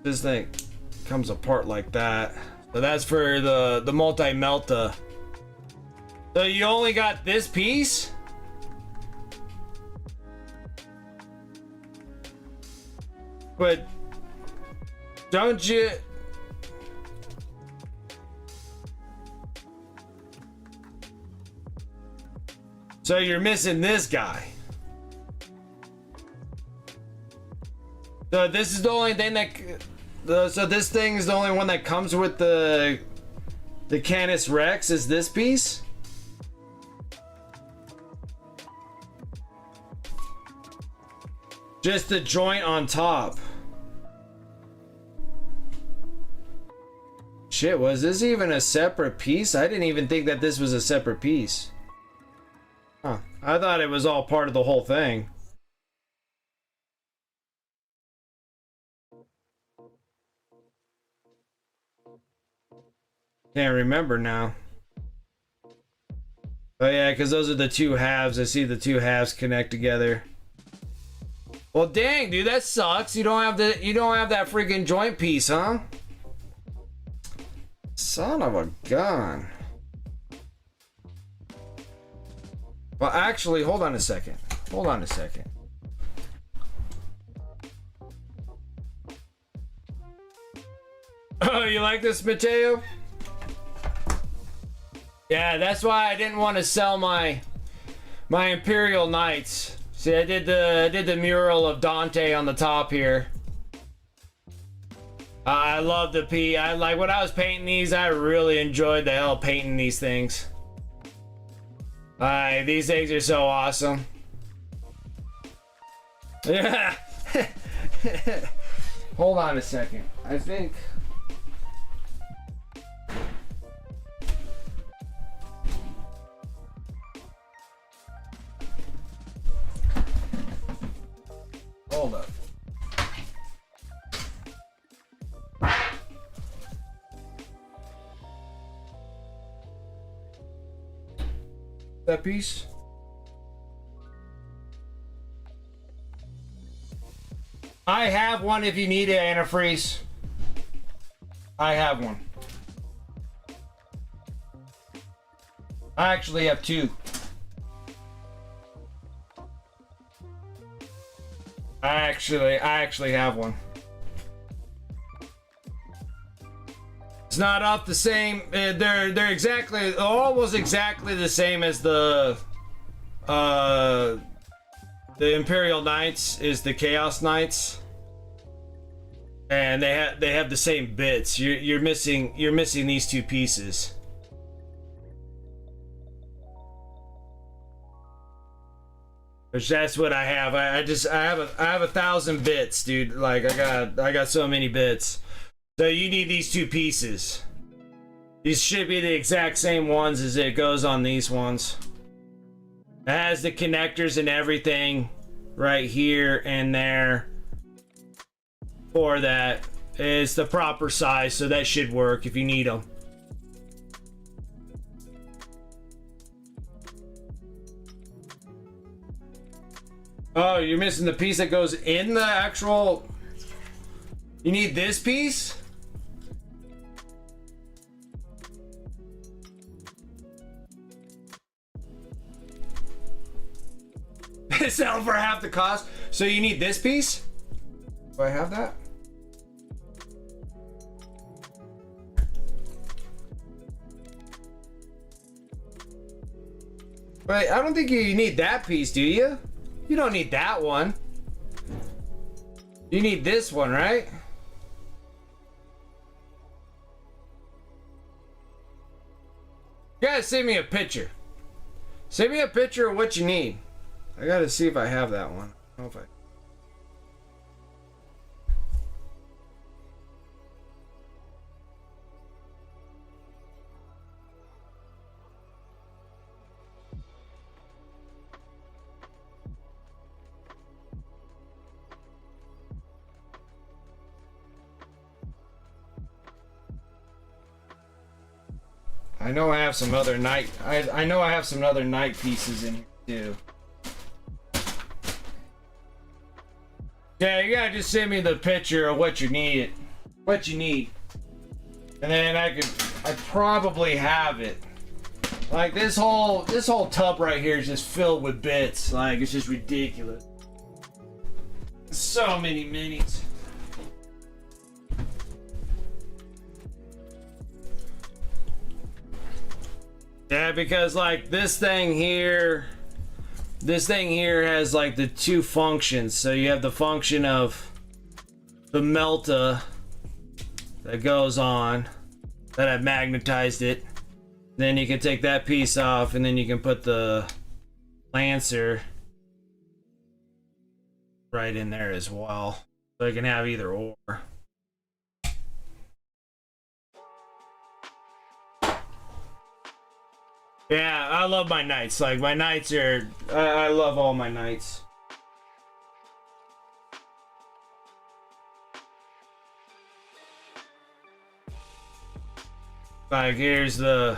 This thing comes apart like that. So that's for the multi-melta. So you only got this piece? But don't you... So you're missing this guy. So this is the only thing that... So this thing is the only one that comes with the Canis Rex, is this piece? Just the joint on top. Shit, was this even a separate piece? I didn't even think that this was a separate piece. Huh. I thought it was all part of the whole thing. Can't remember now. Oh yeah, because those are the two halves. I see the two halves connect together. Well, dang, dude, that sucks. You don't have that freaking joint piece, huh? Son of a gun. Well, actually, hold on a second. Hold on a second. Oh, you like this, Mateo? Yeah, that's why I didn't want to sell my Imperial Knights. See, I did the mural of Dante on the top here. I love the P. I like when I was painting these. I really enjoyed the hell painting these things. These things are so awesome. Yeah. Hold on a second. I think. Hold up. That piece? I have one if you need it, antifreeze. I have one. I actually have two. I actually have one. It's not off the same. They're exactly, almost exactly the same as the Imperial Knights is the Chaos Knights, and they have the same bits. You're missing these two pieces. Which that's what I have. I have 1,000 bits, dude. Like I got so many bits. So you need these two pieces. These should be the exact same ones as it goes on these ones. It has the connectors and everything right here and there for that. It's the proper size, so that should work if you need them. Oh, you're missing the piece that goes in the actual... You need this piece? Sell for half the cost. So you need this piece? Do I have that? Wait, I don't think you need that piece, do you? You don't need that one. You need this one, right? You gotta send me a picture. Send me a picture of what you need. I gotta see if I have that one. I don't know if I know I have some other night. I know I have some other night pieces in here too. Yeah, you gotta just send me the picture of what you need. What you need, and then I probably have it. Like this whole tub right here is just filled with bits. Like it's just ridiculous. So many minis. Yeah, because like this thing here has like the two functions. So you have the function of the melta that goes on, that I've magnetized it. Then you can take that piece off and then you can put the Lancer right in there as well. So you can have either or. Yeah, I love my knights. Like my knights are, I love all my knights. Like here's the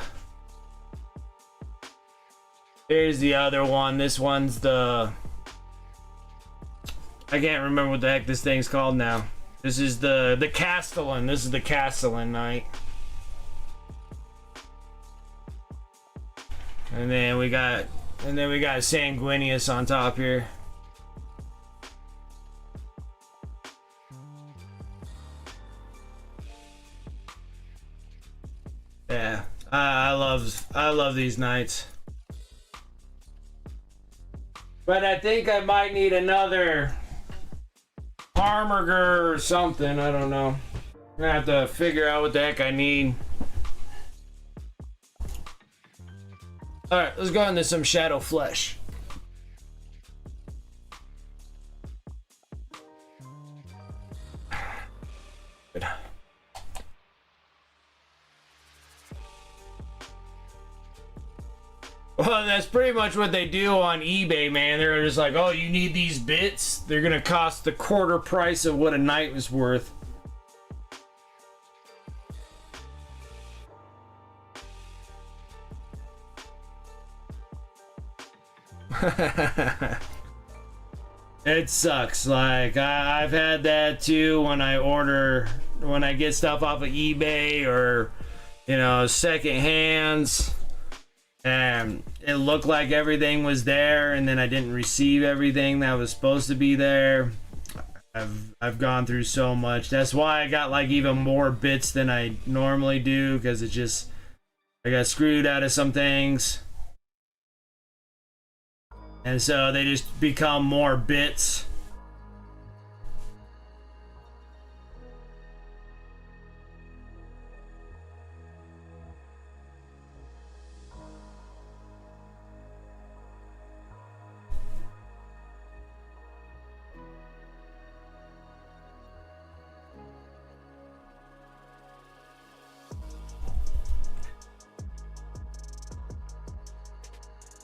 other one. This one's the, I can't remember what the heck this thing's called now. This is the Castellan. This is the Castellan knight. And then we got Sanguinius on top here. Yeah, I love these knights. But I think I might need another Armorger or something. I don't know. I'm gonna have to figure out what the heck I need. Alright, let's go into some Shadow Flesh. Good. Well, that's pretty much what they do on eBay, man. They're just like, oh, you need these bits? They're gonna cost the quarter price of what a knight was worth. It sucks. Like I've had that too when I get stuff off of eBay or, you know, second hands, and it looked like everything was there and then I didn't receive everything that was supposed to be there. I've gone through so much. That's why I got like even more bits than I normally do, because it's just I got screwed out of some things. And so they just become more bits.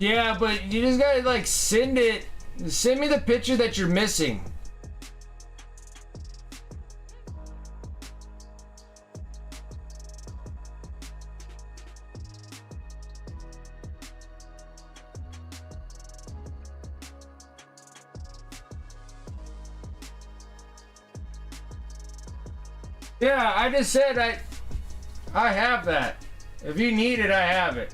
Yeah, but you just gotta like send me the picture that you're missing. Yeah, I just said I have that. If you need it, I have it.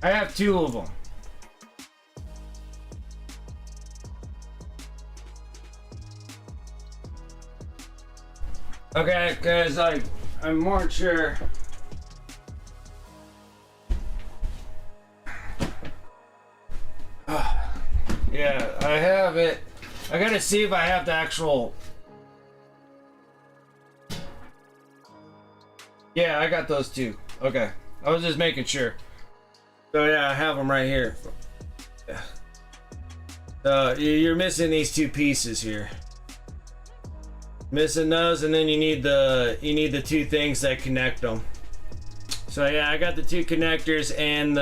I have 2 of them. Okay, because I'm more sure. Yeah, I have it. I gotta see if I have the actual. Yeah, I got those 2. Okay, I was just making sure. So yeah, I have them right here. You're missing these 2 pieces here. Missing those, and then you need the 2 things that connect them. So yeah, I got the 2 connectors and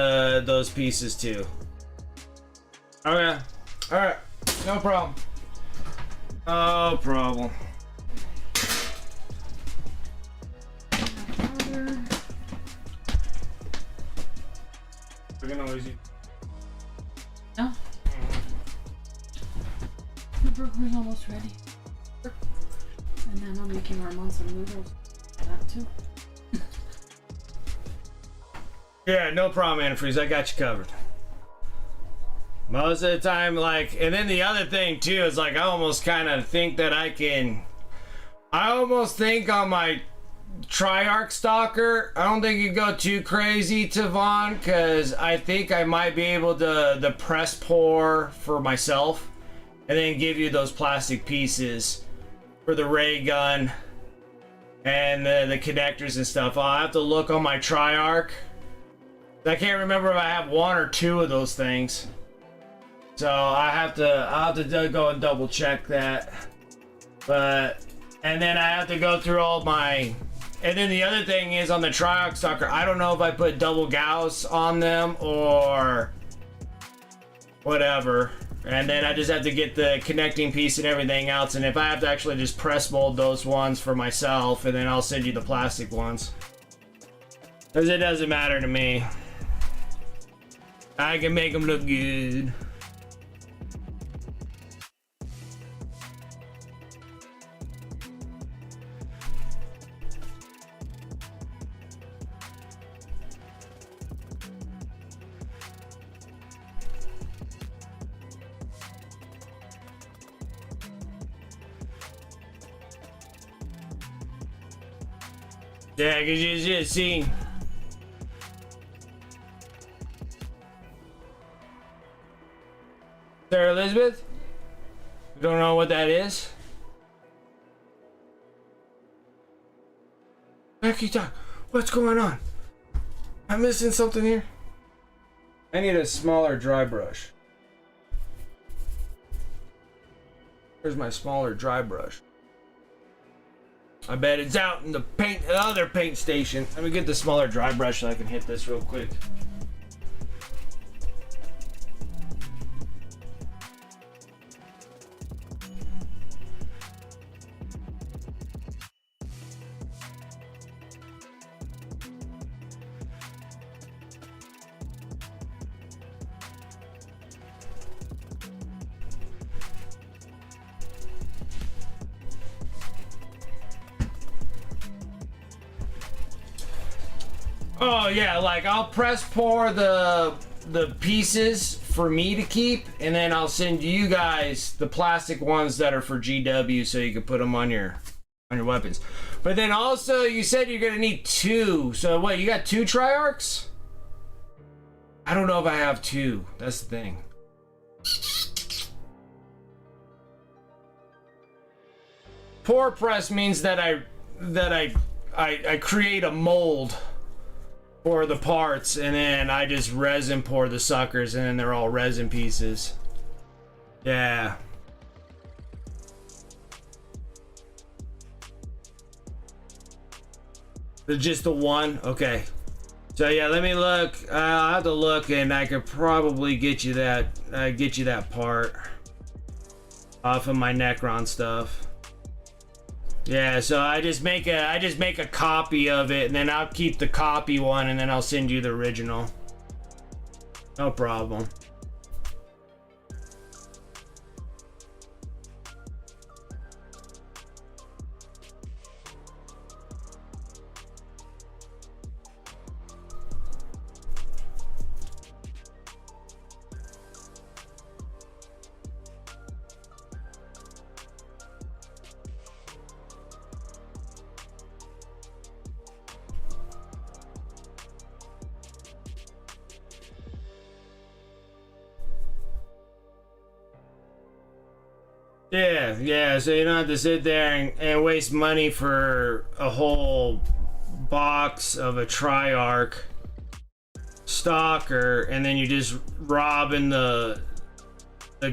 those pieces too. Okay, all right, no problem. No problem. We can always use. No. The burger's almost ready. And then I'm making our monster noodles. That too. Yeah, no problem, Antifreeze. I got you covered. Most of the time, like, and then the other thing too is like I almost kind of think that I almost think on my Triarch Stalker, I don't think you go too crazy, Tavon, because I think I might be able to the press pour for myself and then give you those plastic pieces for the ray gun and the connectors and stuff. I'll have to look on my Triarch. I can't remember if I have 1 or 2 of those things, so I'll have to go and double check that. And then I have to go through all my. And then the other thing is on the Triarch Stalker, I don't know if I put double Gauss on them or whatever. And then I just have to get the connecting piece and everything else. And if I have to actually just press mold those ones for myself, and then I'll send you the plastic ones. Because it doesn't matter to me. I can make them look good. Yeah, because you just see. Sarah Elizabeth? You don't know what that is? Becky, what's going on? I'm missing something here. I need a smaller dry brush. Where's my smaller dry brush? I bet it's out in the other paint station. Let me get the smaller dry brush so I can hit this real quick. Oh yeah, like I'll press pour the pieces for me to keep, and then I'll send you guys the plastic ones that are for GW, so you can put them on your weapons. But then also, you said you're gonna need 2. So what? You got 2 Triarchs? I don't know if I have 2. That's the thing. Pour press means that I create a mold for the parts, and then I just resin pour the suckers, and then they're all resin pieces. Yeah. Just the one? Okay. So yeah, let me look. I'll have to look, and I could probably get you that part off of my Necron stuff. Yeah, so I just make a copy of it, and then I'll keep the copy one, and then I'll send you the original. No problem. Yeah, so you don't have to sit there and waste money for a whole box of a Triarch stalker, and then you just robbing the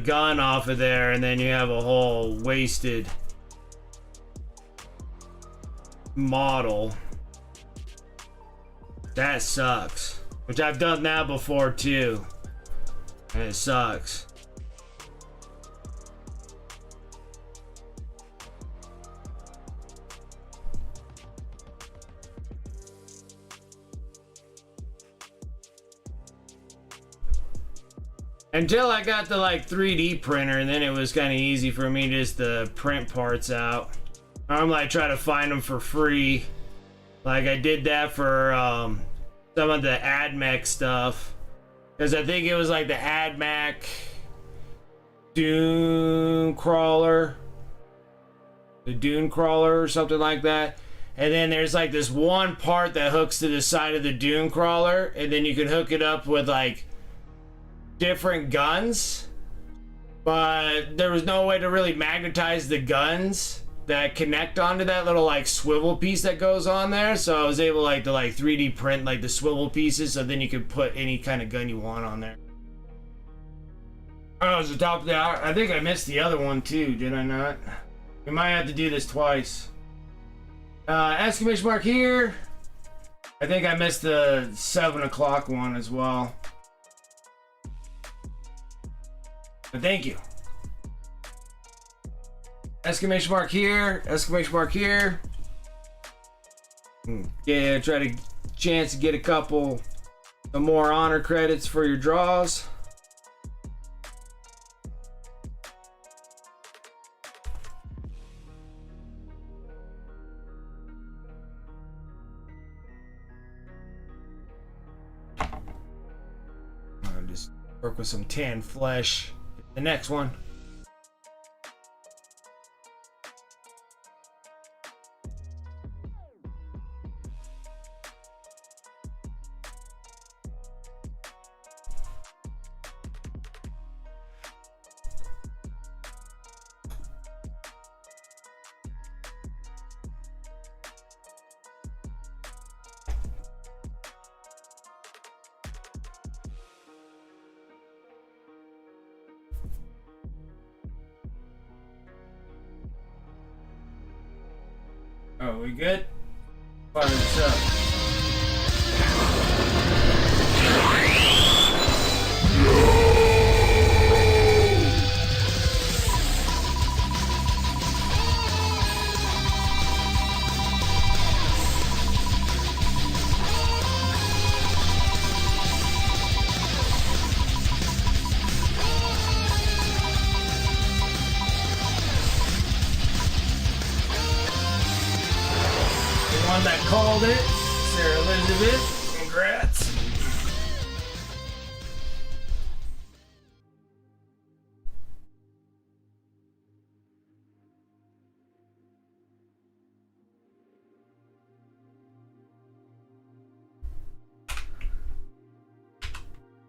gun off of there, and then you have a whole wasted model. That sucks. Which I've done that before too, and it sucks. Until I got the like 3D printer, and then it was kind of easy for me just to print parts out. I'm like trying to find them for free. Like I did that for some of the AdMech stuff, because I think it was like the AdMech Dune Crawler, the Dune Crawler or something like that. And then there's like this one part that hooks to the side of the Dune Crawler, and then you can hook it up with like different guns, but there was no way to really magnetize the guns that connect onto that little like swivel piece that goes on there. So I was able like to like 3D print like the swivel pieces, so then you could put any kind of gun you want on there. Oh, it's the top of the hour. I think I missed the other one too, did I not? We might have to do this twice. Exclamation mark here. I think I missed the 7 o'clock one as well. But thank you. Exclamation mark here. Exclamation mark here. Yeah, try to chance to get some more honor credits for your draws. I'll just work with some tan flesh. The next one. Oh, we good? Fire this up. That called it, Sarah Elizabeth.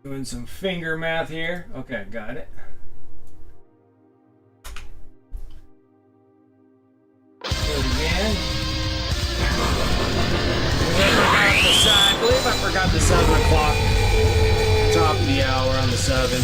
Doing some finger math here. Okay, got it. Do it again. I believe I forgot the 7 o'clock. Top of the hour on the 7.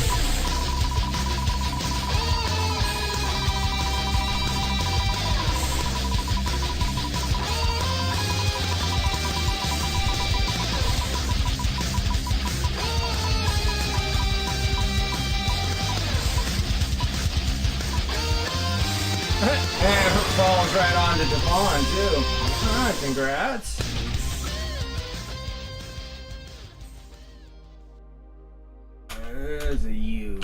And it falls right on to Devon, too. Ah, congrats. There's a U.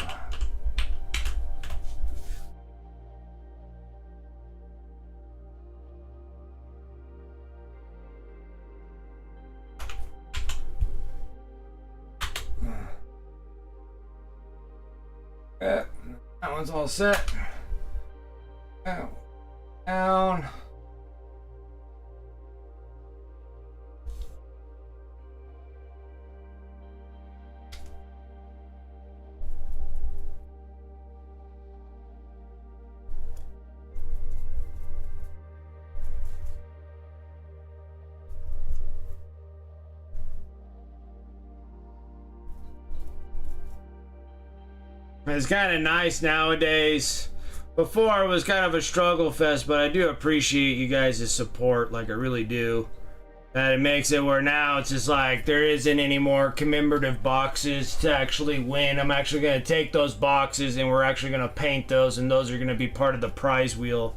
Yeah, that one's all set. Down. It's kind of nice nowadays. Before it was kind of a struggle fest, but I do appreciate you guys' support, like I really do. That it makes it where now it's just like there isn't any more commemorative boxes to actually win. I'm actually going to take those boxes and we're actually going to paint those, and those are going to be part of the prize wheel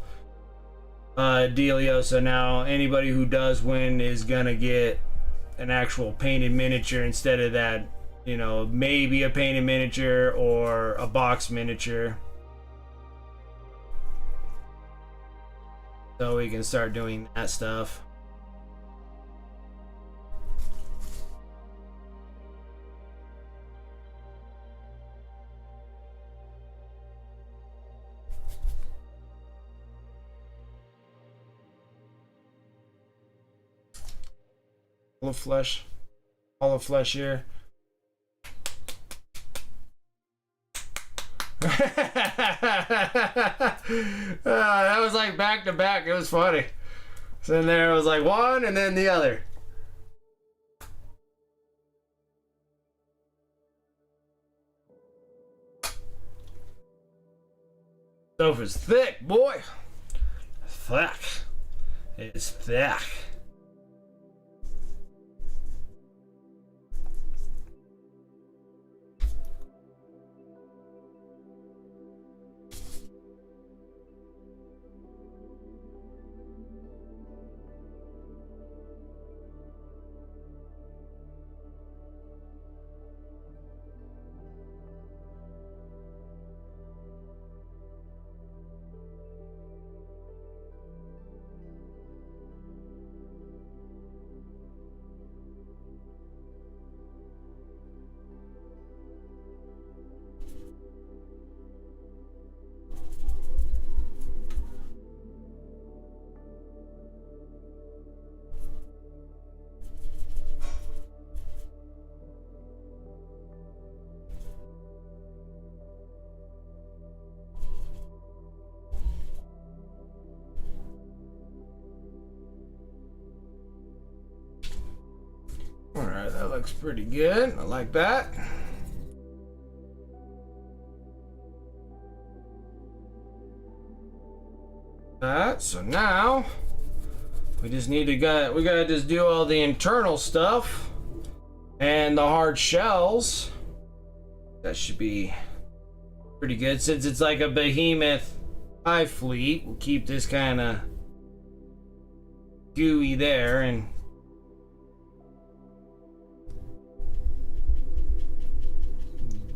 dealio. So now anybody who does win is going to get an actual painted miniature instead of that, you know, maybe a painted miniature or a box miniature. So we can start doing that stuff. All of flesh. All of flesh here. That was like back to back. It was funny. So in there it was like one and then the other. Stuff is thick, boy. Thick. It's thick. Alright, that looks pretty good. I like that. So now we just need to we gotta just do all the internal stuff and the hard shells. That should be pretty good since it's like a Behemoth Hive fleet. We'll keep this kind of gooey there and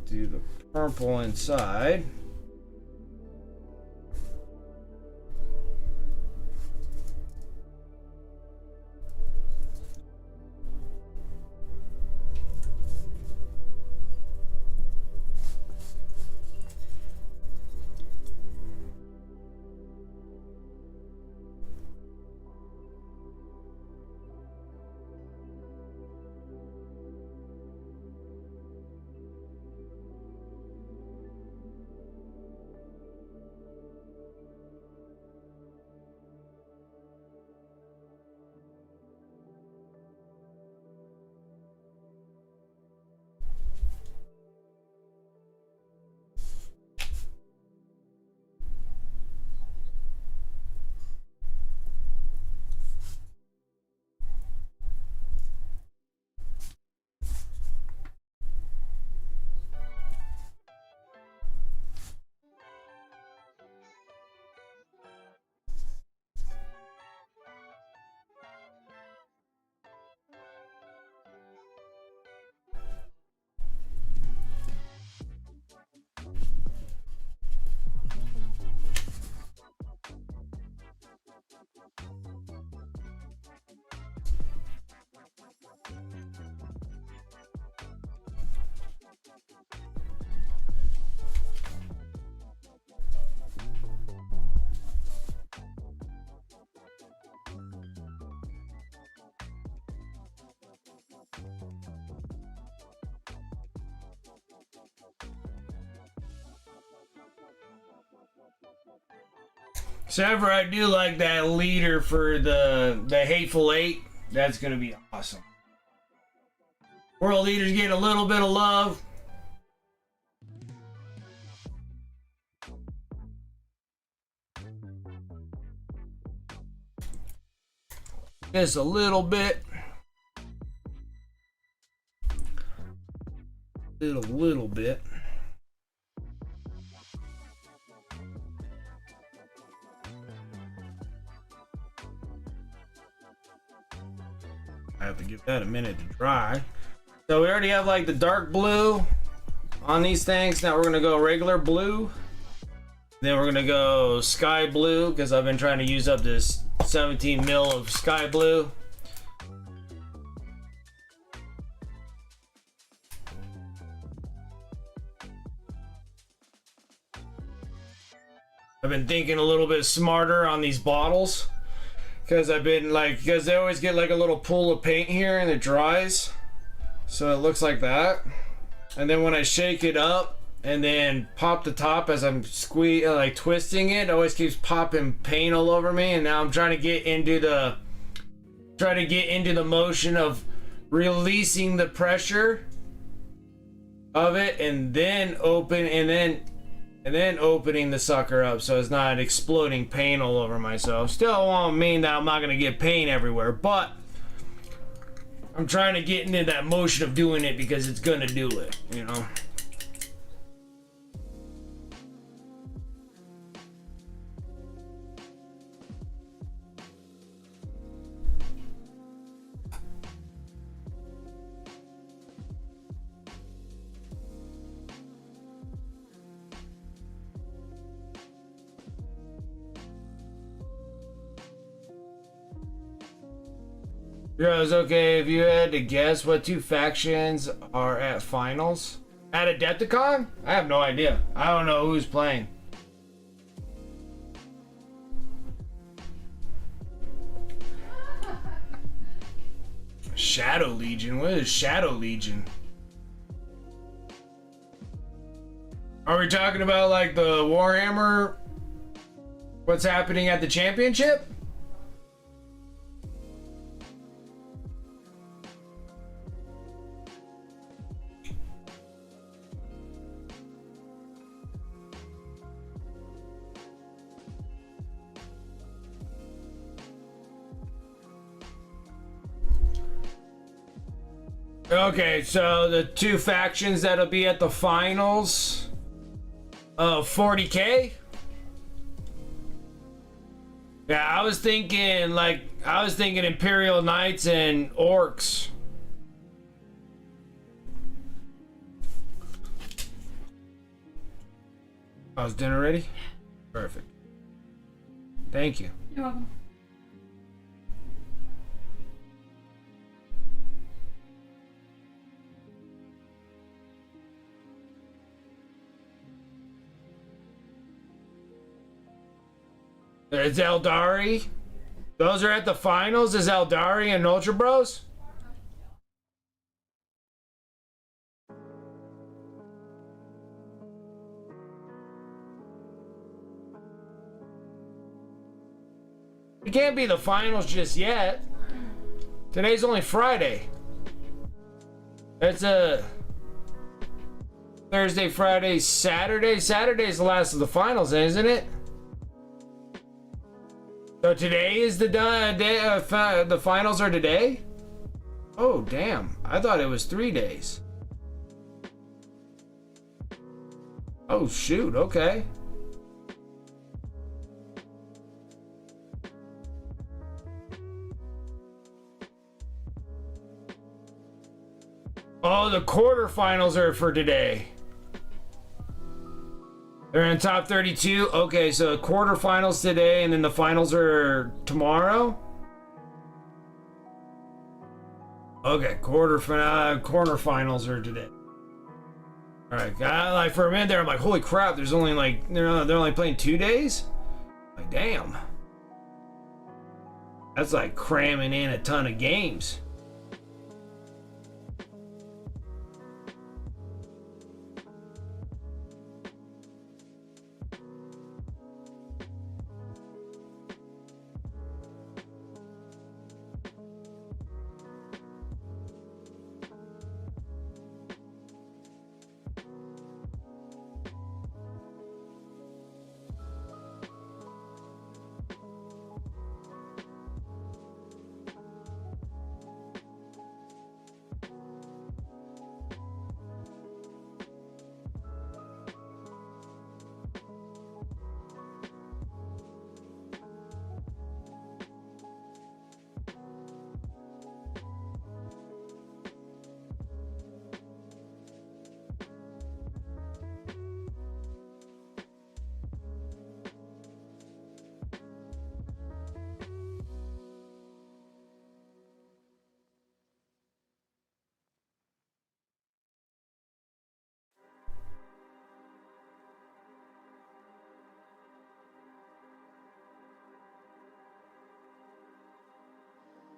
do the purple inside. Except for I do like that leader for the Hateful Eight. That's gonna be awesome. World leaders get a little bit of love. Just a little bit. Little bit. I have to give that a minute to dry. So we already have like the dark blue on these things. Now we're gonna go regular blue. Then we're gonna go sky blue because I've been trying to use up this 17 mil of sky blue. I've been thinking a little bit smarter on these bottles because because they always get like a little pool of paint here and it dries, so it looks like that. And then when I shake it up and then pop the top as I'm twisting it always keeps popping paint all over me. And now I'm trying to get into the motion of releasing the pressure of it and then opening the sucker up so it's not exploding paint all over myself. Still won't mean that I'm not gonna get paint everywhere, but I'm trying to get into that motion of doing it because it's gonna do it, you know. Yeah, it's okay if you had to guess what two factions are at finals. At Adepticon? I have no idea. I don't know who's playing. Shadow Legion? What is Shadow Legion? Are we talking about like the Warhammer? What's happening at the championship? Okay, so the two factions that'll be at the finals of 40K? Yeah, I was thinking Imperial Knights and Orcs. Oh, is dinner ready? Perfect. Thank you. You're welcome. It's Eldari. Those are at the finals. Is Eldari and Ultra Bros? It can't be the finals just yet. Today's only Friday. It's a Thursday, Friday, Saturday. Saturday's the last of the finals, isn't it? So today is the day. The finals are today. Oh damn! I thought it was 3 days. Oh shoot! Okay. Oh, the quarterfinals are for today. They're in top 32. Okay, so quarterfinals today, and then the finals are tomorrow. Okay, quarterfinals are today. All right, like for a minute there, I'm like, holy crap! There's only like they're only playing 2 days. Like, damn, that's like cramming in a ton of games.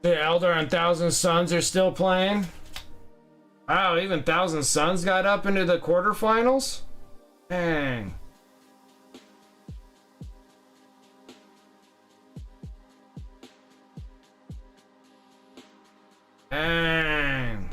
The Elder and Thousand Suns are still playing. Wow, even Thousand Suns got up into the quarterfinals? Dang. Dang.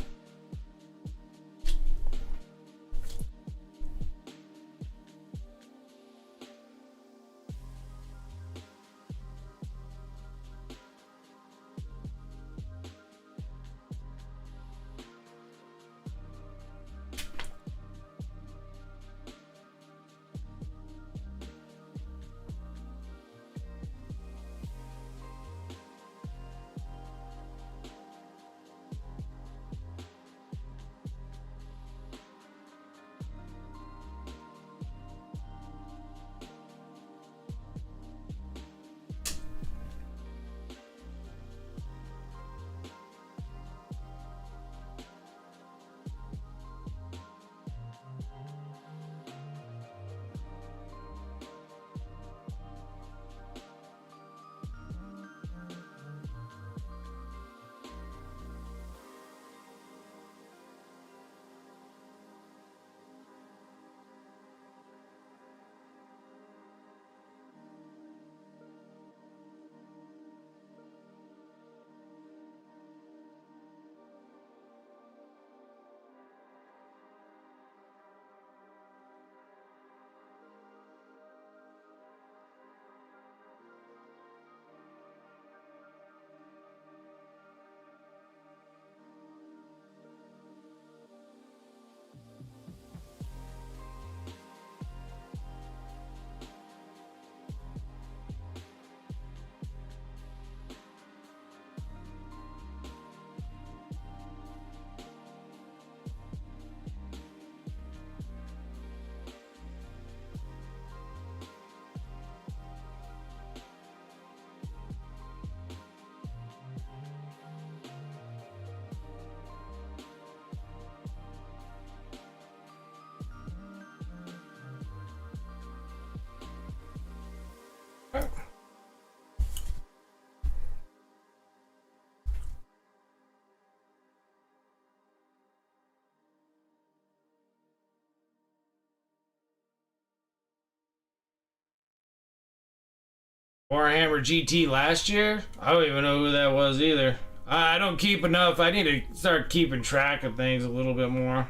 Warhammer GT last year? I don't even know who that was either. I don't keep enough. I need to start keeping track of things a little bit more.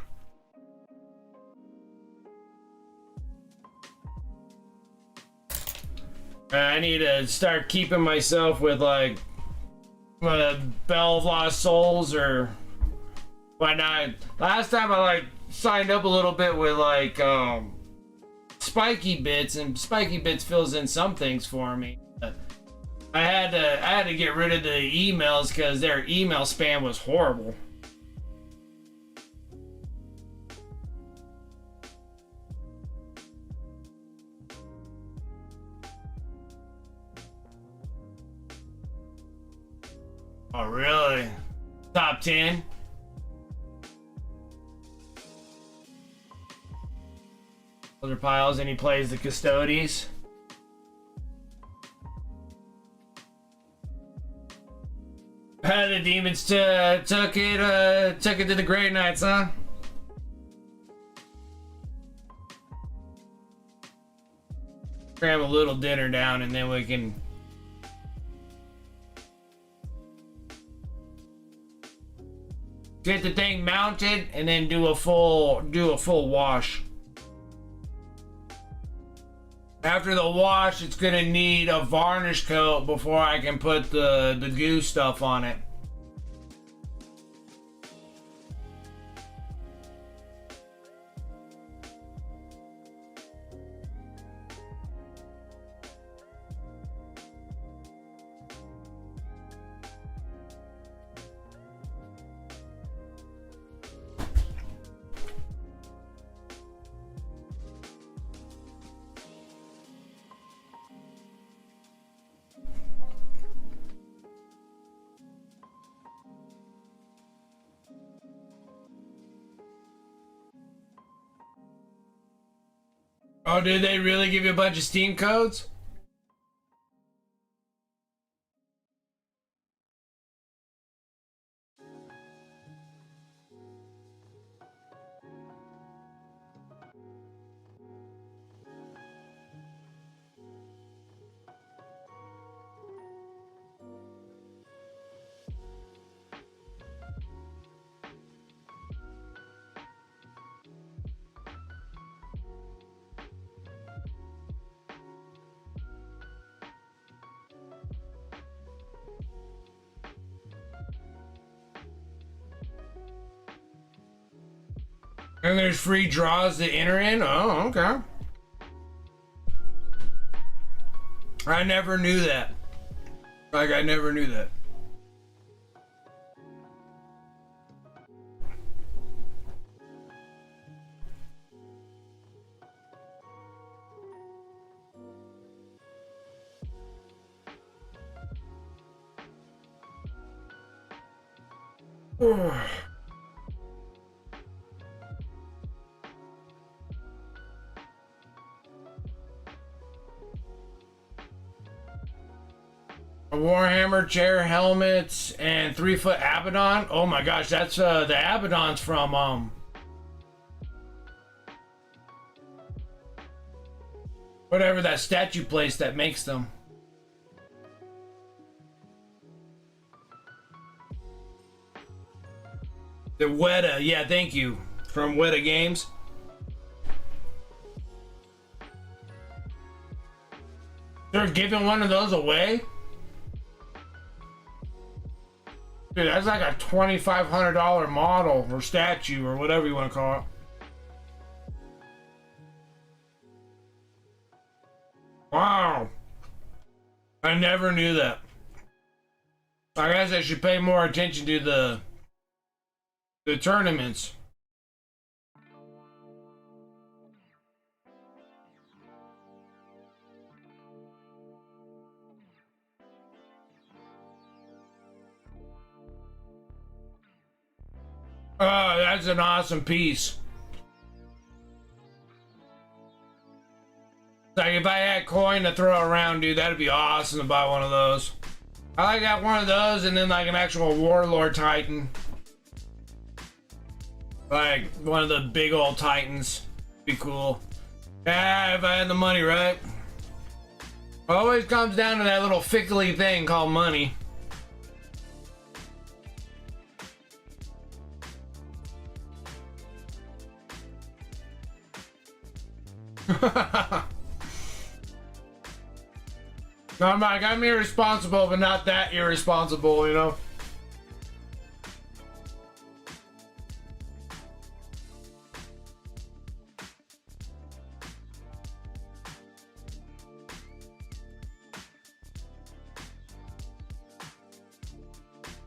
I need to start keeping myself with like Bell of Lost Souls or whatnot. Last time I like signed up a little bit with like Spiky Bits, and Spiky Bits fills in some things for me. I had to get rid of the emails because their email spam was horrible. Oh really? Top 10? Other piles, and he plays the Custodies. The demons took it to the Great Knights, huh? Grab a little dinner down, and then we can get the thing mounted, and then do a full wash. After the wash, it's gonna need a varnish coat before I can put the goo stuff on it. Oh, did they really give you a bunch of Steam codes? And there's free draws to enter in? Oh, okay. I never knew that. Like, I never knew that. A Warhammer chair, helmets, and 3-foot Abaddon. Oh my gosh, that's the Abaddon's from whatever that statue place that makes them. The Weta, yeah, thank you. From Weta Games. They're giving one of those away? Dude, that's like a $2,500 model or statue or whatever you want to call it. Wow. I never knew that. I guess I should pay more attention to the tournaments. Oh, that's an awesome piece. Like if I had coin to throw around, dude, that'd be awesome to buy one of those. I like that one of those and then like an actual Warlord Titan. Like one of the big old Titans. Be cool. Yeah, if I had the money, right? Always comes down to that little fickly thing called money. I'm like, I'm irresponsible, but not that irresponsible, you know?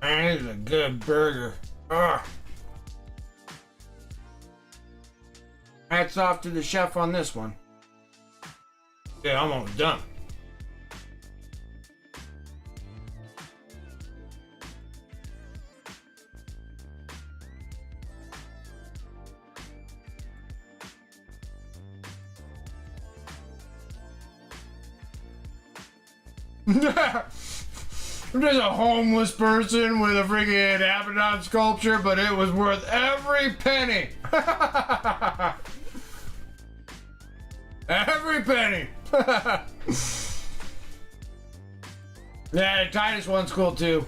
Man, this is a good burger. Ugh. Hats off to the chef on this one. Yeah, I'm almost done. I'm just a homeless person with a freaking Abaddon sculpture, but it was worth every penny. Every penny. Yeah, the Titus one's cool too.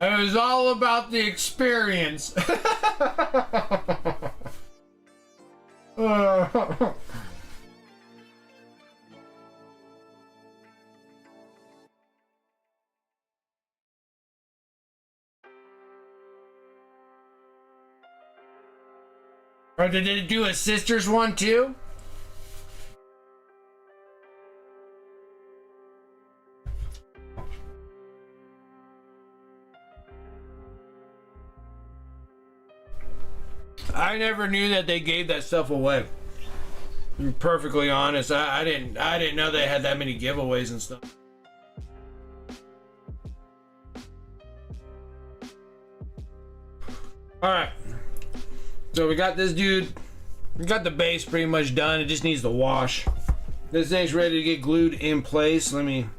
It was all about the experience. Or did it do a sisters one too? I never knew that they gave that stuff away. To be perfectly honest, I didn't know they had that many giveaways and stuff. All right, so we got this dude. We got the base pretty much done. It just needs to wash. This thing's ready to get glued in place. Let me.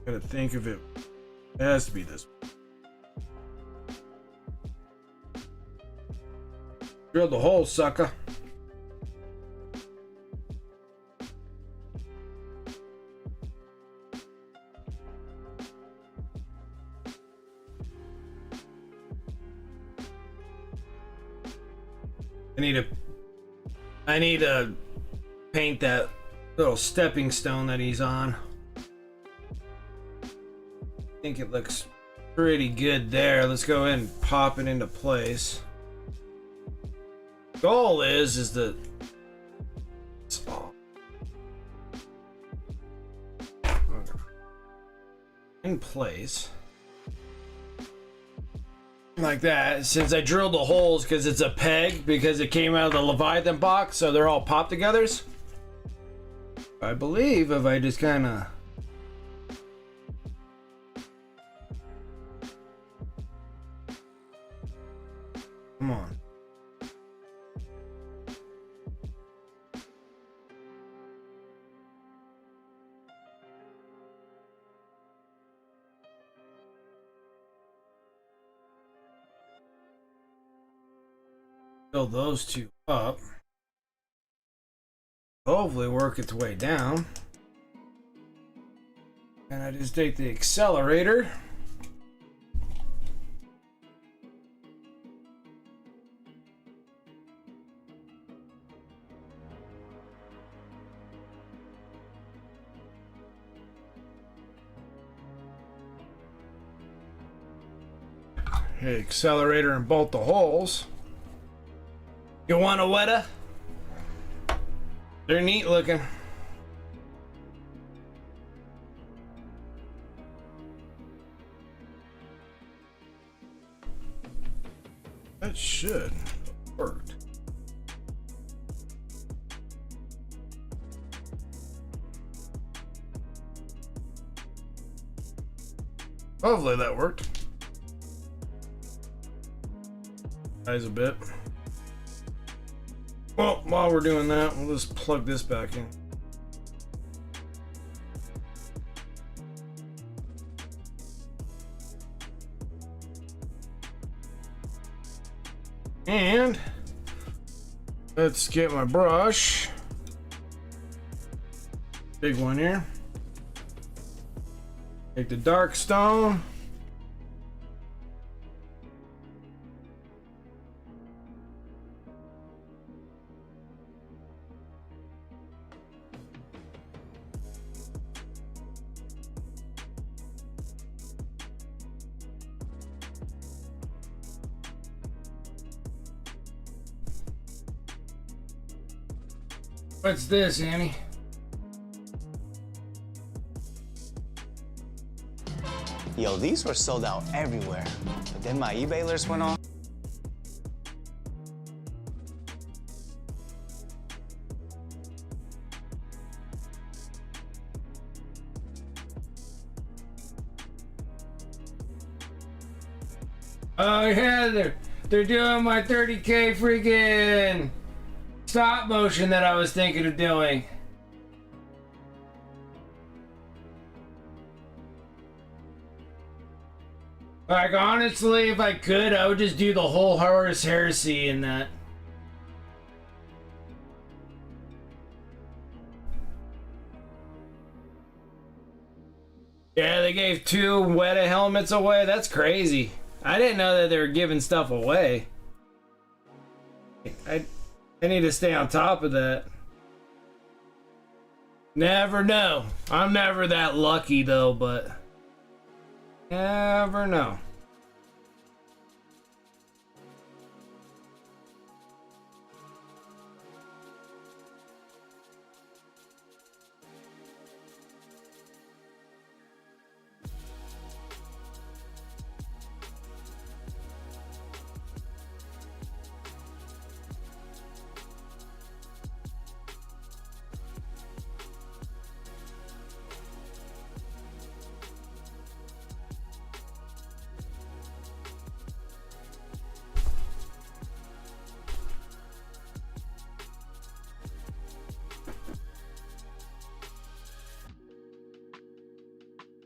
Gotta think of it. It has to be this. Drill the hole, sucker. I need to paint that little stepping stone that he's on. I think it looks pretty good there. Let's go ahead and pop it into place. Goal is that in place like that. Since I drilled the holes because it's a peg, because it came out of the Leviathan box, so they're all pop togethers. I believe if I just kind of come on. Fill those two up. Hopefully work its way down. And I just take the accelerator. Hit accelerator and bolt the holes. You want a Weta? They're neat looking. That should have worked. Hopefully that worked. Guys, a bit. Well, while we're doing that, we'll just plug this back in. And let's get my brush. Big one here. Take the dark stone. What's this, Annie? Yo, these were sold out everywhere, but then my eBay alerts went off. Oh yeah, they're doing my 30K freaking stop motion that I was thinking of doing. Like, honestly, if I could, I would just do the whole Horus Heresy in that. Yeah, they gave 2 Weta helmets away. That's crazy. I didn't know that they were giving stuff away. I need to stay on top of that. Never know. I'm never that lucky though, but never know.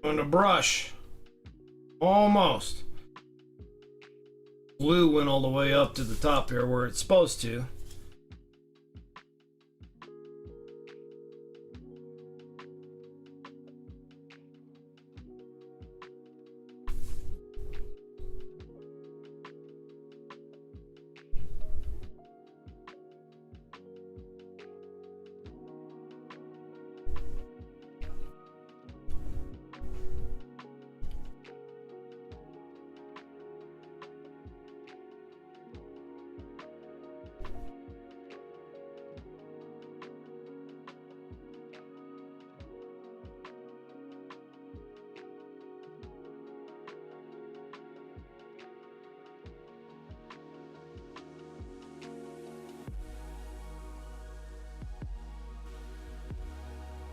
On the brush. Almost. Glue went all the way up to the top here where it's supposed to.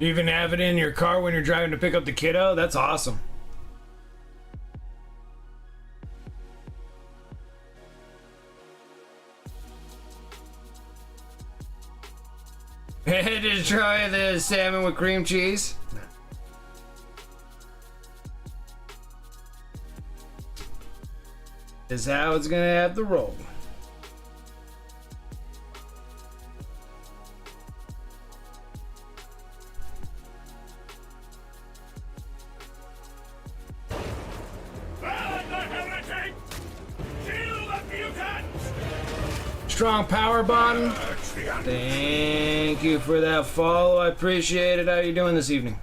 You even have it in your car when you're driving to pick up the kiddo? That's awesome. Just try the salmon with cream cheese. Is how it's gonna have to roll. Strong power bottom. Thank you for that follow. I appreciate it. How you doing this evening?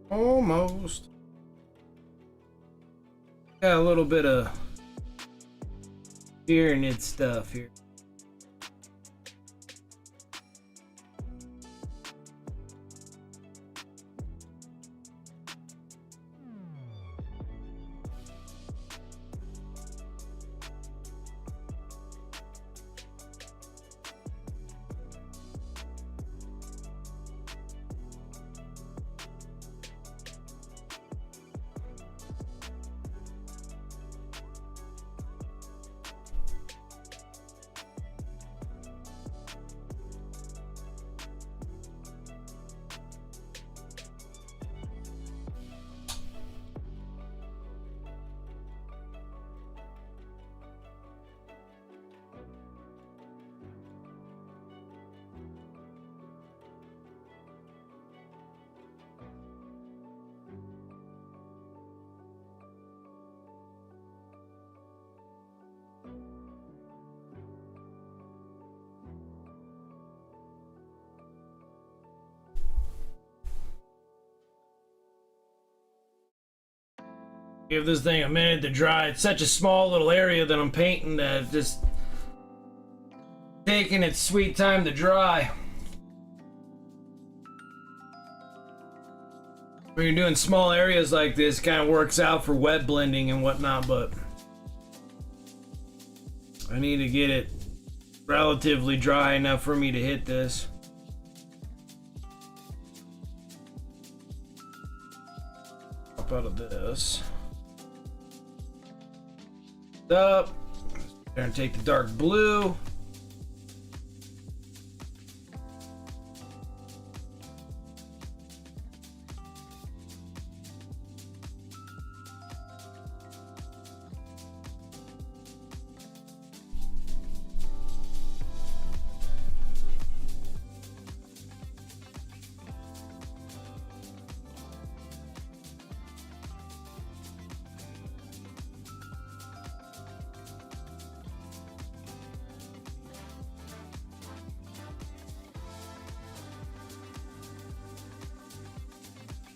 Almost. Got a little bit of Tyranid stuff here. Give this thing a minute to dry. It's such a small little area that I'm painting that it's just taking its sweet time to dry. When you're doing small areas like this, kind of works out for wet blending and whatnot, but I need to get it relatively dry enough for me to hit this. Pop out of this. Up. There and take the dark blue.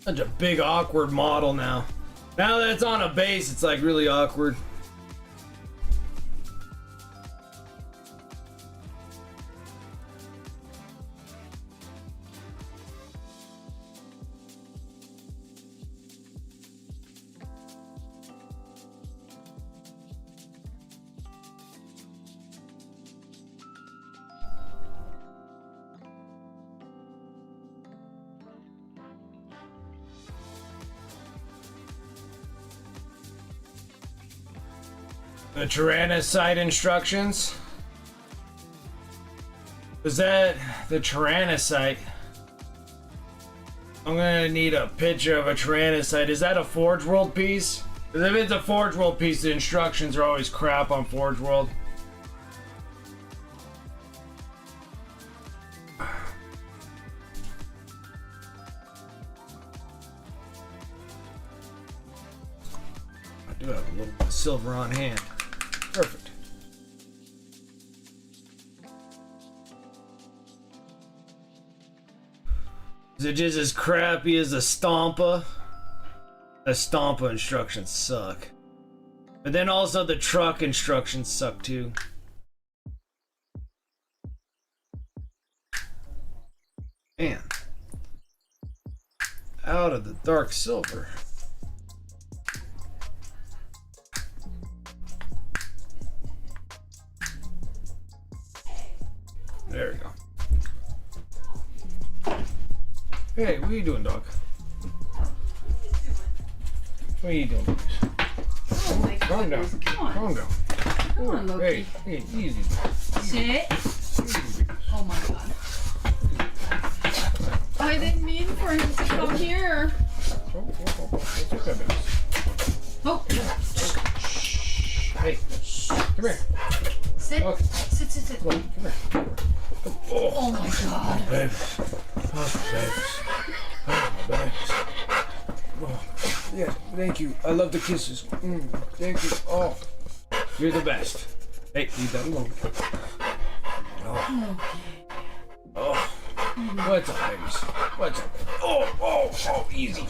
Such a big awkward model now. Now that it's on a base, it's like really awkward. The Tyranid instructions. Was that the Tyranid? I'm gonna need a picture of a Tyranid. Is that a Forge World piece? Because if it's a Forge World piece, the instructions are always crap on Forge World. I do have a little bit of silver on hand. Perfect. Is it just as crappy as the Stompa? The Stompa instructions suck. But then also the truck instructions suck too. Man. Out of the dark silver. There we go. Hey, what are you doing, dog? What are you doing? Oh my Calm down. goodness, come on. Calm down. Come on, Loki. Hey, easy. Sit. Oh my god. I didn't mean for him to come here. It's okay, baby. Oh. Hey, come here. Sit. Okay. Sit. Come here. Oh my god. Babies. Oh, babies. Oh, babies. Oh, yeah, thank you. I love the kisses. Thank you. Oh, you're the best. Hey, leave that alone. Oh. What's up, babies? What's up? Oh, easy.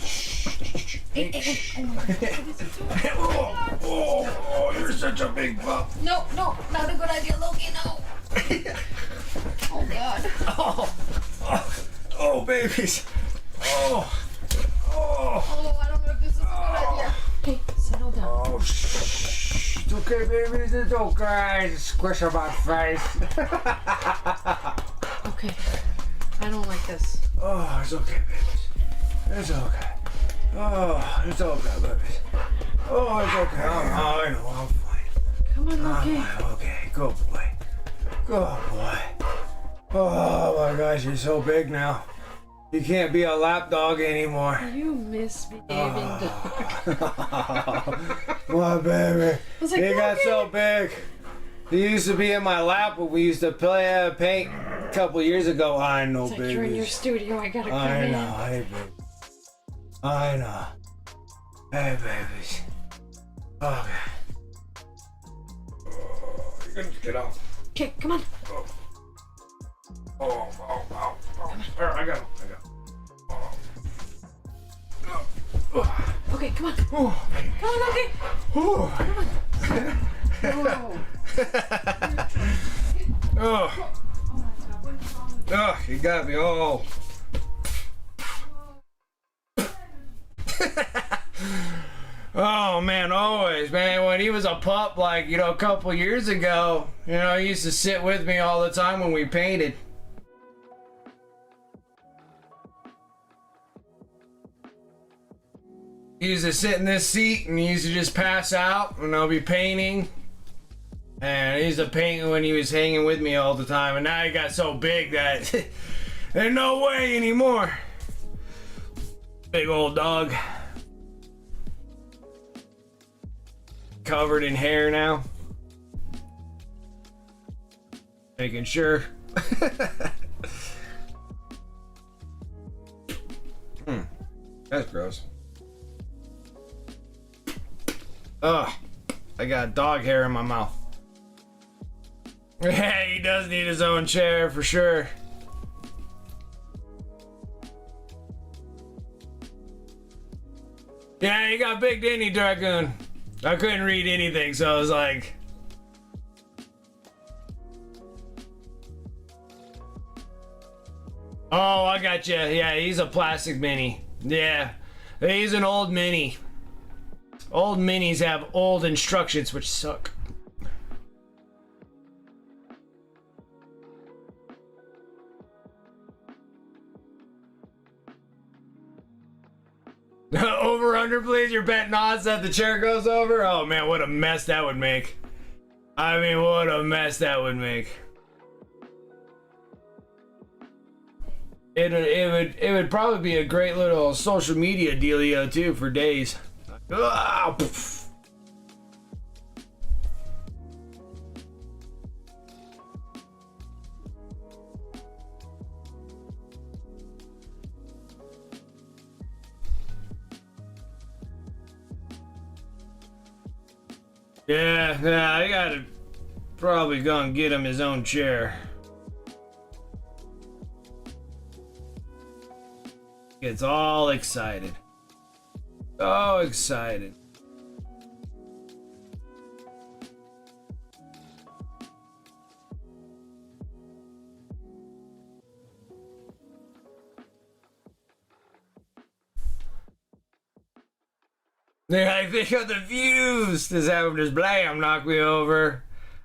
Oh, you're such a big pup. No, not a good idea, Loki, no. Oh god. Oh, babies. Oh, Oh, I don't know if this is a good idea. Okay, settle down. oh, shh. It's okay, babies. It's okay. Squish on my face. Okay. I don't like this. Oh, it's okay, babies. It's okay. Oh, it's okay, babies. Oh, it's okay. I know. I'm fine. Come on, Loki. I'm okay. Good boy. Good boy. Oh my gosh, you're so big now. You can't be a lap dog anymore. You misbehaving dog. My baby. Like, He got so big. He used to be in my lap when we used to play paint a couple years ago. I know, It's like baby. you're in your studio, I gotta come I in. know. Hey, baby. I know. Hey, babies. Okay. You're gonna get out. Okay, come on. Oh. There, I got him. Okay, come on. Oh, Come on, Loki. oh. Oh. Oh, you got me. Oh. Oh man, always, man. When he was a pup, like, a couple years ago, he used to sit with me all the time when we painted. He used to sit in this seat and he used to just pass out and I'll be painting. And he used to paint when he was hanging with me all the time. And now he got so big that there's no way anymore. Big old dog. Covered in hair now. Making sure. That's gross. Ugh. I got dog hair in my mouth. Yeah, he does need his own chair for sure. Yeah, he got big, didn't he, Dragoon? I couldn't read anything, so I was like... Oh, I got you. Yeah, he's a plastic mini. Yeah, he's an old mini. Old minis have old instructions, which suck. Over under, please. You're betting odds that the chair goes over? Oh man, what a mess that would make. I mean, what a mess that would make. It would probably be a great little social media dealio too for days. Ah, poof. Yeah, I gotta probably go and get him his own chair. Gets all excited. So excited. Yeah, I think of the views. This happened, just blam, knock me over.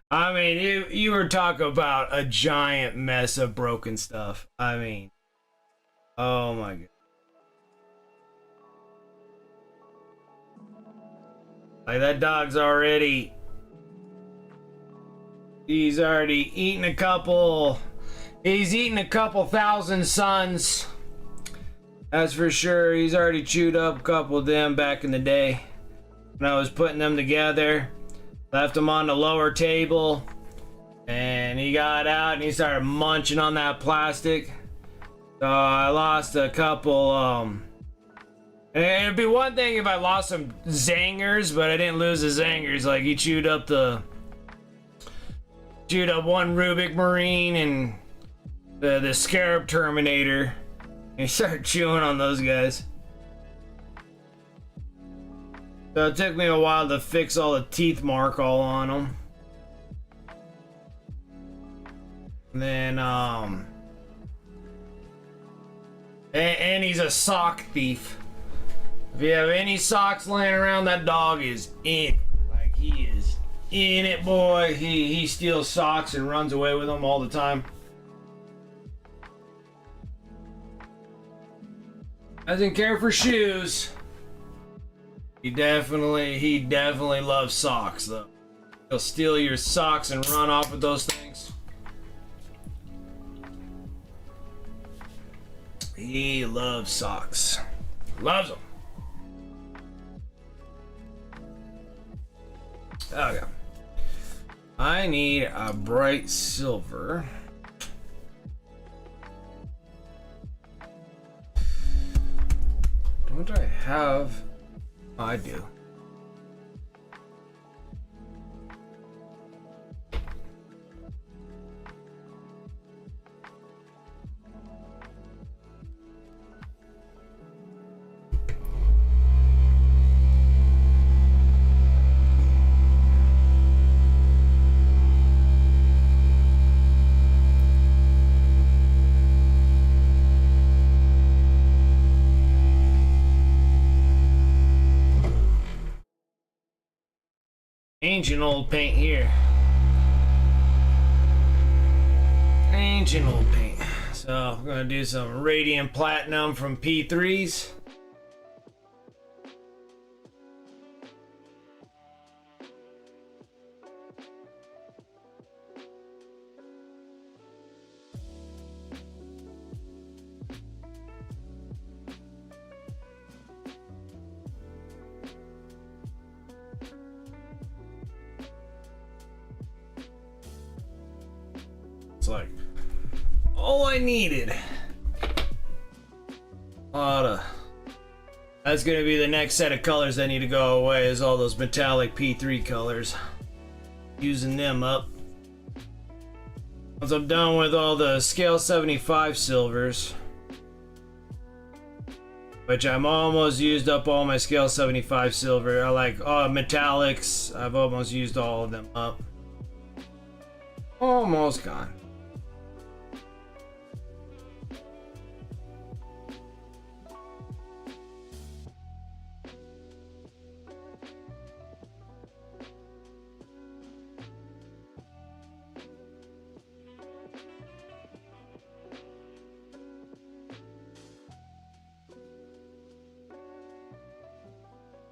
I mean, you were talking about a giant mess of broken stuff. I mean, oh my god. Like that dog's already. He's already eaten a couple. He's eaten a couple thousand suns. That's for sure. He's already chewed up a couple of them back in the day when I was putting them together. Left them on the lower table, and he got out and he started munching on that plastic. So I lost a couple. And it'd be one thing if I lost some zangers, but I didn't lose the zangers. Like he chewed up one Rubik Marine and the Scarab Terminator. He started chewing on those guys. So it took me a while to fix all the teeth mark all on them. And then, and he's a sock thief. If you have any socks laying around, that dog is in it. Like, he is in it, boy. He steals socks and runs away with them all the time. Doesn't care for shoes. He definitely loves socks, though. He'll steal your socks and run off with those things. He loves socks. Loves them. Okay. I need a bright silver. Don't I have... Oh, I do. Ancient old paint here. Ancient old paint. So we're gonna do some radiant platinum from P3s. It's like all I needed. That's gonna be the next set of colors that need to go away, is all those metallic P3 colors. Using them up. Once I'm done with all the scale 75 silvers, which I'm almost used up all my scale 75 silver. I like metallics. I've almost used all of them up. Almost gone.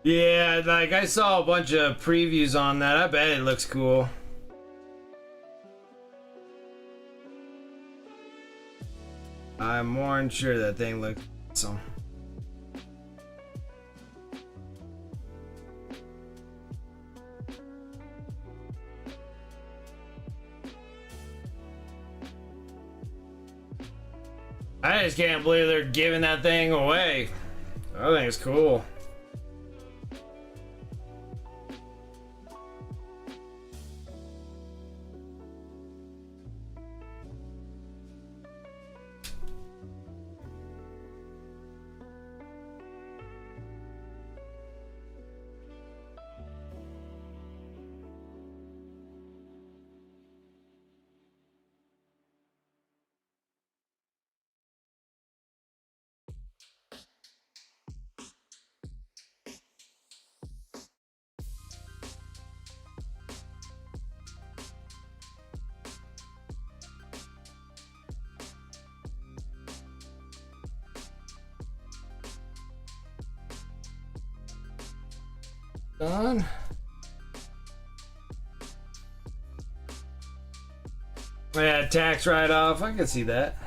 Yeah, like I saw a bunch of previews on that. I bet it looks cool. I'm more than sure that thing looks awesome. I just can't believe they're giving that thing away. I think it's cool. Done. Yeah, tax write-off. I can see that.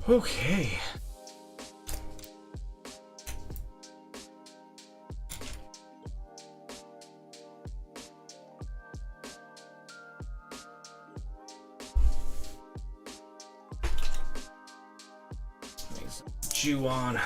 Okay. Chew on.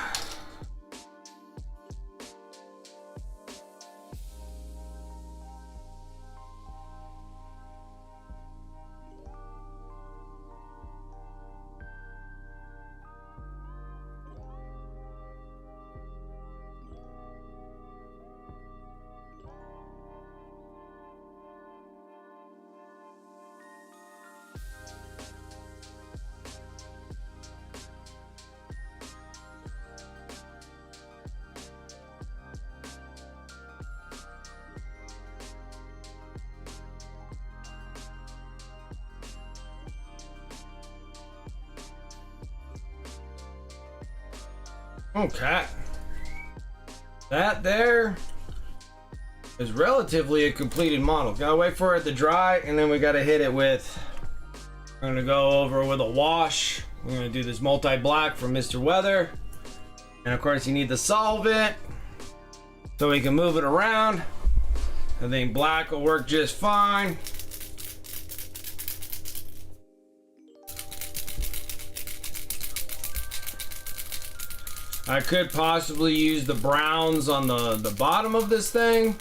Okay. That there is relatively a completed model. Gotta wait for it to dry, and then we gotta hit it with, we're gonna go over with a wash. We're gonna do this multi-black from Mr. Weather. And of course you need the solvent so we can move it around. I think black will work just fine. I could possibly use the browns on the bottom of this thing.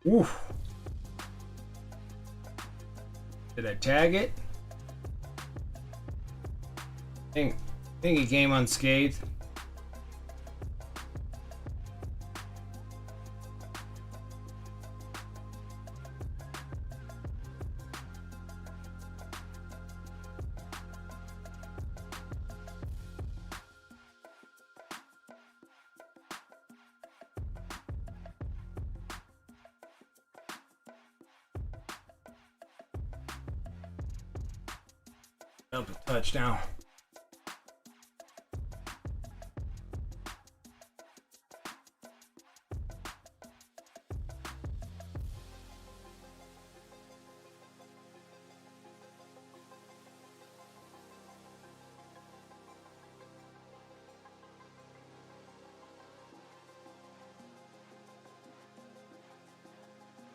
Oof. Did I tag it? I think it came unscathed. Up a touchdown.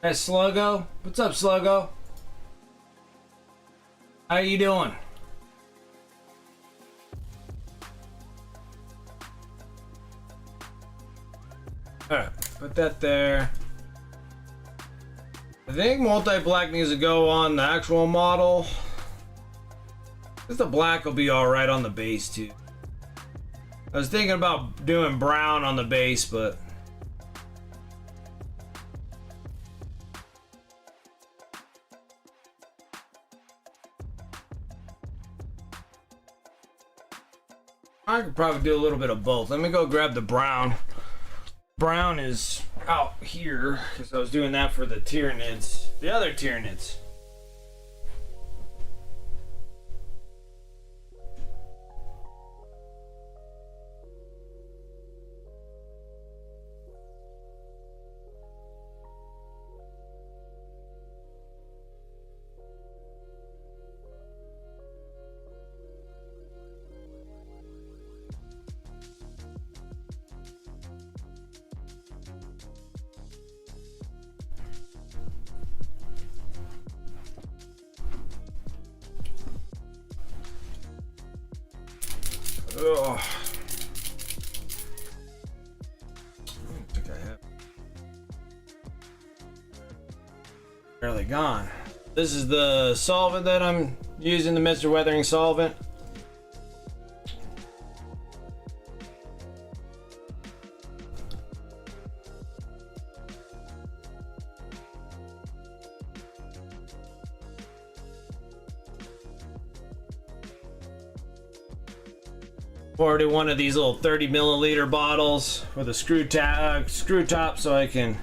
Hey, Sluggo. What's up, Sluggo? How you doing? Alright, put that there. I think multi-black needs to go on the actual model. Because the black will be alright on the base too. I was thinking about doing brown on the base, but I could probably do a little bit of both. Let me go grab the brown. Brown is out here because I was doing that for the Tyranids, the other Tyranids. Ugh. I don't think I have. Barely gone. This is the solvent that I'm using, the Mr. Weathering solvent. Already one of these little 30 milliliter bottles with a screw top so I can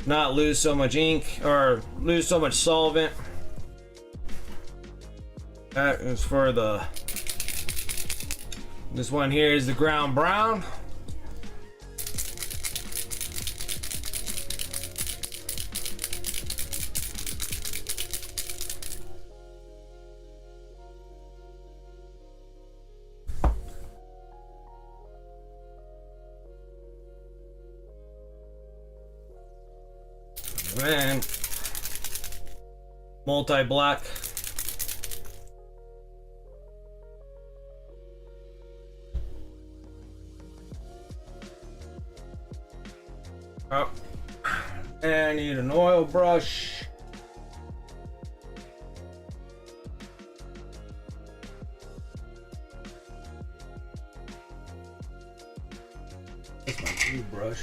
not lose so much ink or lose so much solvent. That is for the, this one here is the ground brown. And multi-black. Oh, and I need an oil brush. That's my glue brush.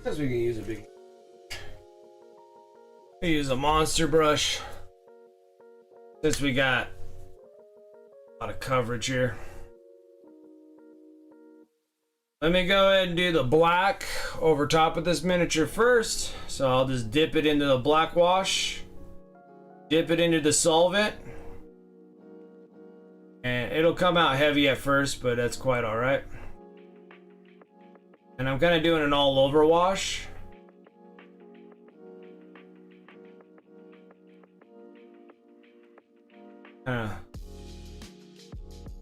Because we can use a big. We use a monster brush since we got a lot of coverage here. Let me go ahead and do the black over top of this miniature first. So I'll just dip it into the black wash, dip it into the solvent, and it'll come out heavy at first, but that's quite all right. And I'm kind of doing an all over wash.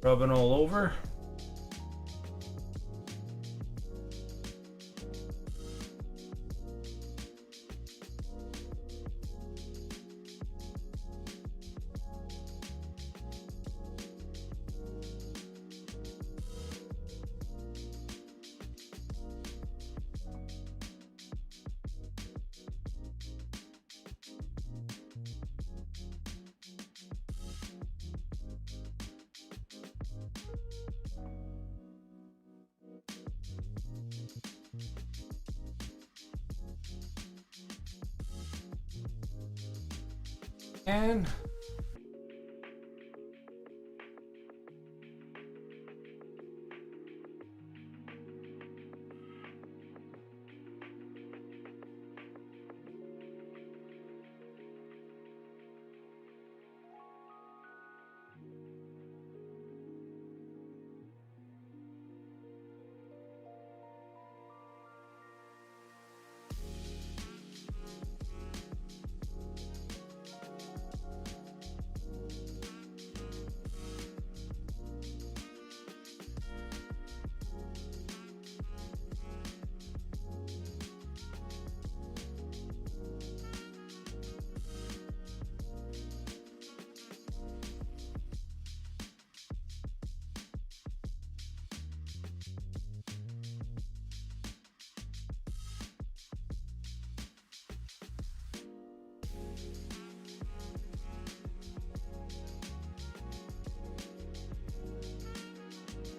Rubbing all over. And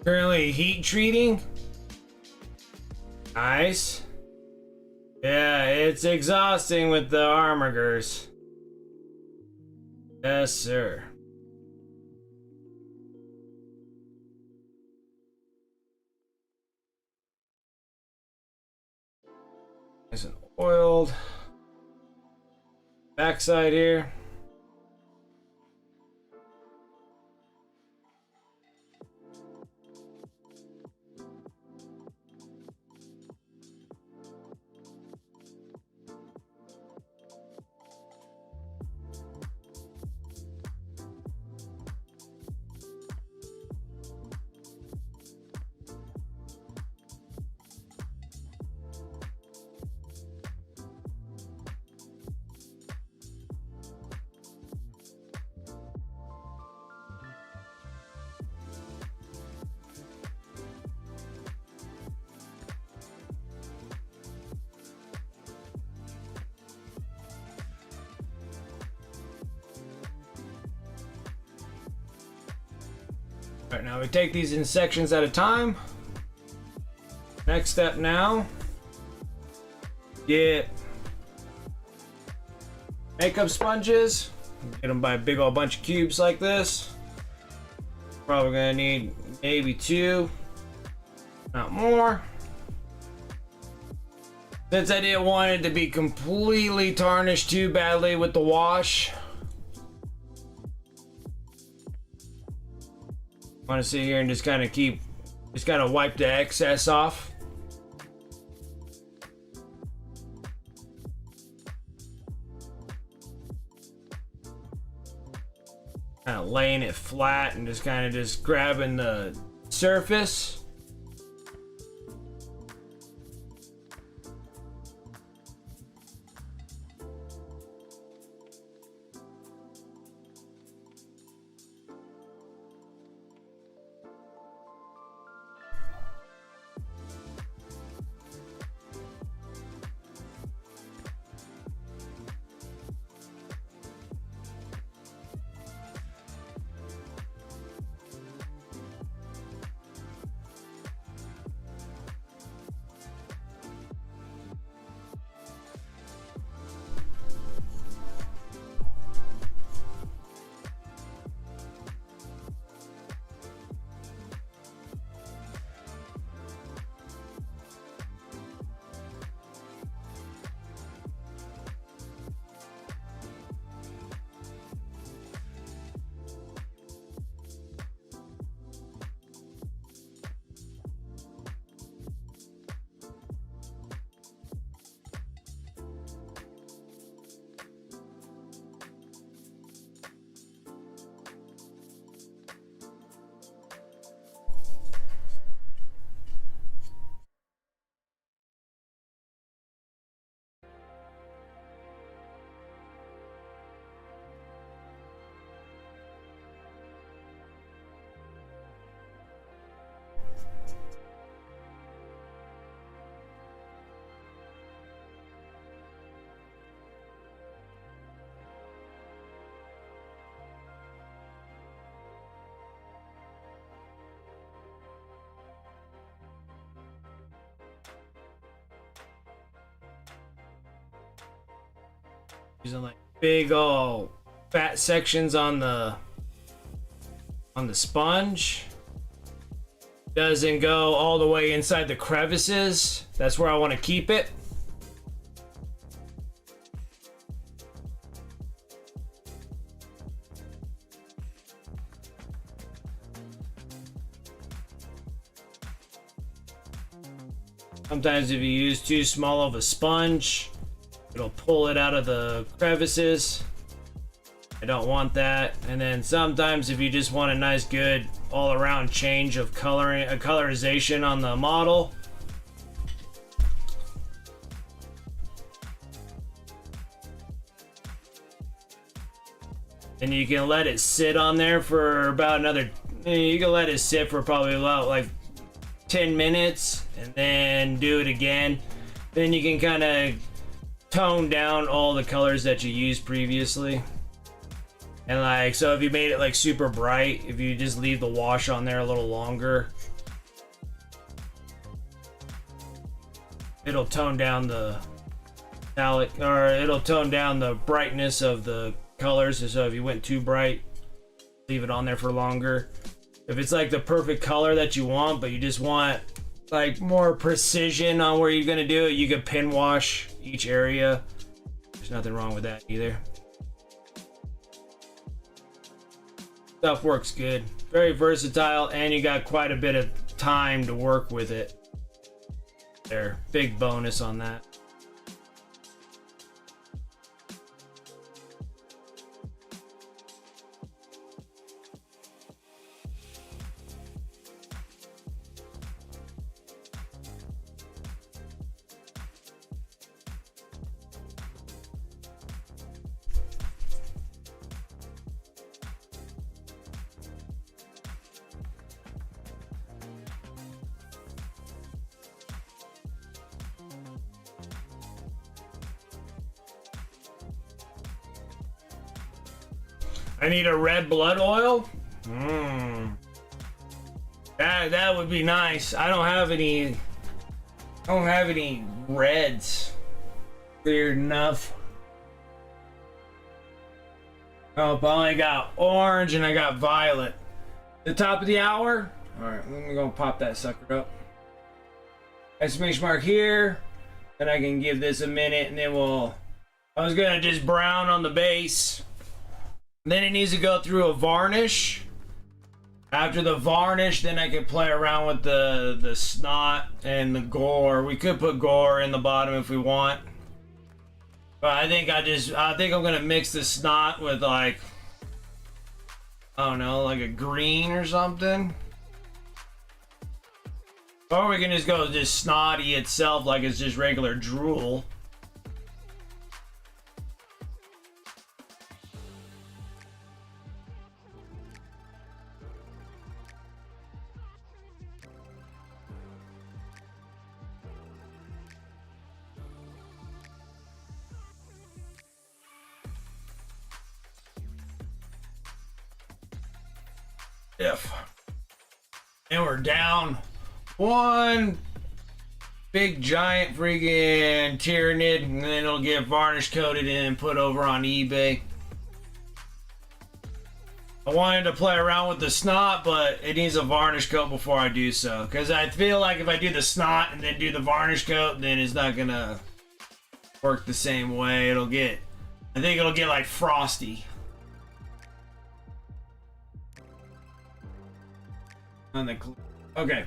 Currently heat treating. Nice. Yeah, it's exhausting with the armigers. Yes, sir. Nice and oiled. Backside here. Alright, now we take these in sections at a time. Next step now, get makeup sponges. Get them by a big old bunch of cubes like this. Probably gonna need maybe 2, not more. Since I didn't want it to be completely tarnished too badly with the wash, I want to sit here and just kind of wipe the excess off. Kind of laying it flat and just kind of grabbing the surface. Using like big old fat sections on the sponge. Doesn't go all the way inside the crevices. That's where I want to keep it. Sometimes if you use too small of a sponge, it'll pull it out of the crevices. I don't want that. And then sometimes if you just want a nice good all-around change of coloring, colorization on the model, and you can let it sit on there for about another, you can let it sit for probably about like 10 minutes and then do it again. Then you can kind of tone down all the colors that you used previously. And like, so if you made it like super bright, if you just leave the wash on there a little longer, it'll tone down the metallic, or it'll tone down the brightness of the colors. So if you went too bright, leave it on there for longer. If it's like the perfect color that you want, but you just want like more precision on where you're gonna do it, you could pin wash each area. There's nothing wrong with that either. Stuff works good. Very versatile, and you got quite a bit of time to work with it. There, big bonus on that. I need a red blood oil. That would be nice. I don't have any reds. Weird enough. Oh, but I only got orange and I got violet. The top of the hour. All right, I'm gonna pop that sucker up. Exclamation mark here. Then I can give this a minute, and then we'll. I was gonna just brown on the base. Then it needs to go through a varnish. After the varnish, then I can play around with the snot and the gore. We could put gore in the bottom if we want. But I think I'm gonna mix the snot with like, I don't know, like a green or something. Or we can just go just snotty itself like it's just regular drool. And we're down one big giant freaking Tyranid, and then it'll get varnish coated and put over on eBay. I wanted to play around with the snot, but it needs a varnish coat before I do so, because I feel like if I do the snot and then do the varnish coat, then it's not gonna work the same way. I think it'll get like frosty. On the okay.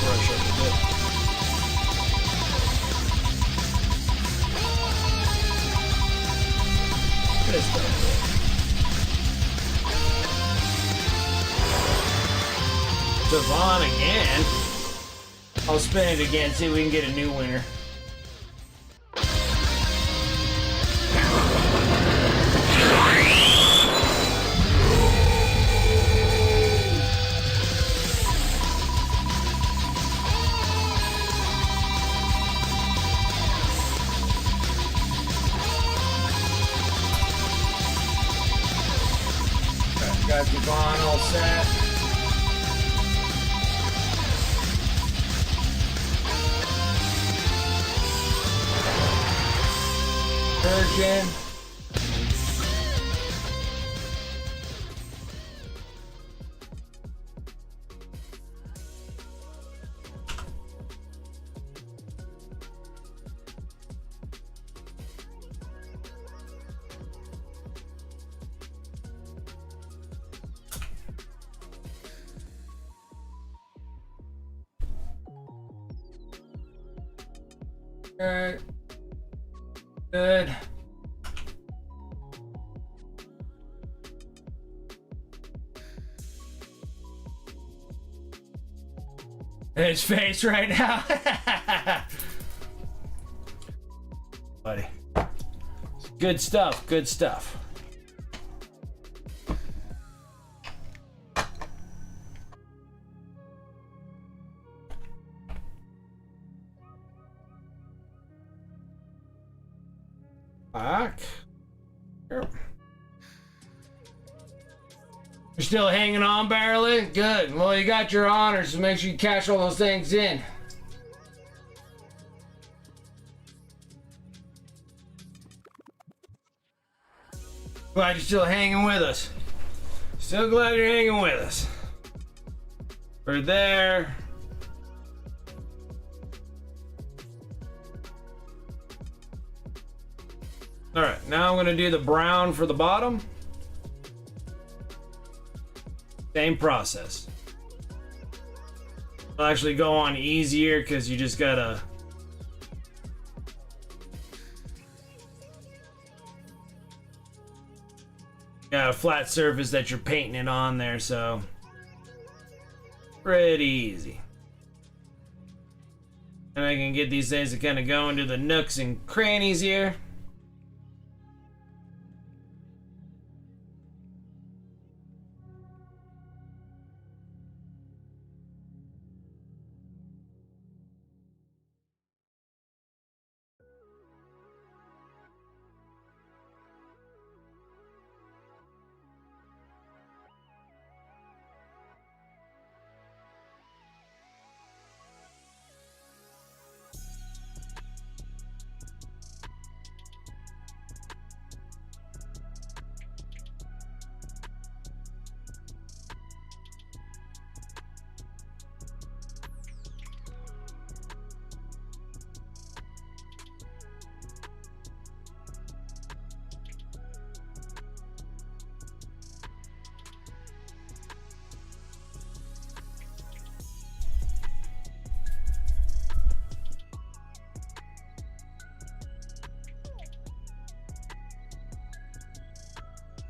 Brush up a bit. This stuff. Devon again. I'll spin it again, see if we can get a new winner. Okay, got Devon all set. Virgin. Okay. Good. His face right now. Buddy. Good stuff, good stuff. Back. Here. You're still hanging on, barely? Good. Well, you got your honors, so make sure you cash all those things in. Glad you're still hanging with us. Still glad you're hanging with us. We're there. Alright, now I'm gonna do the brown for the bottom. Same process. I'll actually go on easier because you just gotta got a flat surface that you're painting it on there, so pretty easy. And I can get these things to kind of go into the nooks and crannies here.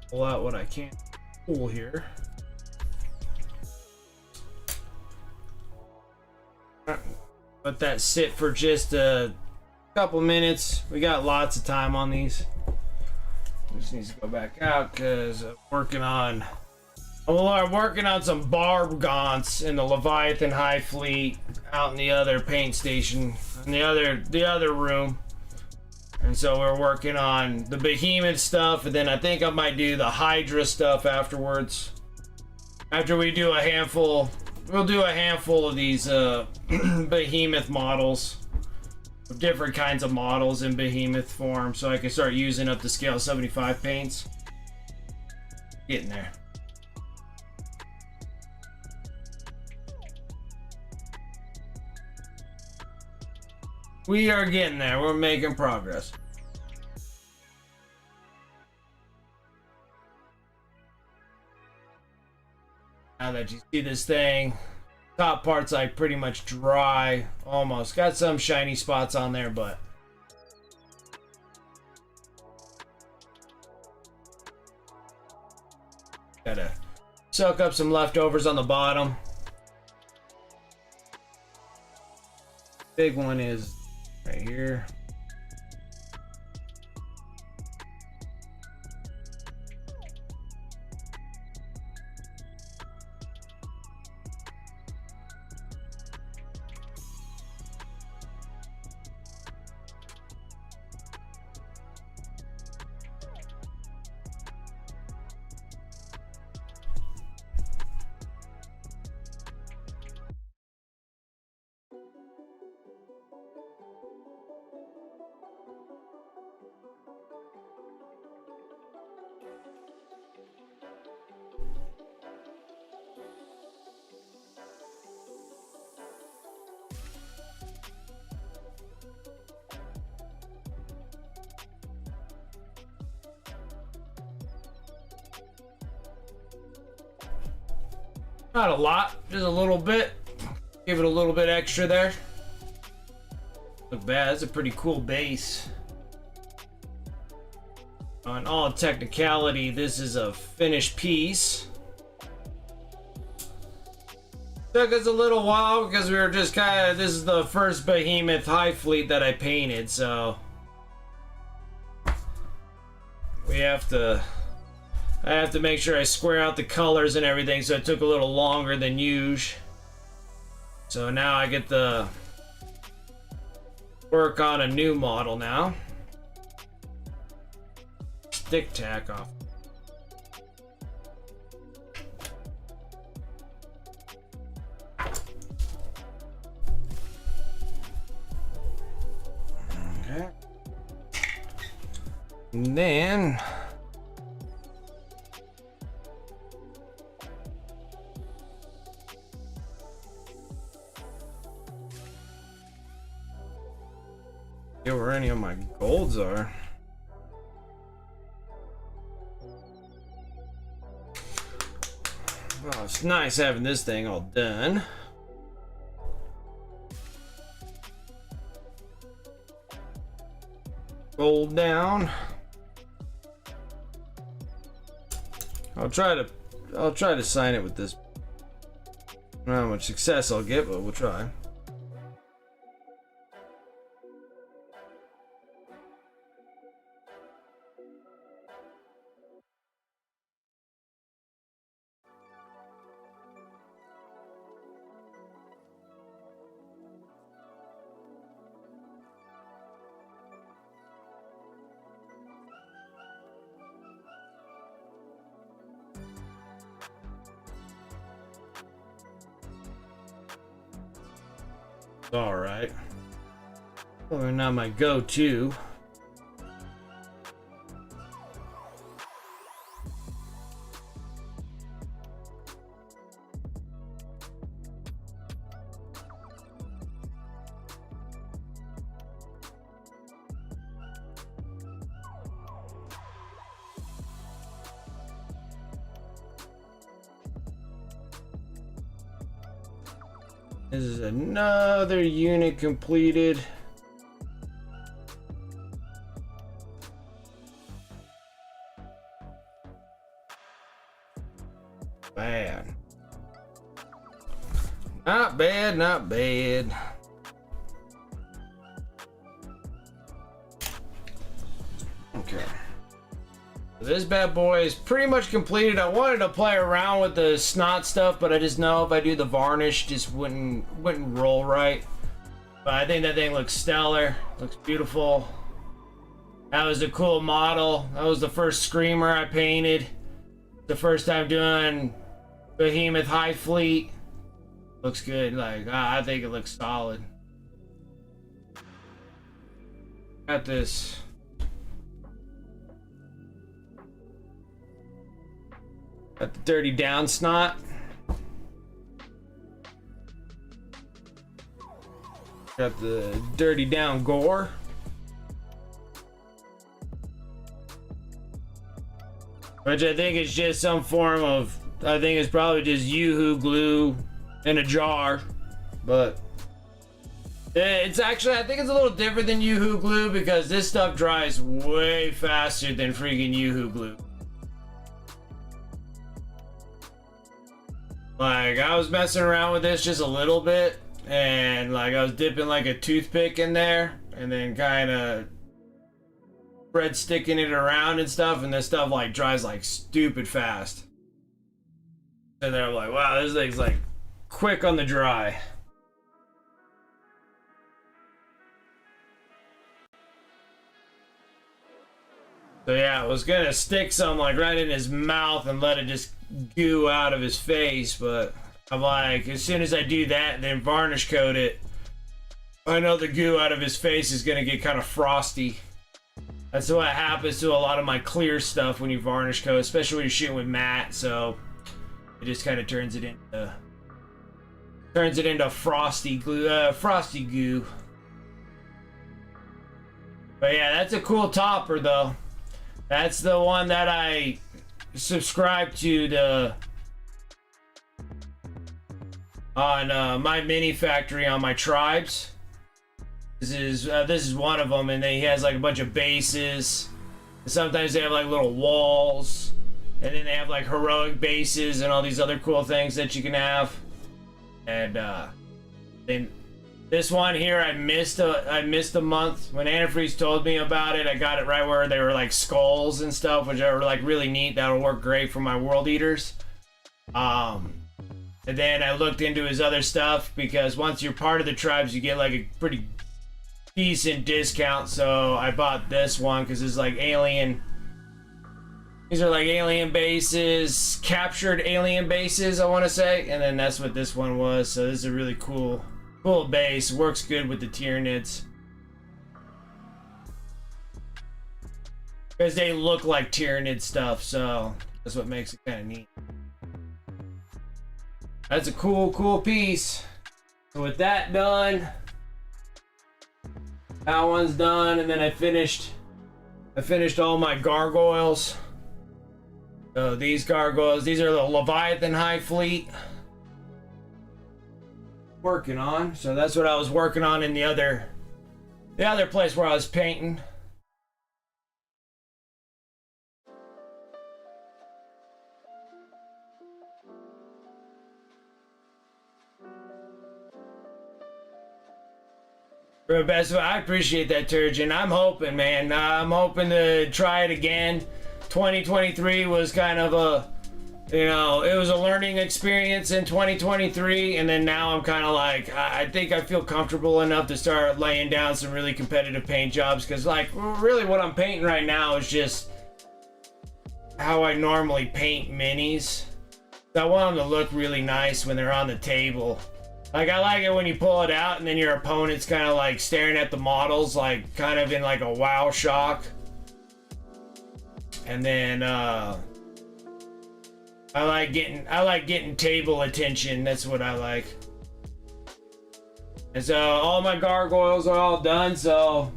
Pull out what I can't pull here. Let that sit for just a couple minutes. We got lots of time on these. Just needs to go back out because I'm working on some barb gaunts in the Leviathan Hive fleet out in the other paint station in the other room. And so we're working on the Behemoth stuff, and then I think I might do the HYDRA stuff afterwards. After we do a handful, we'll do a handful of these Behemoth models. Different kinds of models in Behemoth form, so I can start using up the scale 75 paints. Getting there. We are getting there. We're making progress. Now that you see this thing, top part's like pretty much dry, almost. Got some shiny spots on there, but gotta soak up some leftovers on the bottom. Big one is right here. Not a lot, just a little bit. Give it a little bit extra there. Look bad, that's a pretty cool base. On all technicality, this is a finished piece. Took us a little while because we were just kind of, this is the first Behemoth Hive fleet that I painted, so I have to make sure I square out the colors and everything, so it took a little longer than usual. So now I get to work on a new model now. Stick tack off. Okay. And then where any of my golds are. Well, it's nice having this thing all done. Gold down. I'll try to sign it with this. I don't know how much success I'll get, but we'll try. All right. Probably not my go-to. This is another unit completed. Bad. Not bad, not bad. Okay. This bad boy is pretty much completed. I wanted to play around with the snot stuff, but I just know if I do the varnish, just wouldn't roll right. But I think that thing looks stellar. Looks beautiful. That was a cool model. That was the first Screamer I painted. The first time doing Behemoth High Fleet. Looks good. Like, I think it looks solid. Got this. Got the dirty down snot. Got the dirty down gore. Which I think is just some form of, I think it's probably just Yoo-hoo glue in a jar. But it's actually, I think it's a little different than Yoo-hoo glue because this stuff dries way faster than freaking Yoo-hoo glue. Like, I was messing around with this just a little bit, and like I was dipping like a toothpick in there, and then kind of bread sticking it around and stuff, and this stuff like dries like stupid fast. And then I'm like, wow, this thing's like quick on the dry. So yeah, I was gonna stick some like right in his mouth and let it just goo out of his face, but I'm like, as soon as I do that and then varnish coat it, I know the goo out of his face is gonna get kind of frosty. That's what happens to a lot of my clear stuff when you varnish coat, especially when you're shooting with matte. So it just kind of turns it into frosty glue, frosty goo. But yeah, that's a cool topper though. That's the one that I subscribe to on my mini factory on my tribes. This is one of them, and then he has like a bunch of bases. And sometimes they have like little walls, and then they have like heroic bases and all these other cool things that you can have. And then This one here, I missed a month. When Antifreeze told me about it, I got it right where they were like skulls and stuff, which are like really neat. That'll work great for my World Eaters. And then I looked into his other stuff because once you're part of the tribes, you get like a pretty decent discount. So I bought this one because it's like alien. These are like alien bases, captured alien bases, I want to say. And then that's what this one was. So this is a really cool base. Works good with the Tyranids. Because they look like Tyranid stuff, so that's what makes it kind of neat. That's a cool piece. So with that done, that one's done, and then I finished all my gargoyles. So these gargoyles, these are the Leviathan Hive fleet. Working on, so that's what I was working on in the other place where I was painting. For the best of it, I appreciate that, Turgeon. I'm hoping, man. I'm hoping to try it again. 2023 was kind of a, it was a learning experience in 2023, and then now I'm kind of like, I think I feel comfortable enough to start laying down some really competitive paint jobs, because like really what I'm painting right now is just how I normally paint minis. I want them to look really nice when they're on the table. Like I like it when you pull it out and then your opponent's kind of like staring at the models, like kind of in like a wow shock. And then I like getting table attention. That's what I like. And so all my gargoyles are all done, so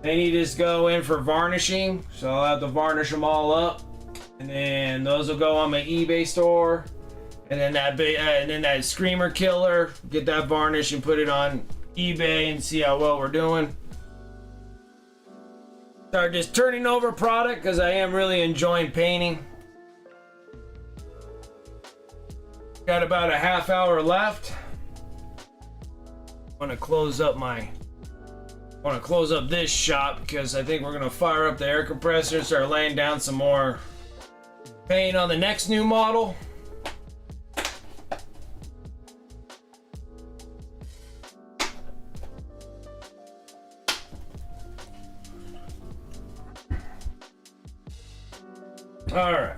they need to just go in for varnishing. So I'll have to varnish them all up, and then those will go on my eBay store. And then that Screamer Killer, get that varnish and put it on eBay and see how well we're doing. Start just turning over product because I am really enjoying painting. Got about a half hour left. I want to close up this shop because I think we're gonna fire up the air compressor and start laying down some more paint on the next new model. All right.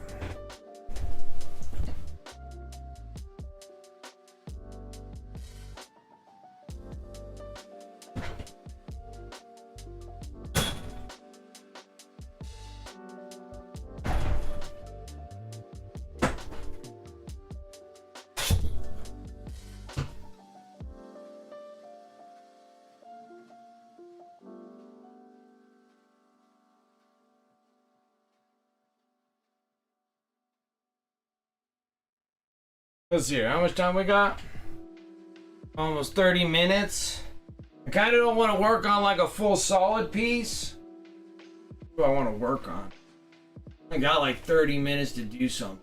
Let's see here, how much time we got? Almost 30 minutes. I kind of don't want to work on like a full solid piece. What do I want to work on? I got like 30 minutes to do something.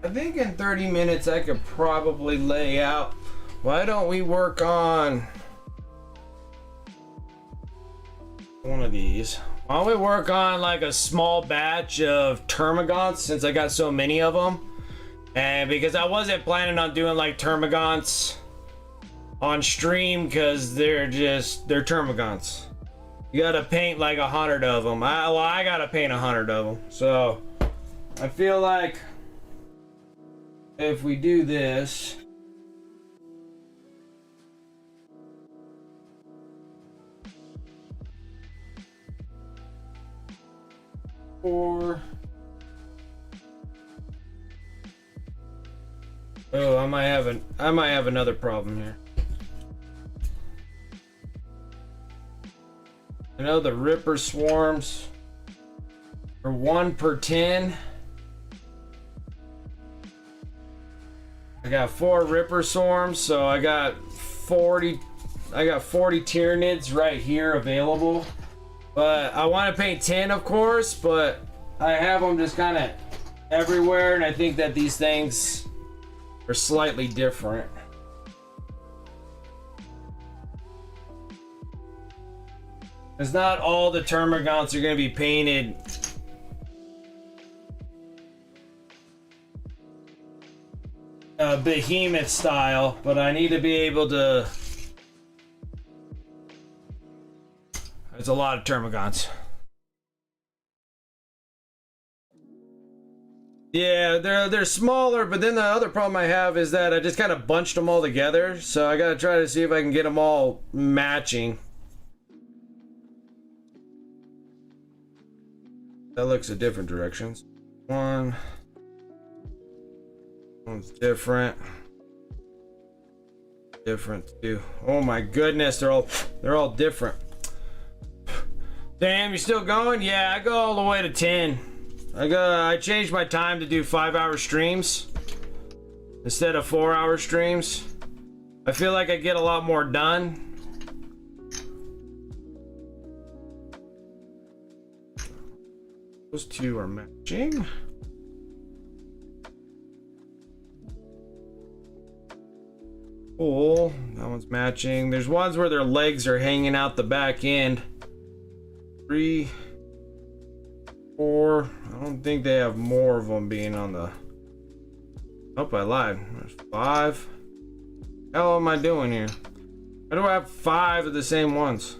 I think in 30 minutes I could probably lay out. Why don't we work on one of these? Why don't we work on like a small batch of termagants, since I got so many of them? And because I wasn't planning on doing like termagants on stream, because they're termagants. You gotta paint like 100 of them. I gotta paint 100 of them. So I feel like if we do this, or I might have another problem here. I know the Ripper swarms. or 1 per 10. I got 4 Ripper Swarms, so I got 40 Tyranids right here available. But I want to paint 10, of course, but I have them just kind of everywhere, and I think that these things are slightly different. Because not all the Termagants are going to be painted Behemoth style, but I need to be able to. There's a lot of Termagants. Yeah, they're smaller, but then the other problem I have is that I just kind of bunched them all together, so I gotta try to see if I can get them all matching. That looks at different directions. One's different. Different too. Oh my goodness, they're all different. Damn, you still going? Yeah, I go all the way to 10. I changed my time to do 5-hour streams instead of 4-hour streams. I feel like I get a lot more done. Those two are matching. Cool. That one's matching. There's ones where their legs are hanging out the back end. 3, 4. I don't think they have more of them being on the. Oh, I lied. There's 5. How am I doing here? Why do I have 5 of the same ones?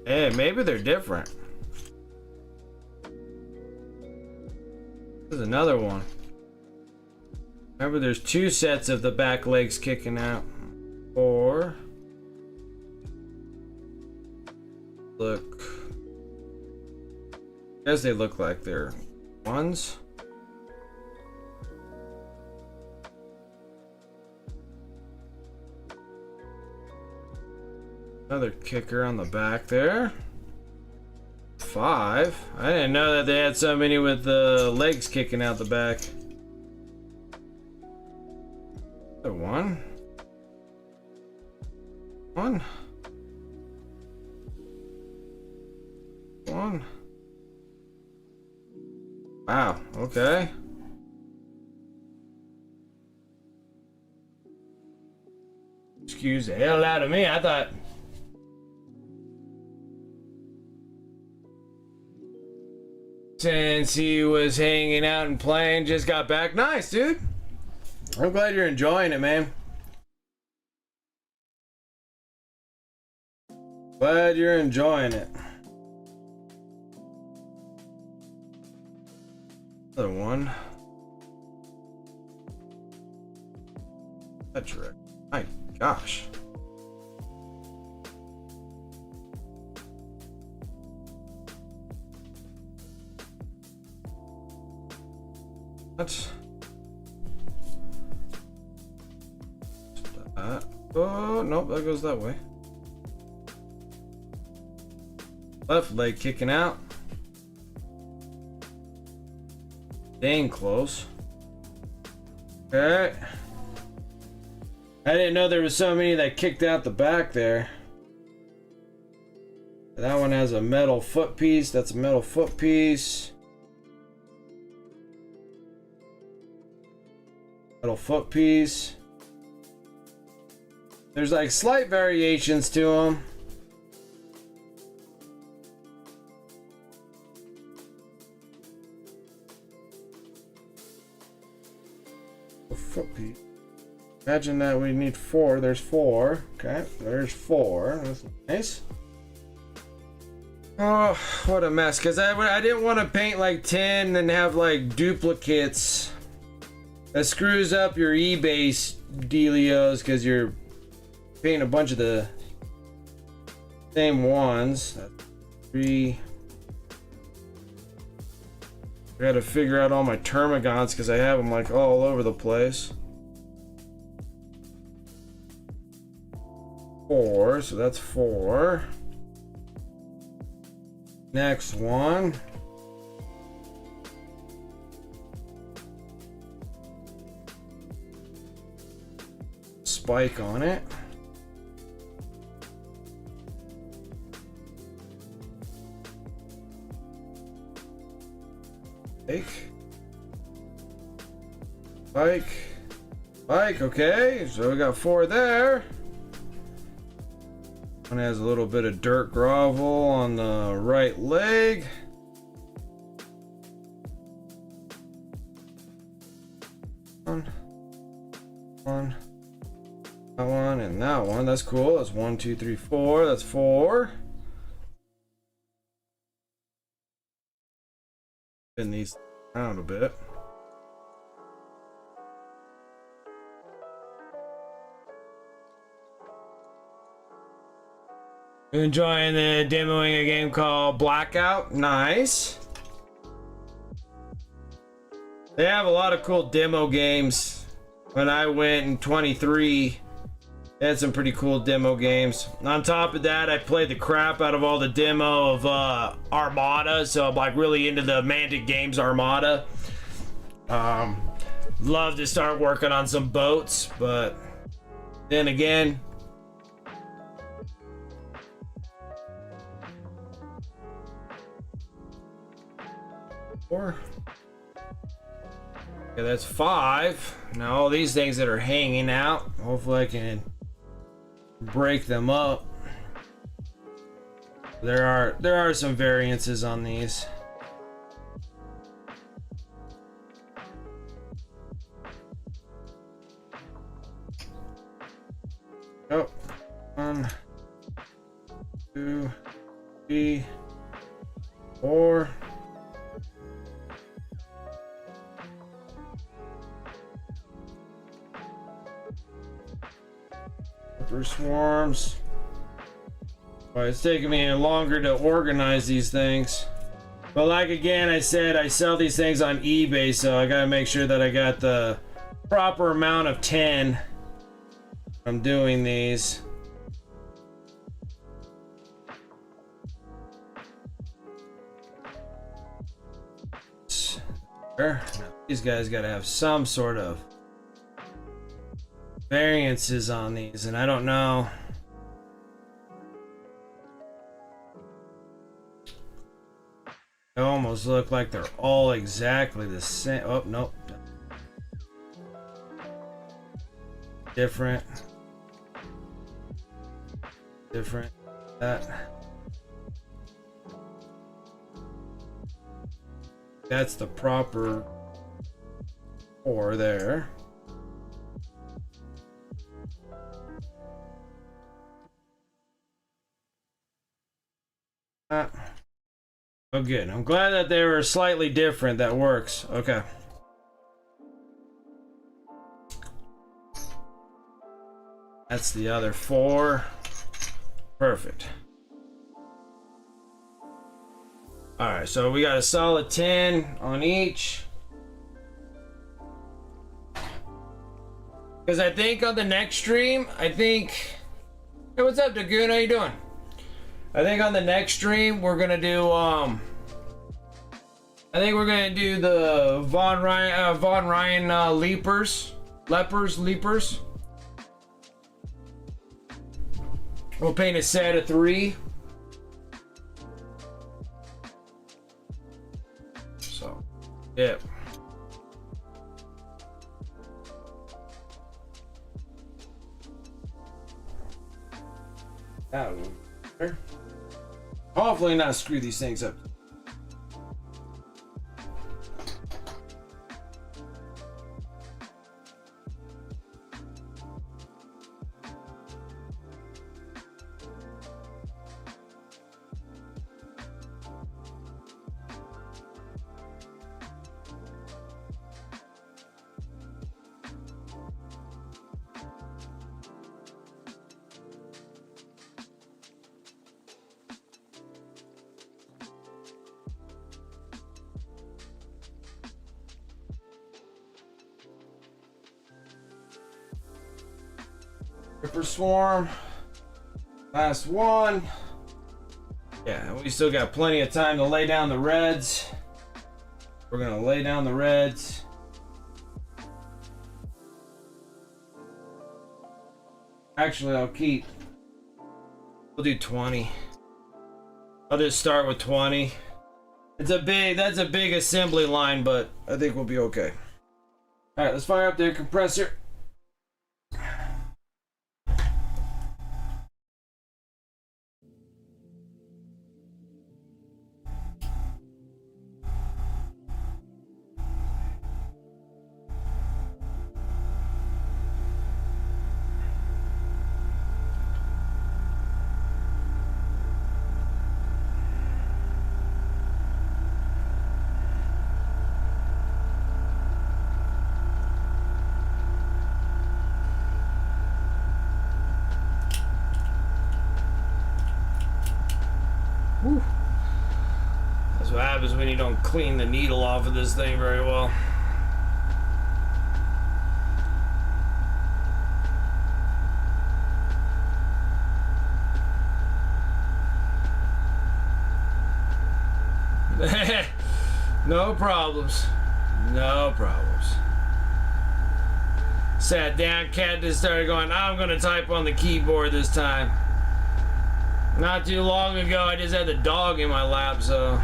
Hey, maybe they're different. This is another one. Remember, there's 2 sets of the back legs kicking out. 4. Look. As they look like they're ones. Another kicker on the back there. 5. I didn't know that they had so many with the legs kicking out the back. Another 1. 1. 1. Wow, okay. Excuse the hell out of me. I thought. Since he was hanging out and playing, just got back. Nice, dude. I'm glad you're enjoying it, man. Glad you're enjoying it. Another one. That's right. My gosh. What? Oh, nope, that goes that way. Left leg kicking out. Dang close. Okay. I didn't know there was so many that kicked out the back there. That one has a metal foot piece. That's a metal foot piece. Metal foot piece. There's like slight variations to them. A foot piece. Imagine that we need 4. There's 4. Okay, there's 4. That's nice. Oh, what a mess. Because I didn't want to paint like 10 and have like duplicates. That screws up your eBay dealios because you're painting a bunch of the same ones. That's 3. I gotta figure out all my Termagants because I have them like all over the place. 4, so that's 4. Next one. Spike on it. Spike, okay, so we got 4 there. One has a little bit of dirt grovel on the right leg. One, that one, and that one. That's cool. That's 1, 2, 3, 4. That's 4. Spin these around a bit. Enjoying the demoing a game called Blackout. Nice. They have a lot of cool demo games. When I went in 23, they had some pretty cool demo games. On top of that, I played the crap out of all the demo of Armada, so I'm like really into the Mantic Games Armada. Love to start working on some boats, but then again, okay, that's 5. Now all these things that are hanging out, hopefully I can break them up. There are some variances on these. Oh, 1, 2, 3, 4. Swarms. Well, it's taking me longer to organize these things, but like again I said, I sell these things on eBay, so I gotta make sure that I got the proper amount of 10. I'm doing these. Now, these guys gotta have some sort of variances on these, and I don't know. They almost look like they're all exactly the same. Oh, nope. Different. That's the proper 4 there. Oh, good. I'm glad that they were slightly different. That works. Okay. That's the other 4. Perfect. Alright, so we got a solid 10 on each. Because I think on the next stream, Hey, what's up, Dagoon? How you doing? I think on the next stream we're gonna do the Von Ryan leapers. We'll paint a set of 3. So, yeah. That one. Hopefully not screw these things up. Ripper Swarm. Last one. Yeah, we still got plenty of time to lay down the reds. We're gonna lay down the reds. Actually, we'll do 20. I'll just start with 20. That's a big assembly line, but I think we'll be okay. All right, let's fire up the compressor. Whew. That's what happens when you don't clean the needle off of this thing very well. No problems. No problems. Sat down, cat just started going, I'm gonna type on the keyboard this time. Not too long ago, I just had the dog in my lap, so.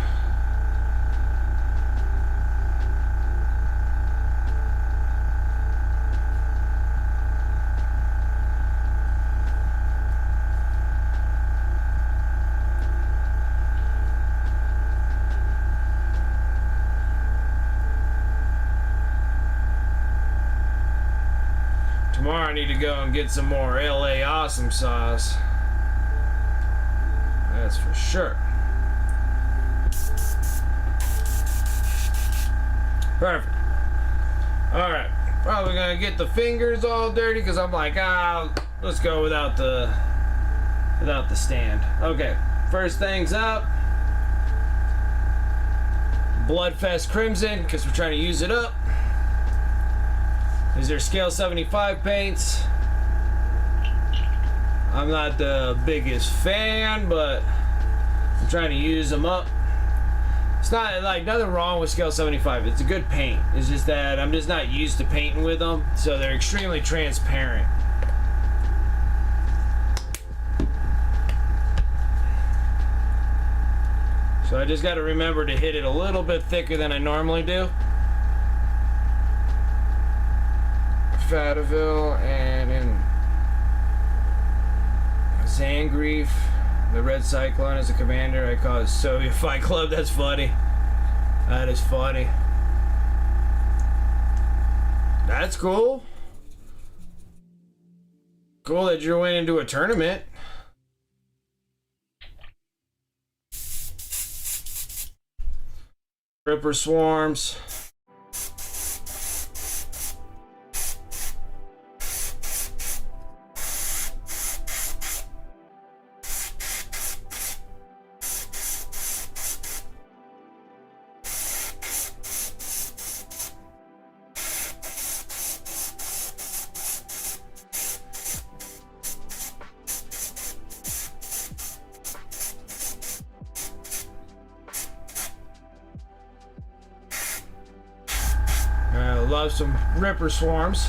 Tomorrow I need to go and get some more LA awesome sauce. That's for sure. Perfect. Alright. Probably gonna get the fingers all dirty because I'm like, let's go without the stand. Okay. First things up. Bloodfest Crimson, because we're trying to use it up. These are scale 75 paints. I'm not the biggest fan, but I'm trying to use them up. It's not like nothing wrong with scale 75. It's a good paint. It's just that I'm just not used to painting with them, so they're extremely transparent. So I just got to remember to hit it a little bit thicker than I normally do. Fataville and in Zangief, the Red Cyclone as a commander. I call it Soviet Fight Club. That's funny. That is funny. That's cool. Cool that you're winning into a tournament. Ripper Swarms. Love some Ripper Swarms.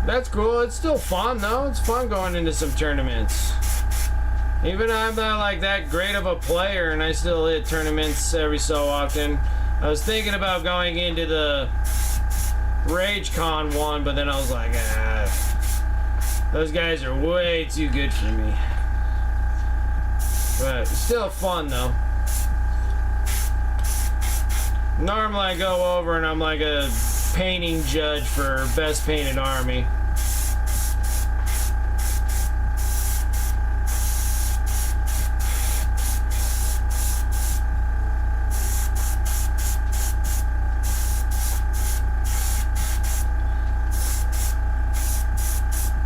That's cool. It's still fun though. It's fun going into some tournaments. Even though I'm not like that great of a player and I still hit tournaments every so often. I was thinking about going into the RageCon one, but then I was like, those guys are way too good for me. But it's still fun though. Normally I go over and I'm like a painting judge for best painted army.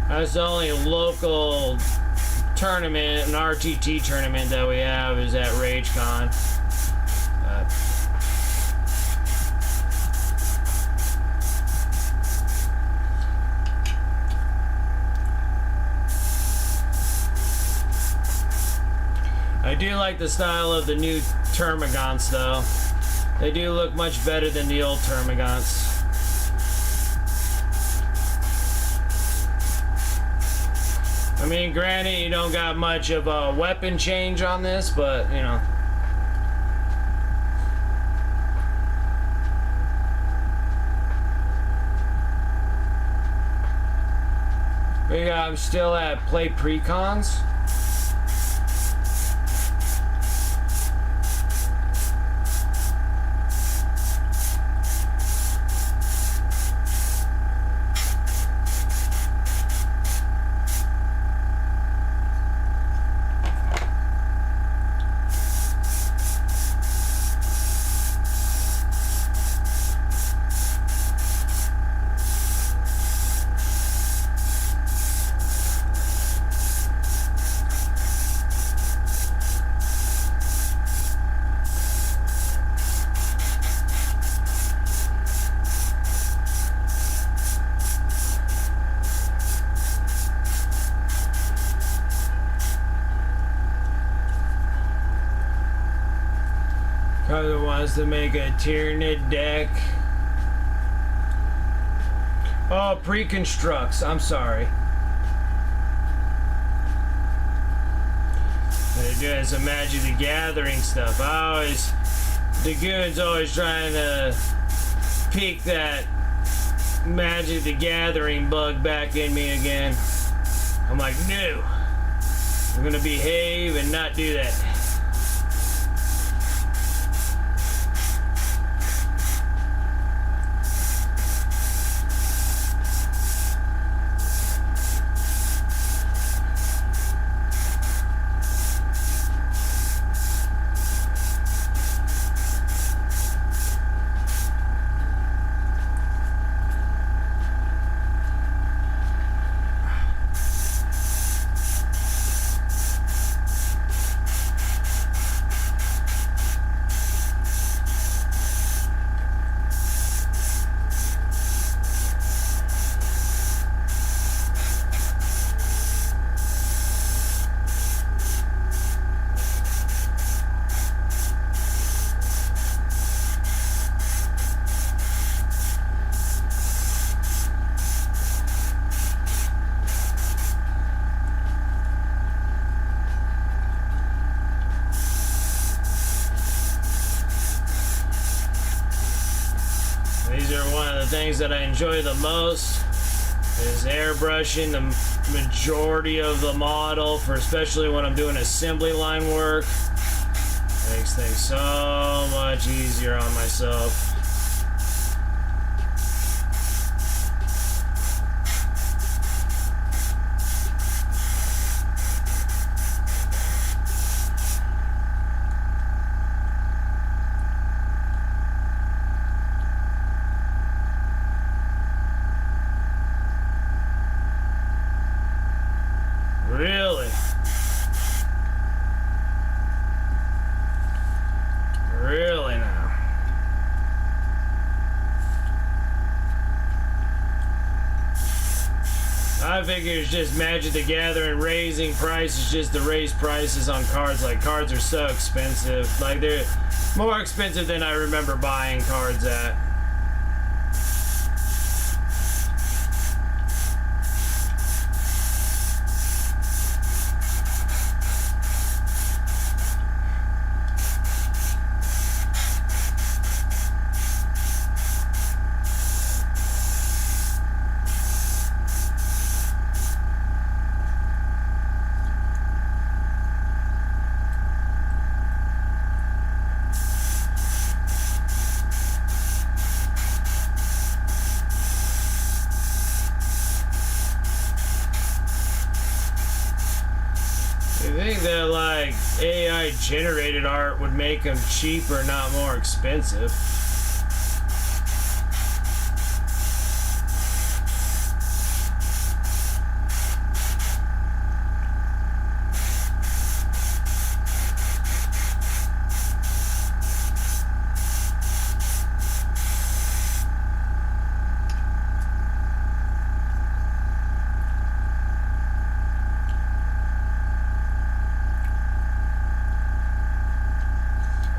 That's the only local tournament, an RTT tournament that we have is at RageCon. do like the style of the new Termagants, though. They do look much better than the old Termagants. I mean, granted, you don't got much of a weapon change on this, but, you know. But yeah, I'm still at play precons. Carter wants to make a Tyranid deck. Oh, pre-constructs. I'm sorry. They're doing some Magic the Gathering stuff. The goon's always trying to peek that Magic the Gathering bug back in me again. I'm like, no. I'm gonna behave and not do that. These are one of the things that I enjoy the most is airbrushing the majority of the model, for especially when I'm doing assembly line work. Makes things so much easier on myself. Really? Really now? I figure it's just Magic the Gathering raising prices just to raise prices on cards. Like, cards are so expensive. Like, they're more expensive than I remember buying cards at. You think that, like, AI generated art would make them cheaper, not more expensive?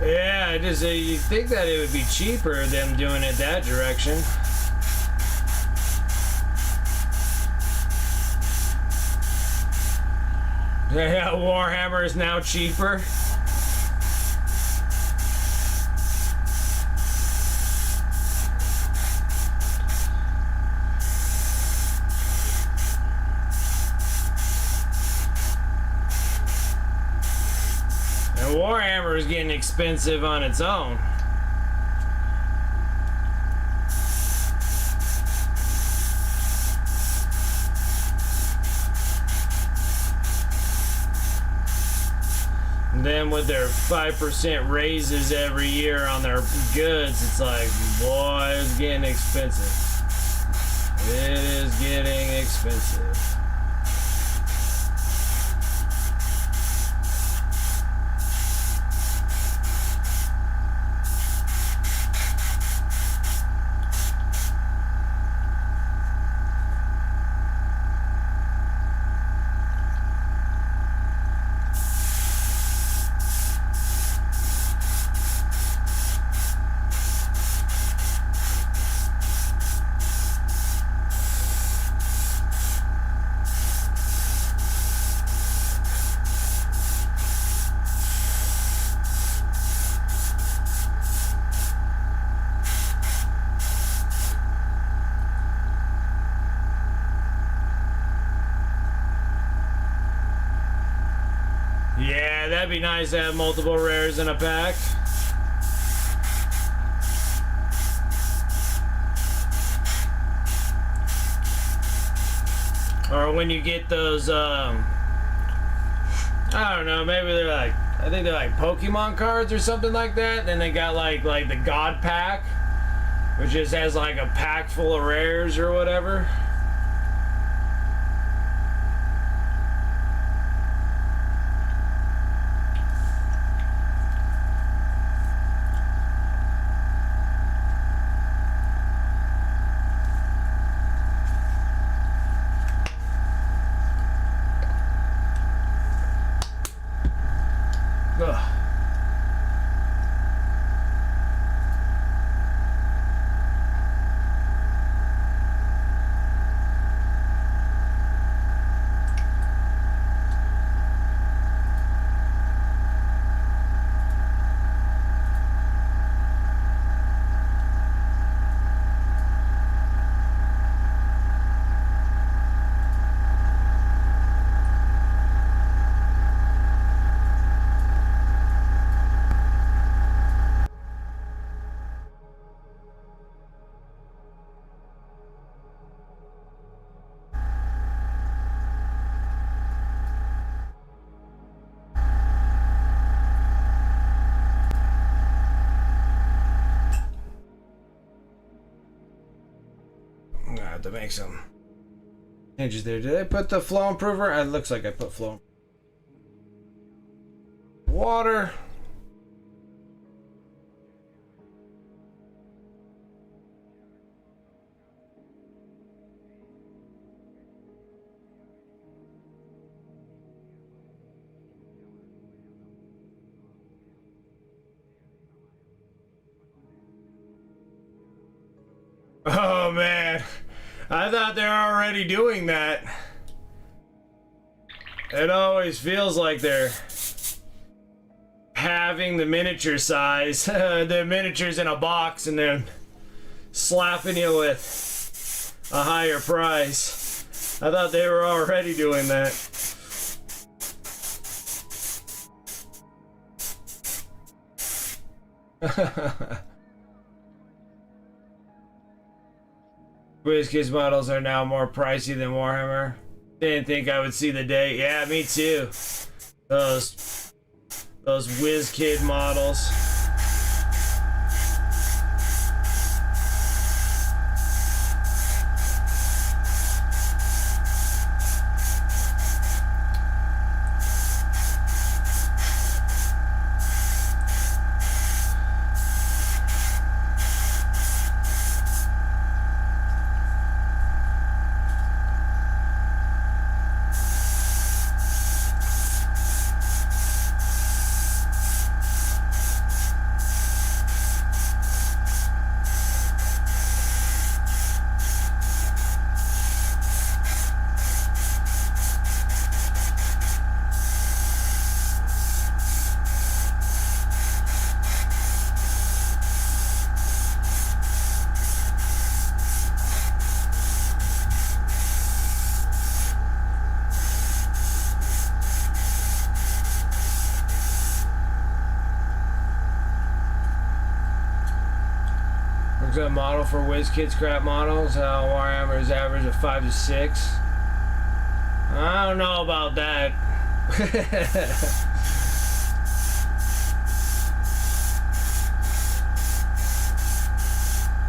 Yeah, just you'd think that it would be cheaper them doing it that direction. Yeah, Warhammer is now cheaper. And Warhammer is getting expensive on its own. And then with their 5% raises every year on their goods, it's like, boy, it's getting expensive. It is getting expensive. Yeah, that'd be nice to have multiple rares in a pack. Or when you get those, I don't know, maybe they're like, I think they're like Pokemon cards or something like that. Then they got like the God Pack, which just has like a pack full of rares or whatever. Ugh. I'm gonna have to make some changes there. Did I put the flow improver? It looks like I put flow. Water. Oh man, I thought they were already doing that. It always feels like they're having the miniature size, the miniatures in a box, and then slapping you with a higher price. I thought they were already doing that. WizKids models are now more pricey than Warhammer. Didn't think I would see the day. Yeah, me too. Those WizKid models. Looks like a model for WizKid scrap models. Warhammer's average of 5 to 6. I don't know about that.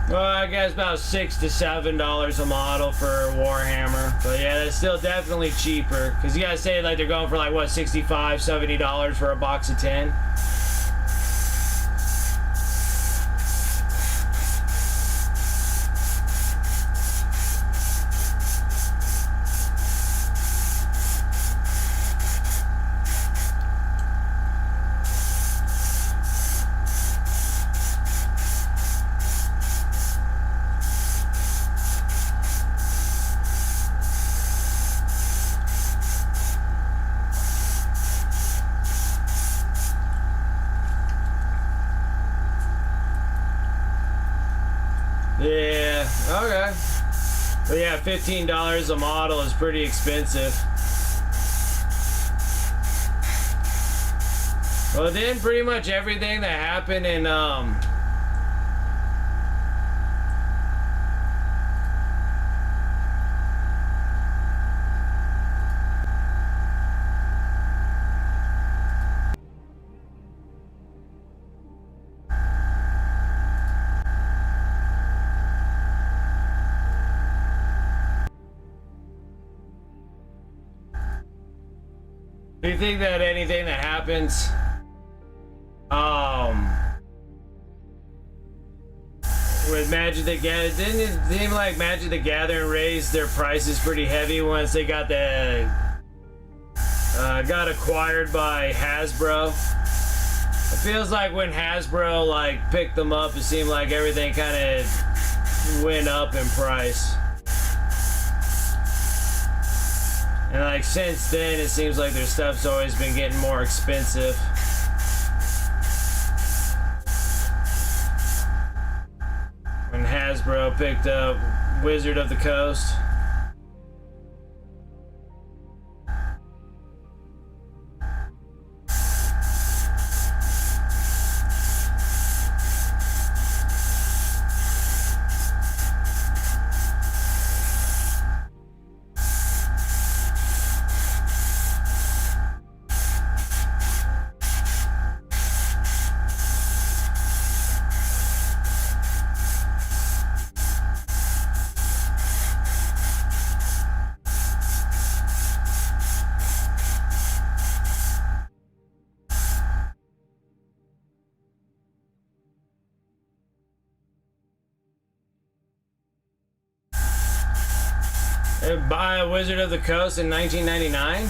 Well, I guess about $6 to $7 a model for Warhammer. But yeah, that's still definitely cheaper. Because you gotta say, like, they're going for, like, what, $65, $70 for a box of 10? Yeah, okay. But yeah, $15 a model is pretty expensive. Well, then pretty much everything that happened in do you think that anything that happens with Magic the Gathering, didn't it seem like Magic the Gathering raised their prices pretty heavy once they got the got acquired by Hasbro? It feels like when Hasbro like picked them up, it seemed like everything kind of went up in price. And like since then, it seems like their stuff's always been getting more expensive. When Hasbro picked up Wizard of the Coast. Buy a Wizard of the Coast in 1999?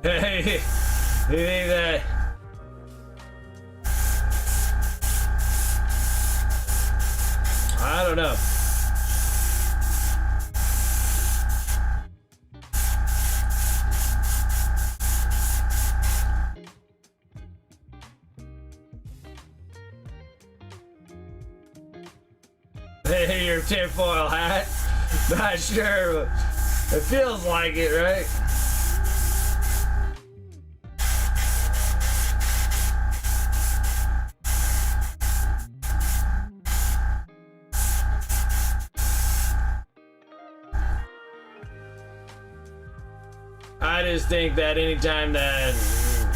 Hey, you think that? I don't know. Hey, your tinfoil hat? Not sure, but it feels like it, right? I just think that anytime that,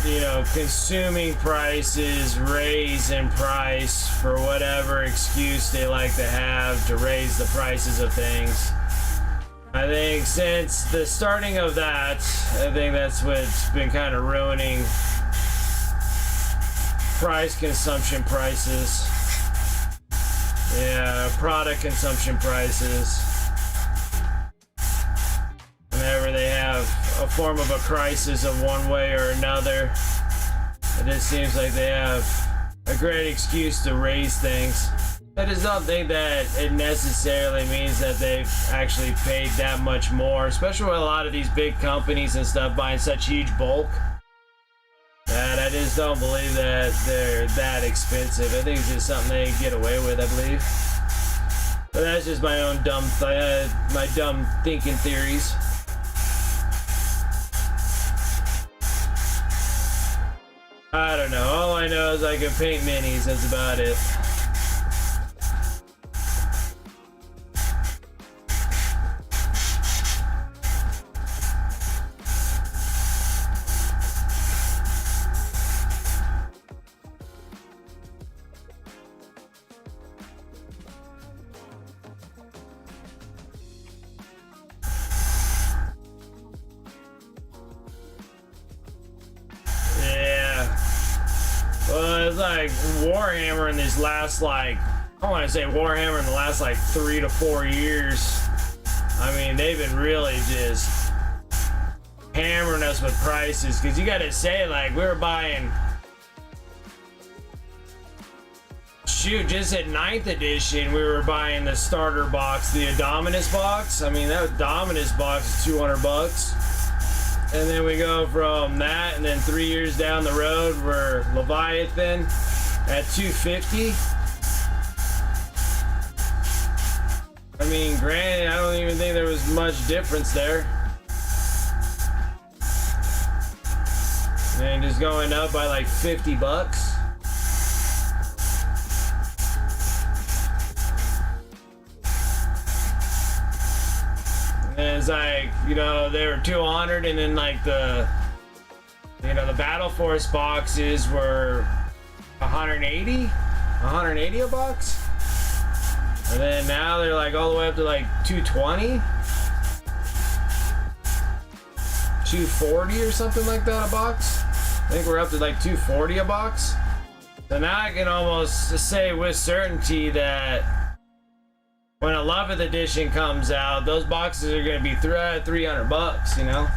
you know, consuming prices raise in price for whatever excuse they like to have to raise the prices of things, I think since the starting of that, I think that's what's been kind of ruining price consumption prices. Yeah, product consumption prices. Whenever they have a form of a crisis of one way or another, it just seems like they have a great excuse to raise things. I just don't think that it necessarily means that they've actually paid that much more, especially with a lot of these big companies and stuff buying such huge bulk. That I just don't believe that they're that expensive. I think it's just something they get away with, I believe. But that's just my own dumb thinking theories. I don't know. All I know is I can paint minis. That's about it. Well, it's like Warhammer in these last, like, I want to say Warhammer in the last, like, 3 to 4 years. I mean, they've been really just hammering us with prices. Because you got to say, like, we were buying, shoot, just at 9th edition, we were buying the starter box, the Dominus box. I mean, that Dominus box is $200. And then we go from that, and then 3 years down the road, we're Leviathan at $250. I mean, granted, I don't even think there was much difference there. And just going up by like $50. And it's like, you know, they were 200, and then like the, you know, the Battle Force boxes were 180 a box. And then now they're like all the way up to like 220, 240 or something like that a box. I think we're up to like 240 a box. So now I can almost say with certainty that when 11th edition comes out, those boxes are going to be $300, you know?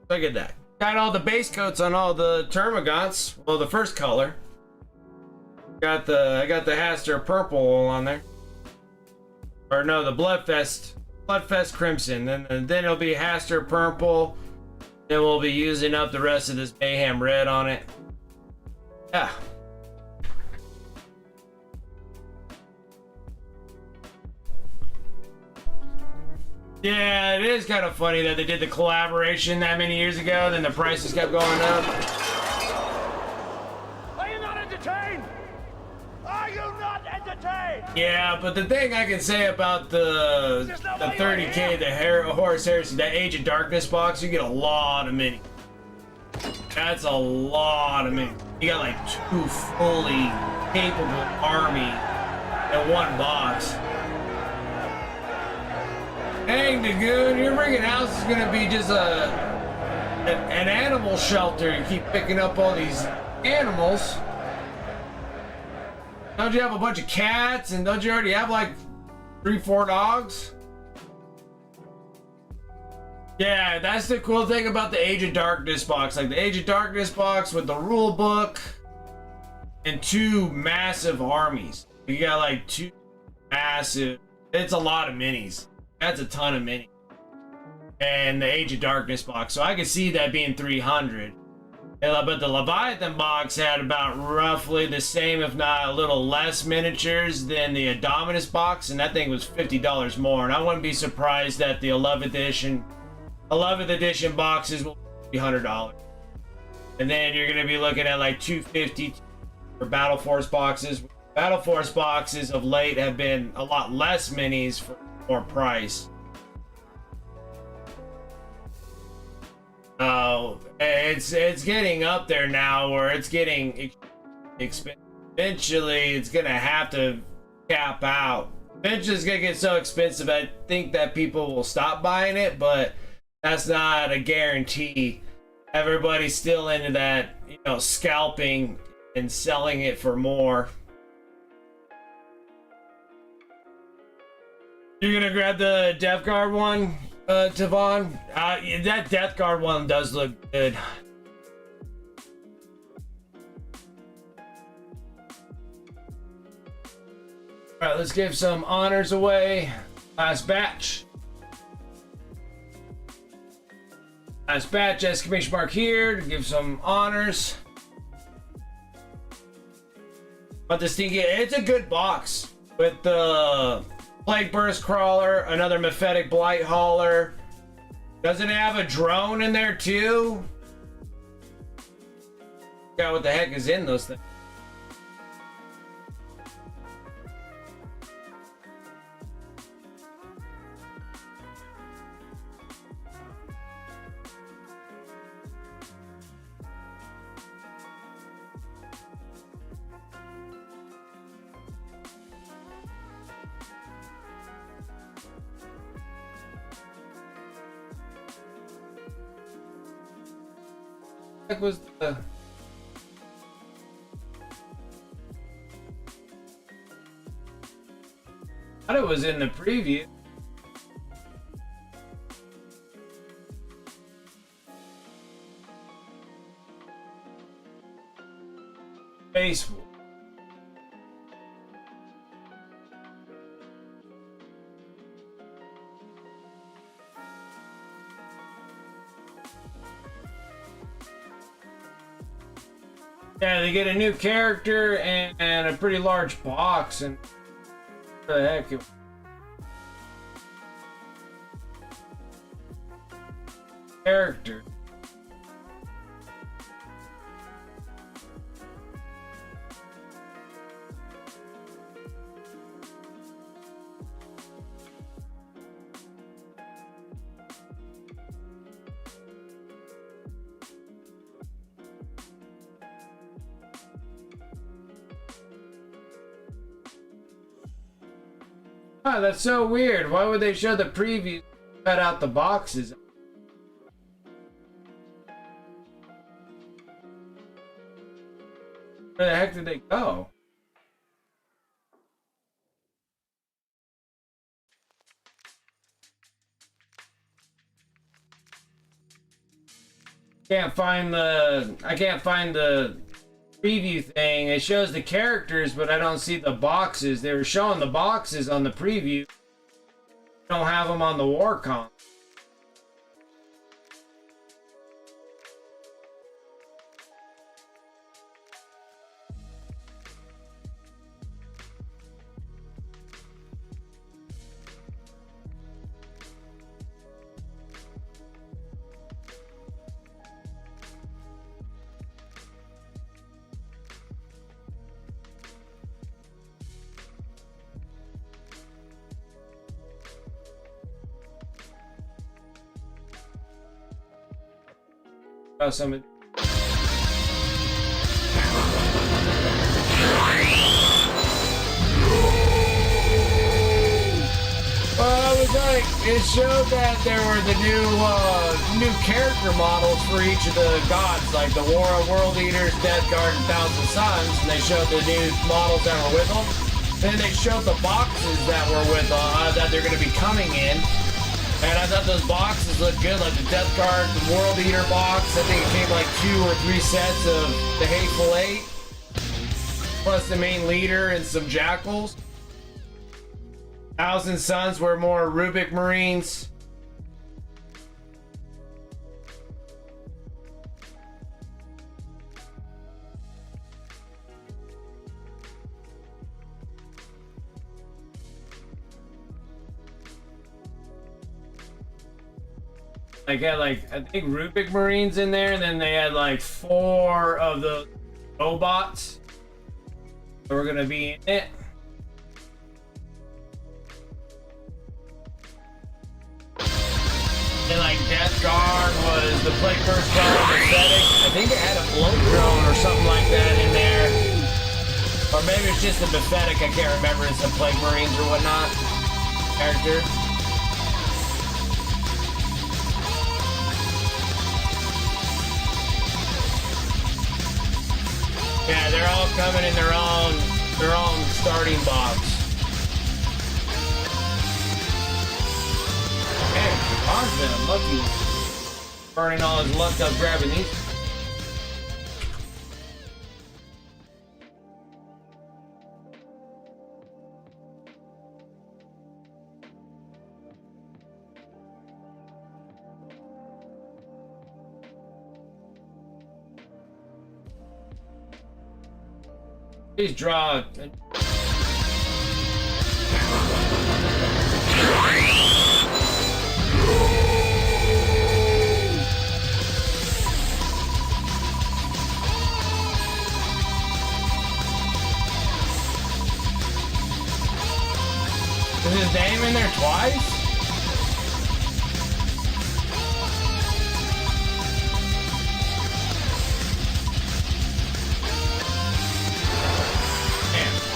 Look at that. Got all the base coats on all the Termagants. Well, the first color. I got the HYDRA purple on there. Or no, the Bloodfest Crimson. Then it'll be HYDRA purple. Then we'll be using up the rest of this Mayhem red on it. Yeah. Yeah, it is kind of funny that they did the collaboration that many years ago, then the prices kept going up. Are you not entertained? Are you not entertained? Yeah, but the thing I can say about the 30K, the Horus Heresy, that Age of Darkness box, you get a lot of minis. That's a lot of minis. You got like 2 fully capable army in one box. Dang, Dagoon, your friggin' house is gonna be just an animal shelter. You keep picking up all these animals. Don't you have a bunch of cats, and don't you already have like 3-4 dogs? Yeah, that's the cool thing about the Age of Darkness box. Like the Age of Darkness box with the rule book and 2 massive armies. You got like 2 massive, it's a lot of minis. That's a ton of minis. And the Age of Darkness box. So I could see that being 300. But the Leviathan box had about roughly the same, if not a little less miniatures than the Dominus box. And that thing was $50 more. And I wouldn't be surprised that the 11th edition boxes will be $100. And then you're going to be looking at like $250 for Battle Force boxes. Battle Force boxes of late have been a lot less minis for more price. Oh, it's getting up there now where it's getting expensive. Eventually, it's gonna have to cap out. Eventually, it's gonna get so expensive. I think that people will stop buying it, but that's not a guarantee. everybody's still into that, you know, scalping and selling it for more. You're gonna grab the Death Guard one, Tavon? That Death Guard one does look good. Alright, let's give some honors away. Last batch. Last batch, exclamation mark here to give some honors. But this thing, it's a good box with the Plague Burst Crawler, another Mephetic Blight Hauler. Does it have a drone in there too? Yeah, what the heck is in those things? What was the... I thought it was in the preview. Base. Yeah, they get a new character and a pretty large box, and what the heck? Character. Oh, that's so weird. Why would they show the preview, cut out the boxes? Where the heck did they go? I can't find the preview thing. It shows the characters, but I don't see the boxes. They were showing the boxes on the preview. Don't have them on the Warcom. Oh, somebody. Well, it was like, it showed that there were the new character models for each of the gods, like the War of World Eaters, Death Guard, and Thousand Suns, and they showed the new models that were with them. Then they showed the boxes that were with that they're going to be coming in. And I thought those boxes looked good, like the Death Guard, the World Eater box. I think it came like 2 or 3 sets of the Hateful Eight, plus the main leader and some Jackals. Thousand Suns were more Rubik Marines. They got like, I think Rubik Marines in there, and then they had like 4 of the robots that were gonna be in it. And like Death Guard was the Plague Burst Pathetic. I think it had a blow drone or something like that in there. Or maybe it's just a Pathetic, I can't remember. It's the Plague Marines or whatnot character. they're all coming in their own starting box. Man, Ron's been unlucky. Burning all his luck up grabbing these. Please draw. Is his name in there twice?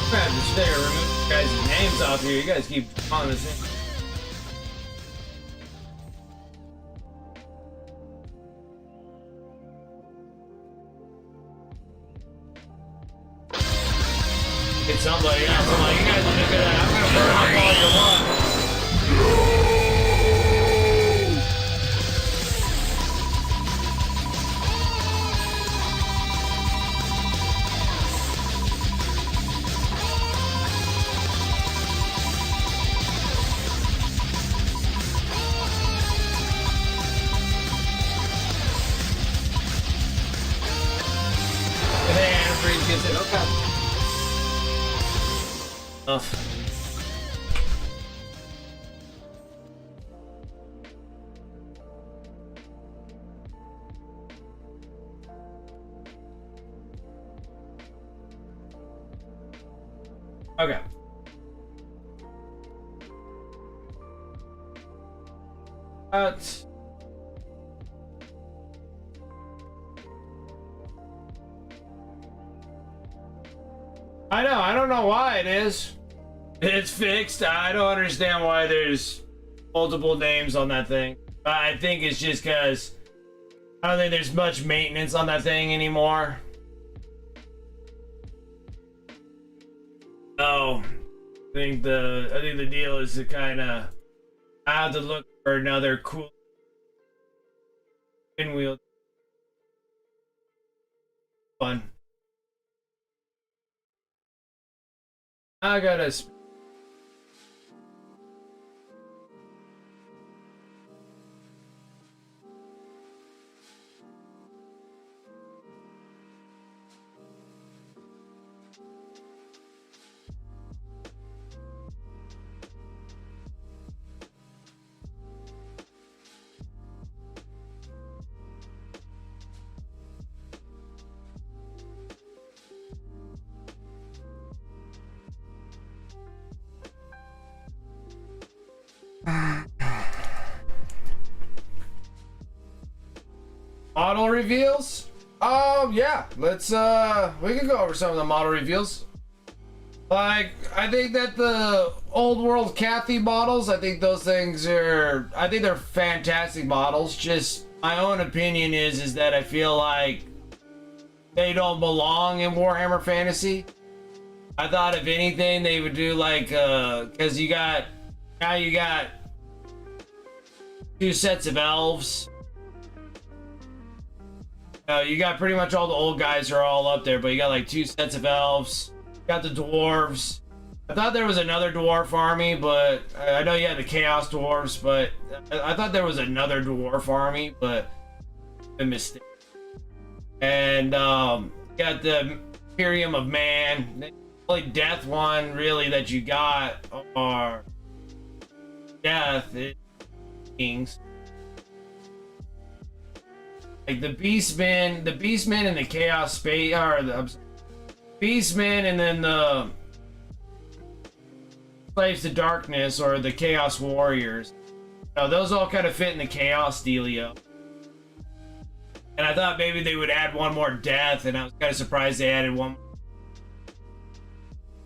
I'm gonna have to stay or remove you guys' names off here. You guys keep on this thing. Get somebody else. I'm like, you guys are just gonna, I'm gonna burn up all your luck. Gets it. Okay. Okay. I don't know why it is. It's fixed. I don't understand why there's multiple names on that thing. I think it's just because I don't think there's much maintenance on that thing anymore. Oh, I think the deal is to kind of I have to look for another cool pinwheel. Fun. I gotta. Model reveals? Yeah. Let's we can go over some of the model reveals. Like, I think that the old world Kathy models, I think those things are, I think they're fantastic models. Just my own opinion is that I feel like they don't belong in Warhammer Fantasy. I thought if anything they would do like because you got 2 sets of elves. You got pretty much all the old guys are all up there, but you got like 2 sets of elves. You got the dwarves. I thought there was another dwarf army, but I know you had the chaos dwarves, but I thought there was another dwarf army, but a mistake. And you got the Imperium of Man. The only death one really that you got are death kings. Like the Beastmen and the Chaos Space, or the Beastmen and then the Slaves to Darkness or the Chaos Warriors. Those all kind of fit in the Chaos dealio. And I thought maybe they would add one more death, and I was kind of surprised they added one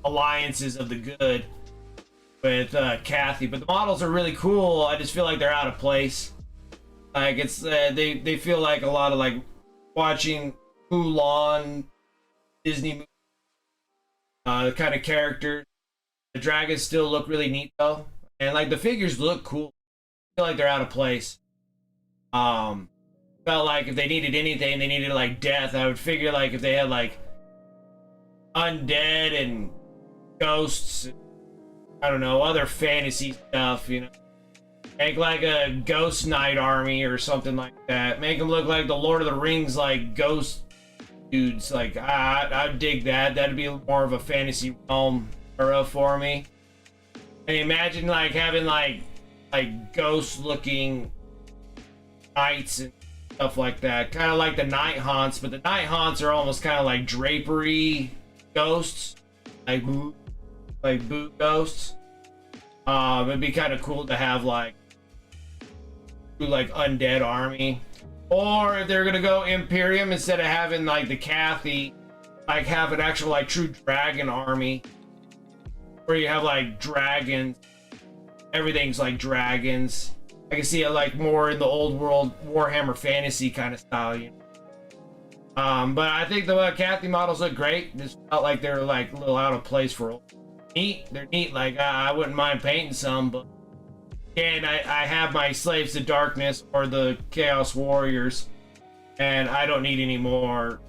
Alliances of the Good with Kathy. But the models are really cool. I just feel like they're out of place. Like it's they feel like a lot of like watching Mulan Disney movie. The kind of characters. The dragons still look really neat though, and like the figures look cool. I feel like they're out of place. Felt like if they needed anything, they needed like death. I would figure like if they had like undead and ghosts, I don't know, other fantasy stuff, you know. Make like a ghost knight army or something like that. Make them look like the Lord of the Rings, like ghost dudes. Like I'd dig that. That'd be more of a fantasy realm era for me. And imagine like having like ghost looking knights and stuff like that. Kind of like the night haunts, but the night haunts are almost kind of like drapery ghosts, like boot ghosts. It'd be kind of cool to have like undead army, or if they're gonna go Imperium, instead of having like the Cathy, like have an actual like true dragon army, where you have like dragons, everything's like dragons. I can see it like more in the old world Warhammer fantasy kind of style, you know. But I think the Cathy models look great. Just felt like they're like a little out of place for neat. They're neat. Like I wouldn't mind painting some, but again, I have my Slaves to Darkness or the Chaos Warriors, and I don't need any more.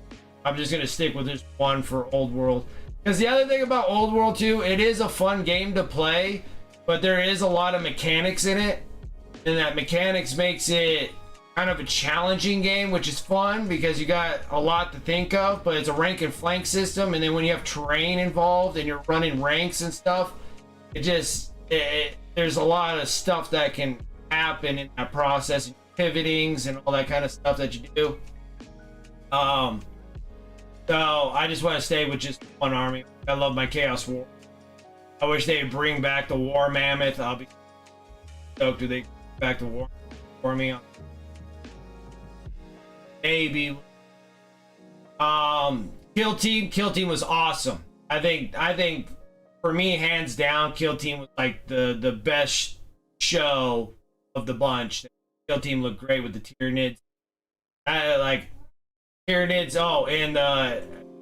I'm just gonna stick with this one for Old World. Because the other thing about Old World 2, it is a fun game to play, but there is a lot of mechanics in it, and that mechanics makes it kind of a challenging game, which is fun because you got a lot to think of, but it's a rank and flank system, and then when you have terrain involved and you're running ranks and stuff, there's a lot of stuff that can happen in that process, pivotings and all that kind of stuff that you do. So I just want to stay with just one army. I love my Chaos War. I wish they'd bring back the War Mammoth. I'll be stoked if they bring back the War for me. Maybe. Kill Team was awesome. I think for me, hands down, Kill Team was like the best show of the bunch. Kill Team looked great with the Tyranid. I like Tyranid. Oh, and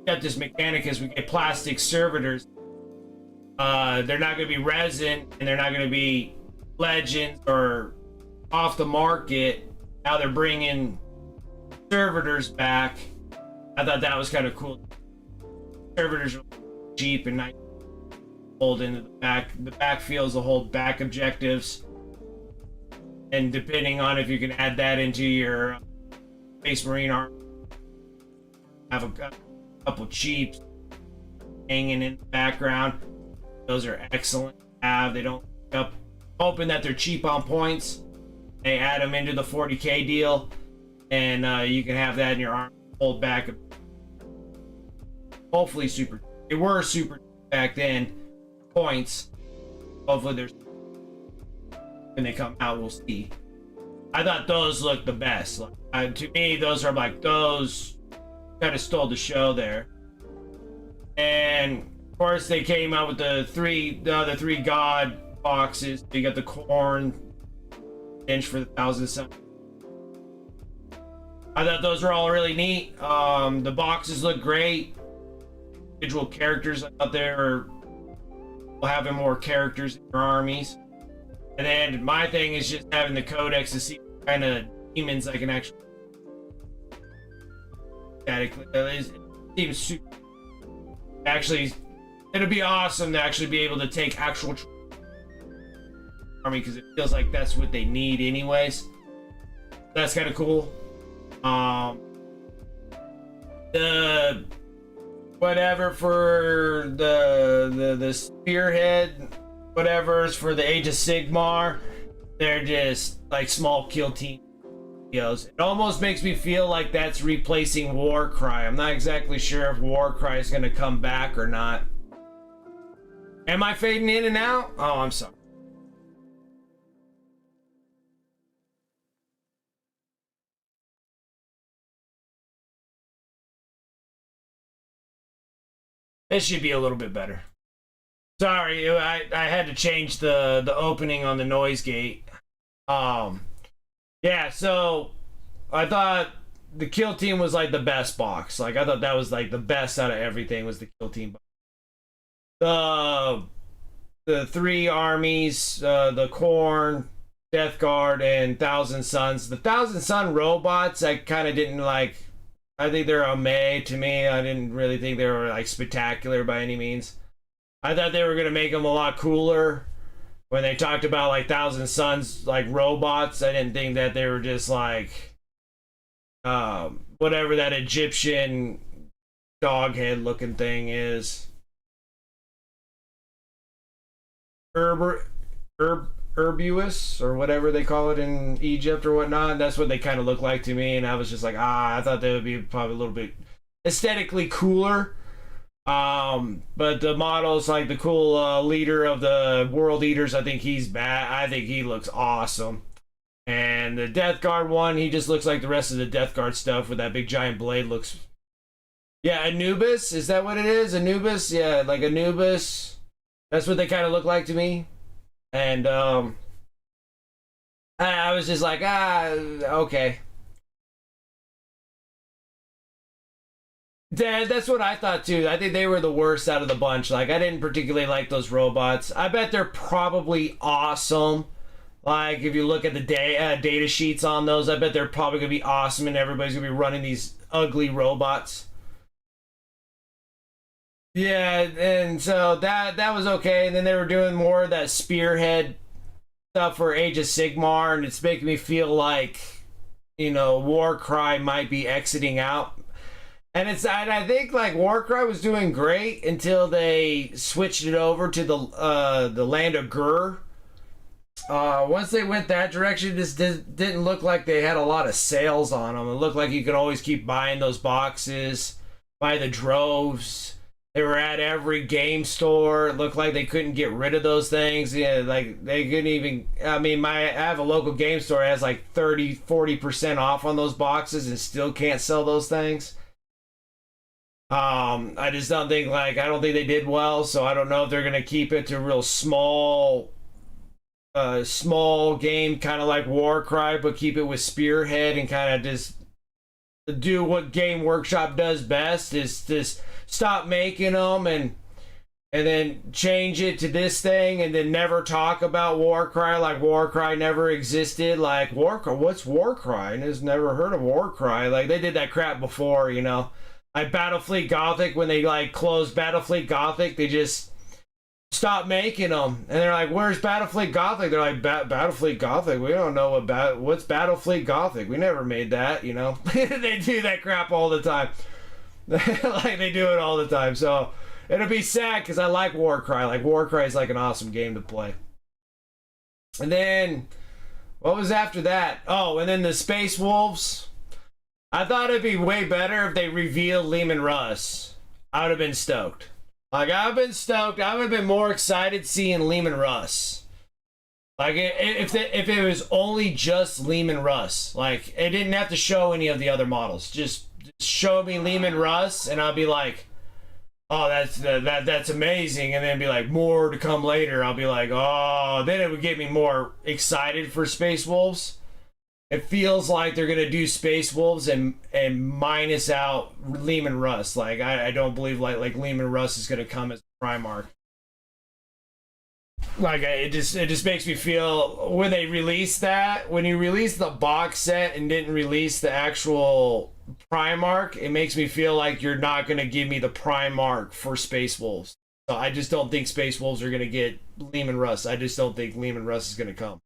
got this mechanic as we get plastic servitors. They're not going to be resin, and they're not going to be legends or off the market. Now they're bringing servitors back. I thought that was kind of cool. Servitors are cheap and nice. Hold into the back. The backfields will hold back objectives, and depending on if you can add that into your Space Marine army, have a couple cheaps hanging in the background. Those are excellent to have. They don't up hoping that they're cheap on points. They add them into the 40k deal, and you can have that in your army. Hold back. Hopefully super. They were super back then. Points. Hopefully there's when they come out, we'll see. I thought those looked the best. Like, to me, those are like those kind of stole the show there. And of course, they came out with the other three god boxes. You got the corn inch for the 1,000 sun. I thought those were all really neat. The boxes look great. Individual characters out there having more characters in your armies. And then my thing is just having the codex to see what kind of demons I can actually it seems super. Actually, it'll be awesome to actually be able to take actual army, because it feels like that's what they need anyways. That's kind of cool. The whatever for the spearhead, whatever's for the Age of Sigmar, they're just like small kill team videos. It almost makes me feel like that's replacing Warcry. I'm not exactly sure if Warcry is going to come back or not. Am I fading in and out? Oh, I'm sorry. This should be a little bit better. Sorry, I had to change the opening on the noise gate. Yeah, so I thought the kill team was like the best box. Like I thought that was like the best out of everything was the kill team. The three armies, the Khorne, Death Guard, and Thousand Suns. The Thousand Sun robots, I kind of didn't like. I think they're a meh to me. I didn't really think they were like spectacular by any means. I thought they were gonna make them a lot cooler when they talked about like Thousand Suns like robots. I didn't think that they were just like whatever that Egyptian dog head looking thing is. Herbuus or whatever they call it in Egypt or whatnot. That's what they kind of look like to me, and I was just like, I thought they would be probably a little bit aesthetically cooler. But the models, like the cool leader of the World Eaters, I think he's bad. I think he looks awesome. And the Death Guard one, he just looks like the rest of the Death Guard stuff with that big giant blade. Looks, yeah, Anubis, is that what it is? Anubis, yeah, like Anubis. That's what they kind of look like to me. And I was just like, okay. That's what I thought too. I think they were the worst out of the bunch. Like, I didn't particularly like those robots. I bet they're probably awesome. Like, if you look at the data sheets on those, I bet they're probably going to be awesome and everybody's going to be running these ugly robots. Yeah, and so that was okay. And then they were doing more of that spearhead stuff for Age of Sigmar, and it's making me feel like, you know, Warcry might be exiting out. And I think like Warcry was doing great until they switched it over to the land of Gur. Once they went that direction, it just didn't look like they had a lot of sales on them. It looked like you could always keep buying those boxes by the droves. They were at every game store. It looked like they couldn't get rid of those things. Yeah, like they couldn't even. I mean, I have a local game store that has like 30-40% off on those boxes and still can't sell those things. I just don't think I don't think they did well. So I don't know if they're gonna keep it to real small game, kind of like Warcry, but keep it with Spearhead and kind of just do what Game Workshop does best, is just stop making them and then change it to this thing and then never talk about Warcry like Warcry never existed. Like, Warcry, what's Warcry? And has never heard of Warcry. Like, they did that crap before, you know. Like Battlefleet Gothic, when they like closed Battlefleet Gothic, they just stopped making them. And they're like, where's Battlefleet Gothic? They're like, Battlefleet Gothic? We don't know what's Battlefleet Gothic. We never made that, you know. They do that crap all the time. Like, they do it all the time. So it'll be sad because I like Warcry. Like, Warcry is like an awesome game to play. And then what was after that? Oh, and then the Space Wolves. I thought it'd be way better if they revealed Leman Russ. I would have been stoked. Like, I've been stoked. I would have been more excited seeing Leman Russ. Like, if it was only just Leman Russ. Like, it didn't have to show any of the other models. Just show me Leman Russ, and I'll be like, oh, that's amazing. And then be like, more to come later. I'll be like, oh, then it would get me more excited for Space Wolves. It feels like they're gonna do Space Wolves and minus out Leman Russ. Like, I don't believe like Leman Russ is gonna come as Primarch. Like, it just makes me feel, when they release that, when you release the box set and didn't release the actual Primarch, it makes me feel like you're not gonna give me the Primarch for Space Wolves. So I just don't think Space Wolves are gonna get Leman Russ. I just don't think Leman Russ is gonna come.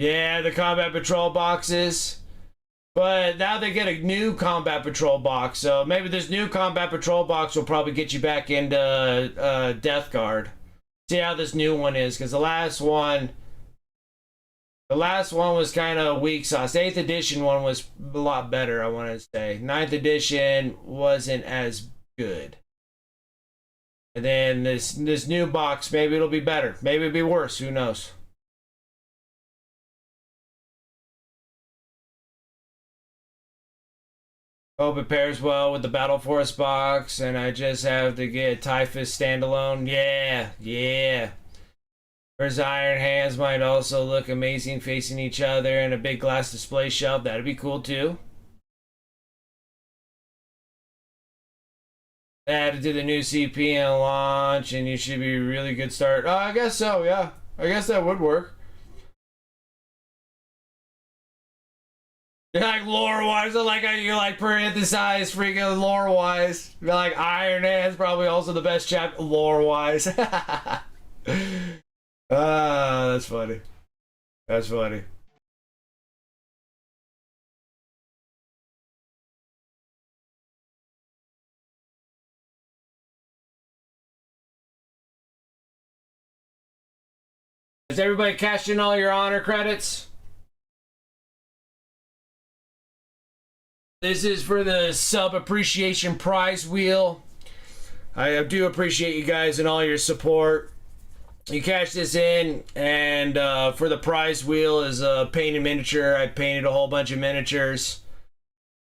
Yeah, the Combat Patrol boxes. But now they get a new Combat Patrol box. So maybe this new Combat Patrol box will probably get you back into Death Guard. See how this new one is. Because the last one was kind of weak sauce. 8th edition one was a lot better, I want to say. 9th edition wasn't as good. And then this new box, maybe it'll be better. Maybe it'll be worse. Who knows? Hope it pairs well with the Battle Force box, and I just have to get Typhus standalone. Yeah, yeah. Whereas Iron Hands might also look amazing facing each other in a big glass display shelf. That'd be cool too. Added to the new CP and launch, and you should be a really good start. Oh, I guess so, yeah. I guess that would work. You're like lore-wise, I like how you like parenthesize freaking lore-wise. You're like Iron Hand's probably also the best chap lore-wise. Ah, that's funny. That's funny. Has everybody cashed in all your honor credits? This is for the sub appreciation prize wheel. I do appreciate you guys and all your support. You cash this in, and for the prize wheel is a painted miniature. I painted a whole bunch of miniatures.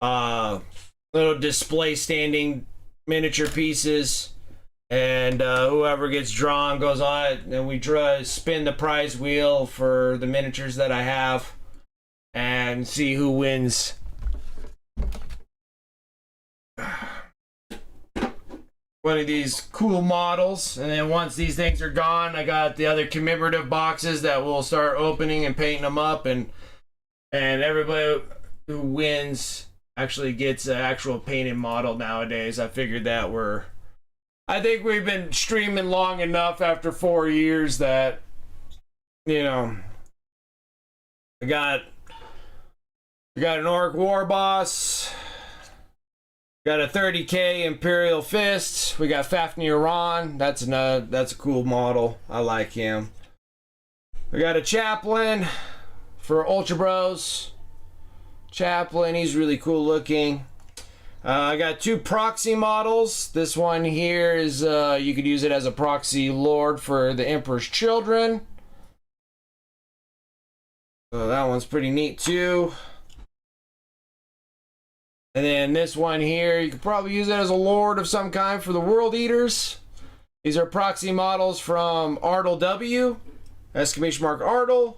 Little display standing miniature pieces. And whoever gets drawn goes on it, and we spin the prize wheel for the miniatures that I have and see who wins. One of these cool models, and then once these things are gone, I got the other commemorative boxes that we'll start opening and painting them up, and everybody who wins actually gets an actual painted model nowadays. I figured that I think we've been streaming long enough after 4 years that, you know, we got an Orc War Boss. Got a 30k Imperial Fist. We got Fafnir Ron. That's a cool model. I like him. We got a Chaplain for Ultra Bros. Chaplain, he's really cool looking. I got 2 proxy models. This one here is you could use it as a proxy lord for the Emperor's Children. So that one's pretty neat too. And then this one here, you could probably use it as a lord of some kind for the World Eaters. These are proxy models from Artle W, exclamation mark Artle.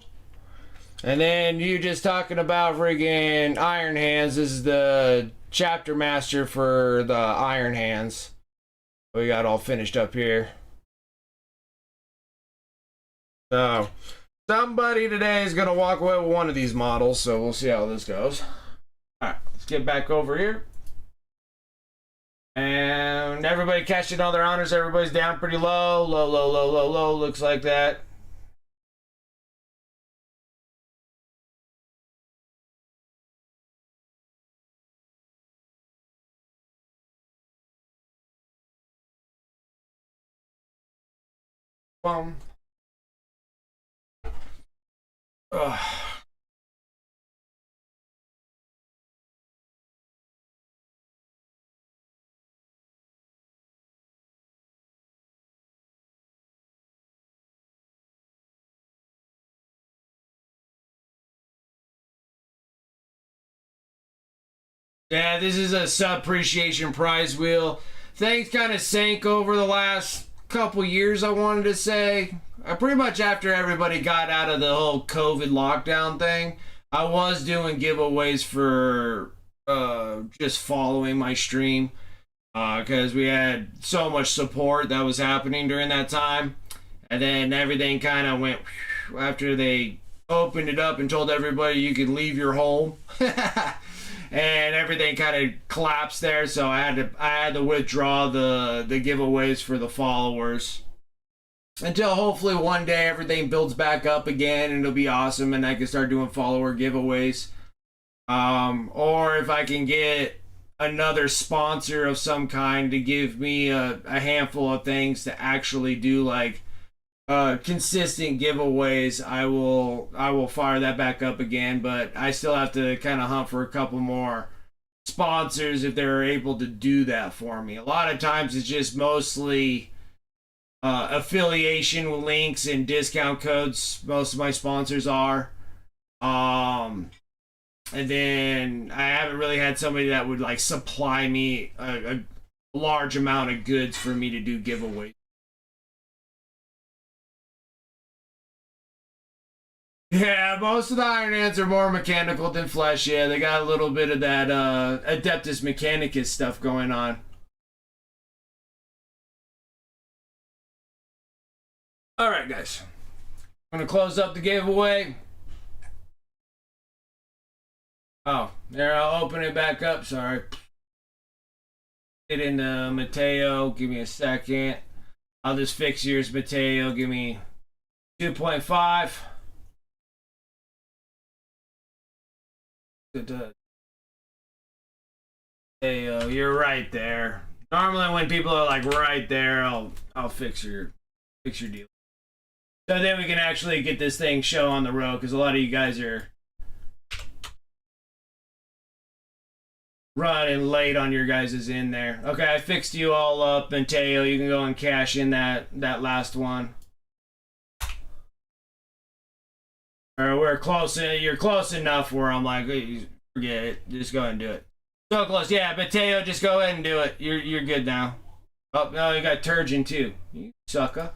And then you just talking about friggin' Iron Hands. This is the chapter master for the Iron Hands. We got all finished up here. So somebody today is gonna walk away with one of these models, so we'll see how this goes. Alright, let's get back over here. And everybody cashed in all their honors. Everybody's down pretty low. Low. Looks like that. Ugh. Yeah, this is a sub-appreciation prize wheel. Things kind of sank over the last couple years, I wanted to say. Pretty much after everybody got out of the whole COVID lockdown thing, I was doing giveaways for just following my stream because we had so much support that was happening during that time. And then everything kind of went after they opened it up and told everybody you could leave your home. And everything kind of collapsed there, so I had to withdraw the giveaways for the followers until hopefully one day everything builds back up again and it'll be awesome and I can start doing follower giveaways. Or if I can get another sponsor of some kind to give me a handful of things to actually do like consistent giveaways, I will fire that back up again, but I still have to kind of hunt for a couple more sponsors if they're able to do that for me. A lot of times it's just mostly affiliation links and discount codes. Most of my sponsors are And then I haven't really had somebody that would like supply me a large amount of goods for me to do giveaways. Yeah, most of the Tyrannids are more mechanical than flesh. Yeah, they got a little bit of that Adeptus Mechanicus stuff going on. Alright, guys. I'm going to close up the giveaway. Oh, there, I'll open it back up. Sorry. Get into Mateo. Give me a second. I'll just fix yours, Mateo. Give me 2.5. Mateo, you're right there. Normally when people are like right there, I'll fix your deal. So then we can actually get this thing show on the road, because a lot of you guys are running late on your guys' in there. Okay, I fixed you all up, Mateo. You can go and cash in that last one. Or we're close. You're close enough where I'm like, forget it. Just go ahead and do it. So close. Yeah, Mateo, just go ahead and do it. You're good now. Oh no, you got Turgeon too. You sucker.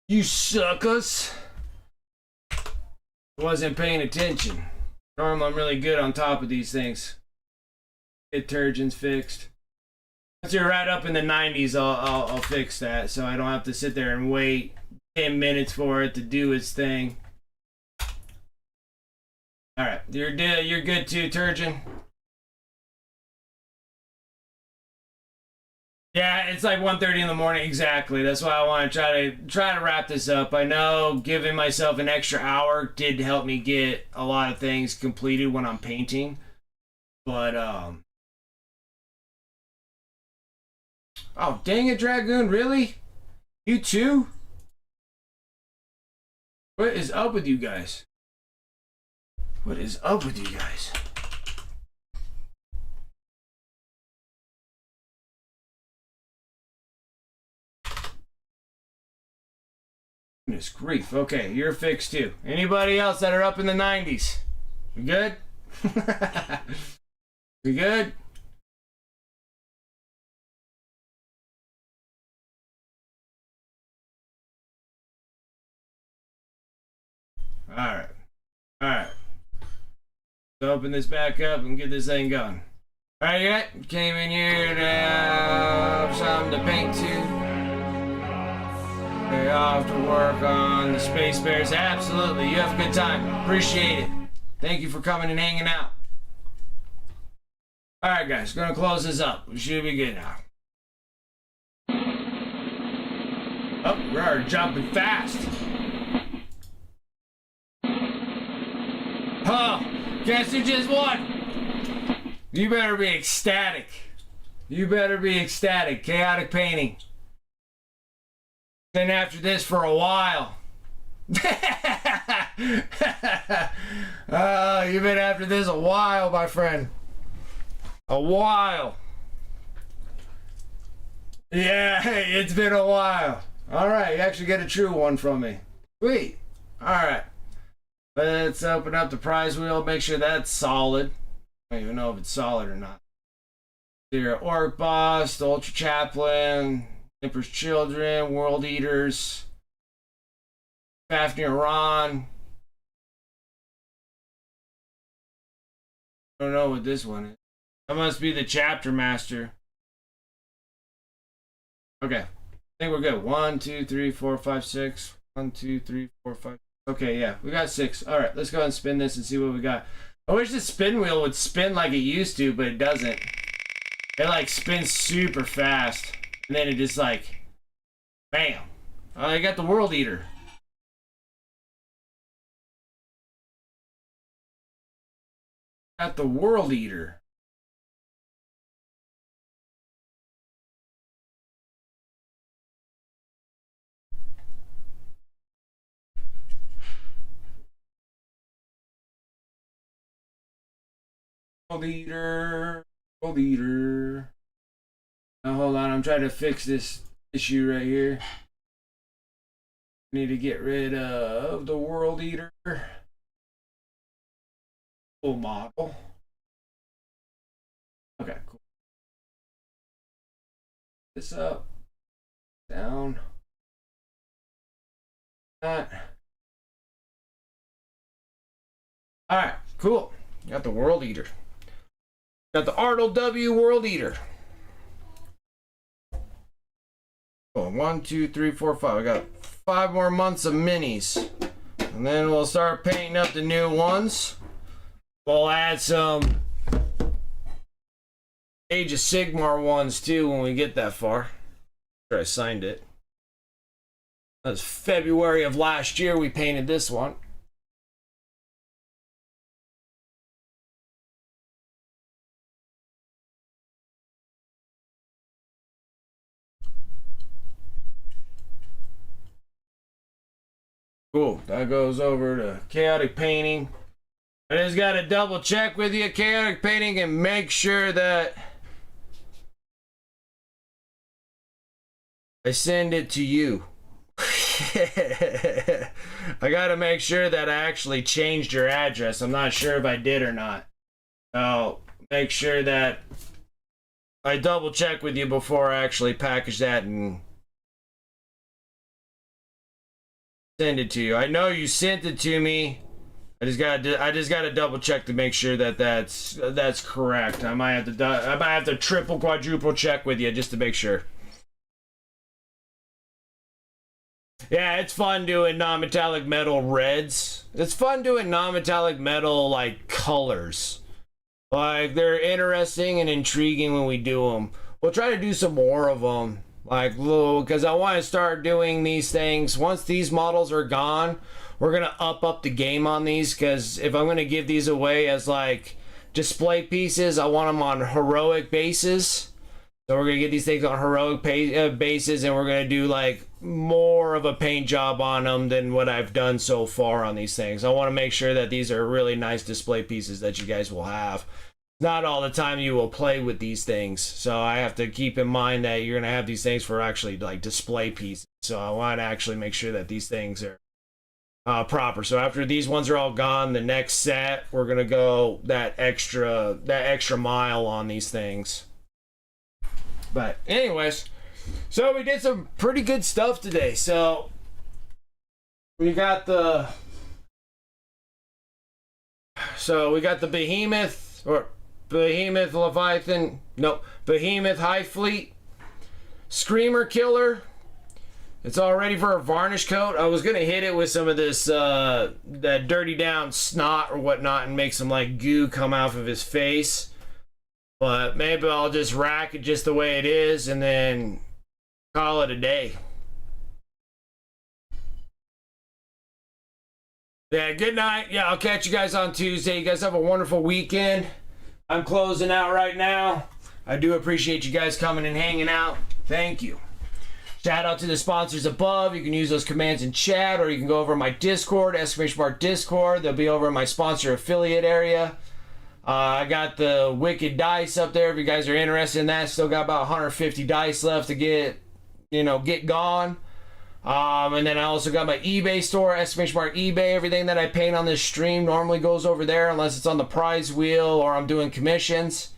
You suckers. Wasn't paying attention. Normally I'm really good on top of these things. Get Turgeons fixed. Once you're right up in the 90s, I'll fix that, so I don't have to sit there and wait 10 minutes for it to do its thing. All right, you're good too, Turgeon. Yeah, it's like 1:30 in the morning exactly. That's why I want to try to wrap this up. I know giving myself an extra hour did help me get a lot of things completed when I'm painting, but oh dang it, Dragoon, really? You too? What is up with you guys? What is up with you guys? Goodness grief. Okay, you're fixed too. Anybody else that are up in the 90s? We good? We good? Alright. Alright. So open this back up and get this thing going. Alright, you got? Came in here to have something to paint to. Off to work on the Space Bears. Absolutely. You have a good time. Appreciate it. Thank you for coming and hanging out. Alright, guys. Gonna close this up. We should be good now. Oh, we're jumping fast. Oh, guess who just won? You better be ecstatic. You better be ecstatic. Chaotic painting. Been after this for a while. You've been after this a while, my friend. A while. Yeah, hey, it's been a while. Alright, you actually get a true one from me. Sweet. Alright. Let's open up the prize wheel, make sure that's solid. I don't even know if it's solid or not. There, Orc Boss, the Ultra Chaplain, Emperor's Children, World Eaters, Fafnir Ron. I don't know what this one is. That must be the Chapter Master. Okay. I think we're good. 1, 2, 3, 4, 5, 6. 1, 2, 3, 4, 5. Okay, yeah. We got 6. Alright, let's go ahead and spin this and see what we got. I wish the spin wheel would spin like it used to, but it doesn't. It like spins super fast. And then it just like, bam. I got the World Eater. Got the World Eater. World Eater. World Eater. Now hold on, I'm trying to fix this issue right here. Need to get rid of the World Eater. full model. Okay, cool. This up, down, that. All right, cool. Got the World Eater. Got the Arnold W World Eater. Oh, 1, 2, 3, 4, 5. I got 5 more months of minis. And then we'll start painting up the new ones. We'll add some Age of Sigmar ones too when we get that far. After I signed it. That was February of last year we painted this one. Cool. That goes over to Chaotic Painting. I just got to double check with you, Chaotic Painting, and make sure that I send it to you. I got to make sure that I actually changed your address. I'm not sure if I did or not. I'll make sure that I double check with you before I actually package that and send it to you. I know you sent it to me. I just gotta double check to make sure that that's correct. I might have to triple, quadruple check with you just to make sure. Yeah, it's fun doing non-metallic metal reds. It's fun doing non-metallic metal like colors. Like they're interesting and intriguing when we do them. We'll try to do some more of them. Like, because I want to start doing these things. Once these models are gone, we're going to up the game on these. Because if I'm going to give these away as, like, display pieces, I want them on heroic bases. So we're going to get these things on heroic bases. And we're going to do, like, more of a paint job on them than what I've done so far on these things. I want to make sure that these are really nice display pieces that you guys will have. Not all the time you will play with these things, so I have to keep in mind that you're going to have these things for actually like display pieces. So I want to actually make sure that these things are proper. So after these ones are all gone, the next set we're going to go that extra mile on these things. But anyways, so we did some pretty good stuff today. So we got the Behemoth, or Behemoth Leviathan, no, Behemoth Hive Fleet, Screamer Killer. It's all ready for a varnish coat. I was gonna hit it with some of this that dirty down snot or whatnot and make some like goo come off of his face, but maybe I'll just rack it just the way it is and then call it a day. Yeah, good night. Yeah, I'll catch you guys on Tuesday. You guys have a wonderful weekend. I'm closing out right now. I do appreciate you guys coming and hanging out. Thank you. Shout out to the sponsors above. You can use those commands in chat, or you can go over my Discord, !Discord. They'll be over in my sponsor affiliate area. I got the Wicked Dice up there if you guys are interested in that. Still got about 150 dice left to get gone. And then I also got my eBay store, eBay. Everything that I paint on this stream normally goes over there unless it's on the prize wheel or I'm doing commissions.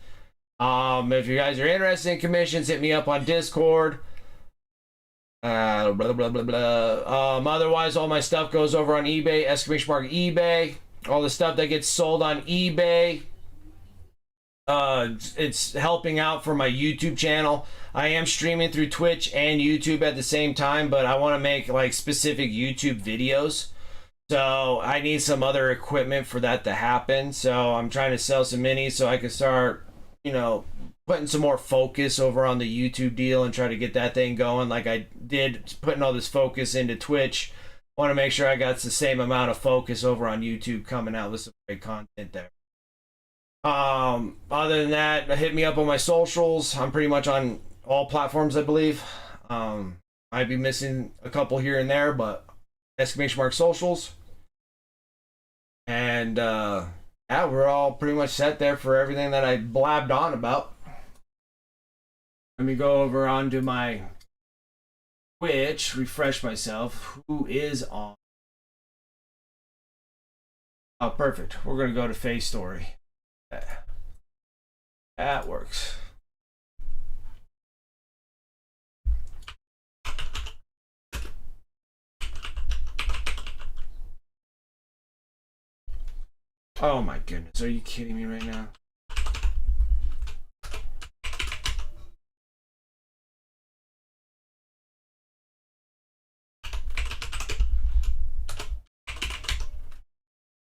If you guys are interested in commissions, hit me up on Discord. Otherwise, all my stuff goes over on eBay, eBay. All the stuff that gets sold on eBay, it's helping out for my YouTube channel. I am streaming through Twitch and YouTube at the same time, but I want to make like specific YouTube videos. So I need some other equipment for that to happen. So I'm trying to sell some minis so I can start, putting some more focus over on the YouTube deal and try to get that thing going like I did putting all this focus into Twitch. Want to make sure I got the same amount of focus over on YouTube coming out with some great content there. Other than that, hit me up on my socials. I'm pretty much on all platforms, I believe. Might be missing a couple here and there, but socials. And yeah, we're all pretty much set there for everything that I blabbed on about. Let me go over onto my Twitch, refresh myself. Who is on? Oh, perfect. We're going to go to Faye's story. That works. Oh my goodness, are you kidding me right now?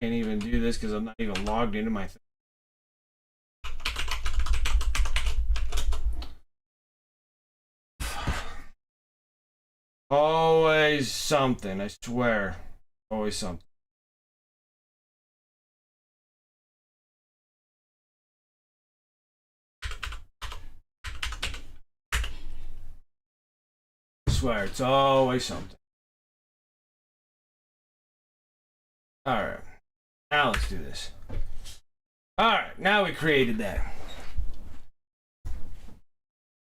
Can't even do this because I'm not even logged into my thing. Always something, I swear. Always something. I swear, it's always something. Alright. Now let's do this. Alright, now we created that.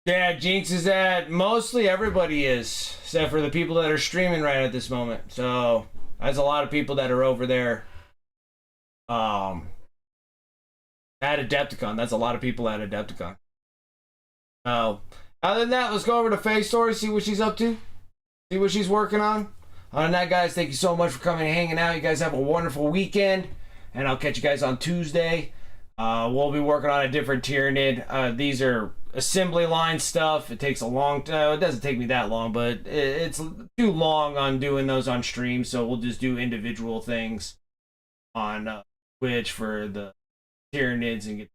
Yeah, Jinx is that mostly everybody is, except for the people that are streaming right at this moment. So that's a lot of people that are over there. At Adepticon, that's a lot of people at Adepticon. Other than that, let's go over to Faye's story, see what she's up to, see what she's working on. Other than that, guys, thank you so much for coming and hanging out. You guys have a wonderful weekend, and I'll catch you guys on Tuesday. We'll be working on a different Tyranid. These are assembly line stuff. It takes a long time. It doesn't take me that long, but it's too long on doing those on stream, so we'll just do individual things on Twitch for the Tyranid's and get.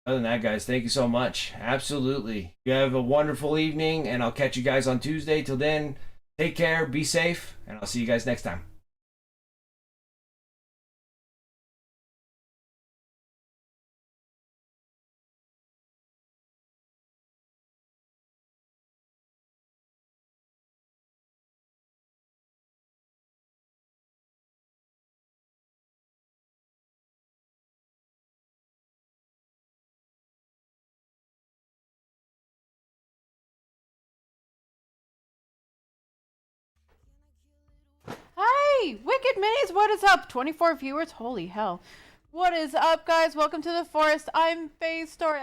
Other than that, guys, thank you so much. Absolutely. You have a wonderful evening, and I'll catch you guys on Tuesday. Till then, take care, be safe, and I'll see you guys next time. Hi, Wicked Minis, what is up? 24 viewers, holy hell. What is up, guys? Welcome to the forest. I'm Faye's story.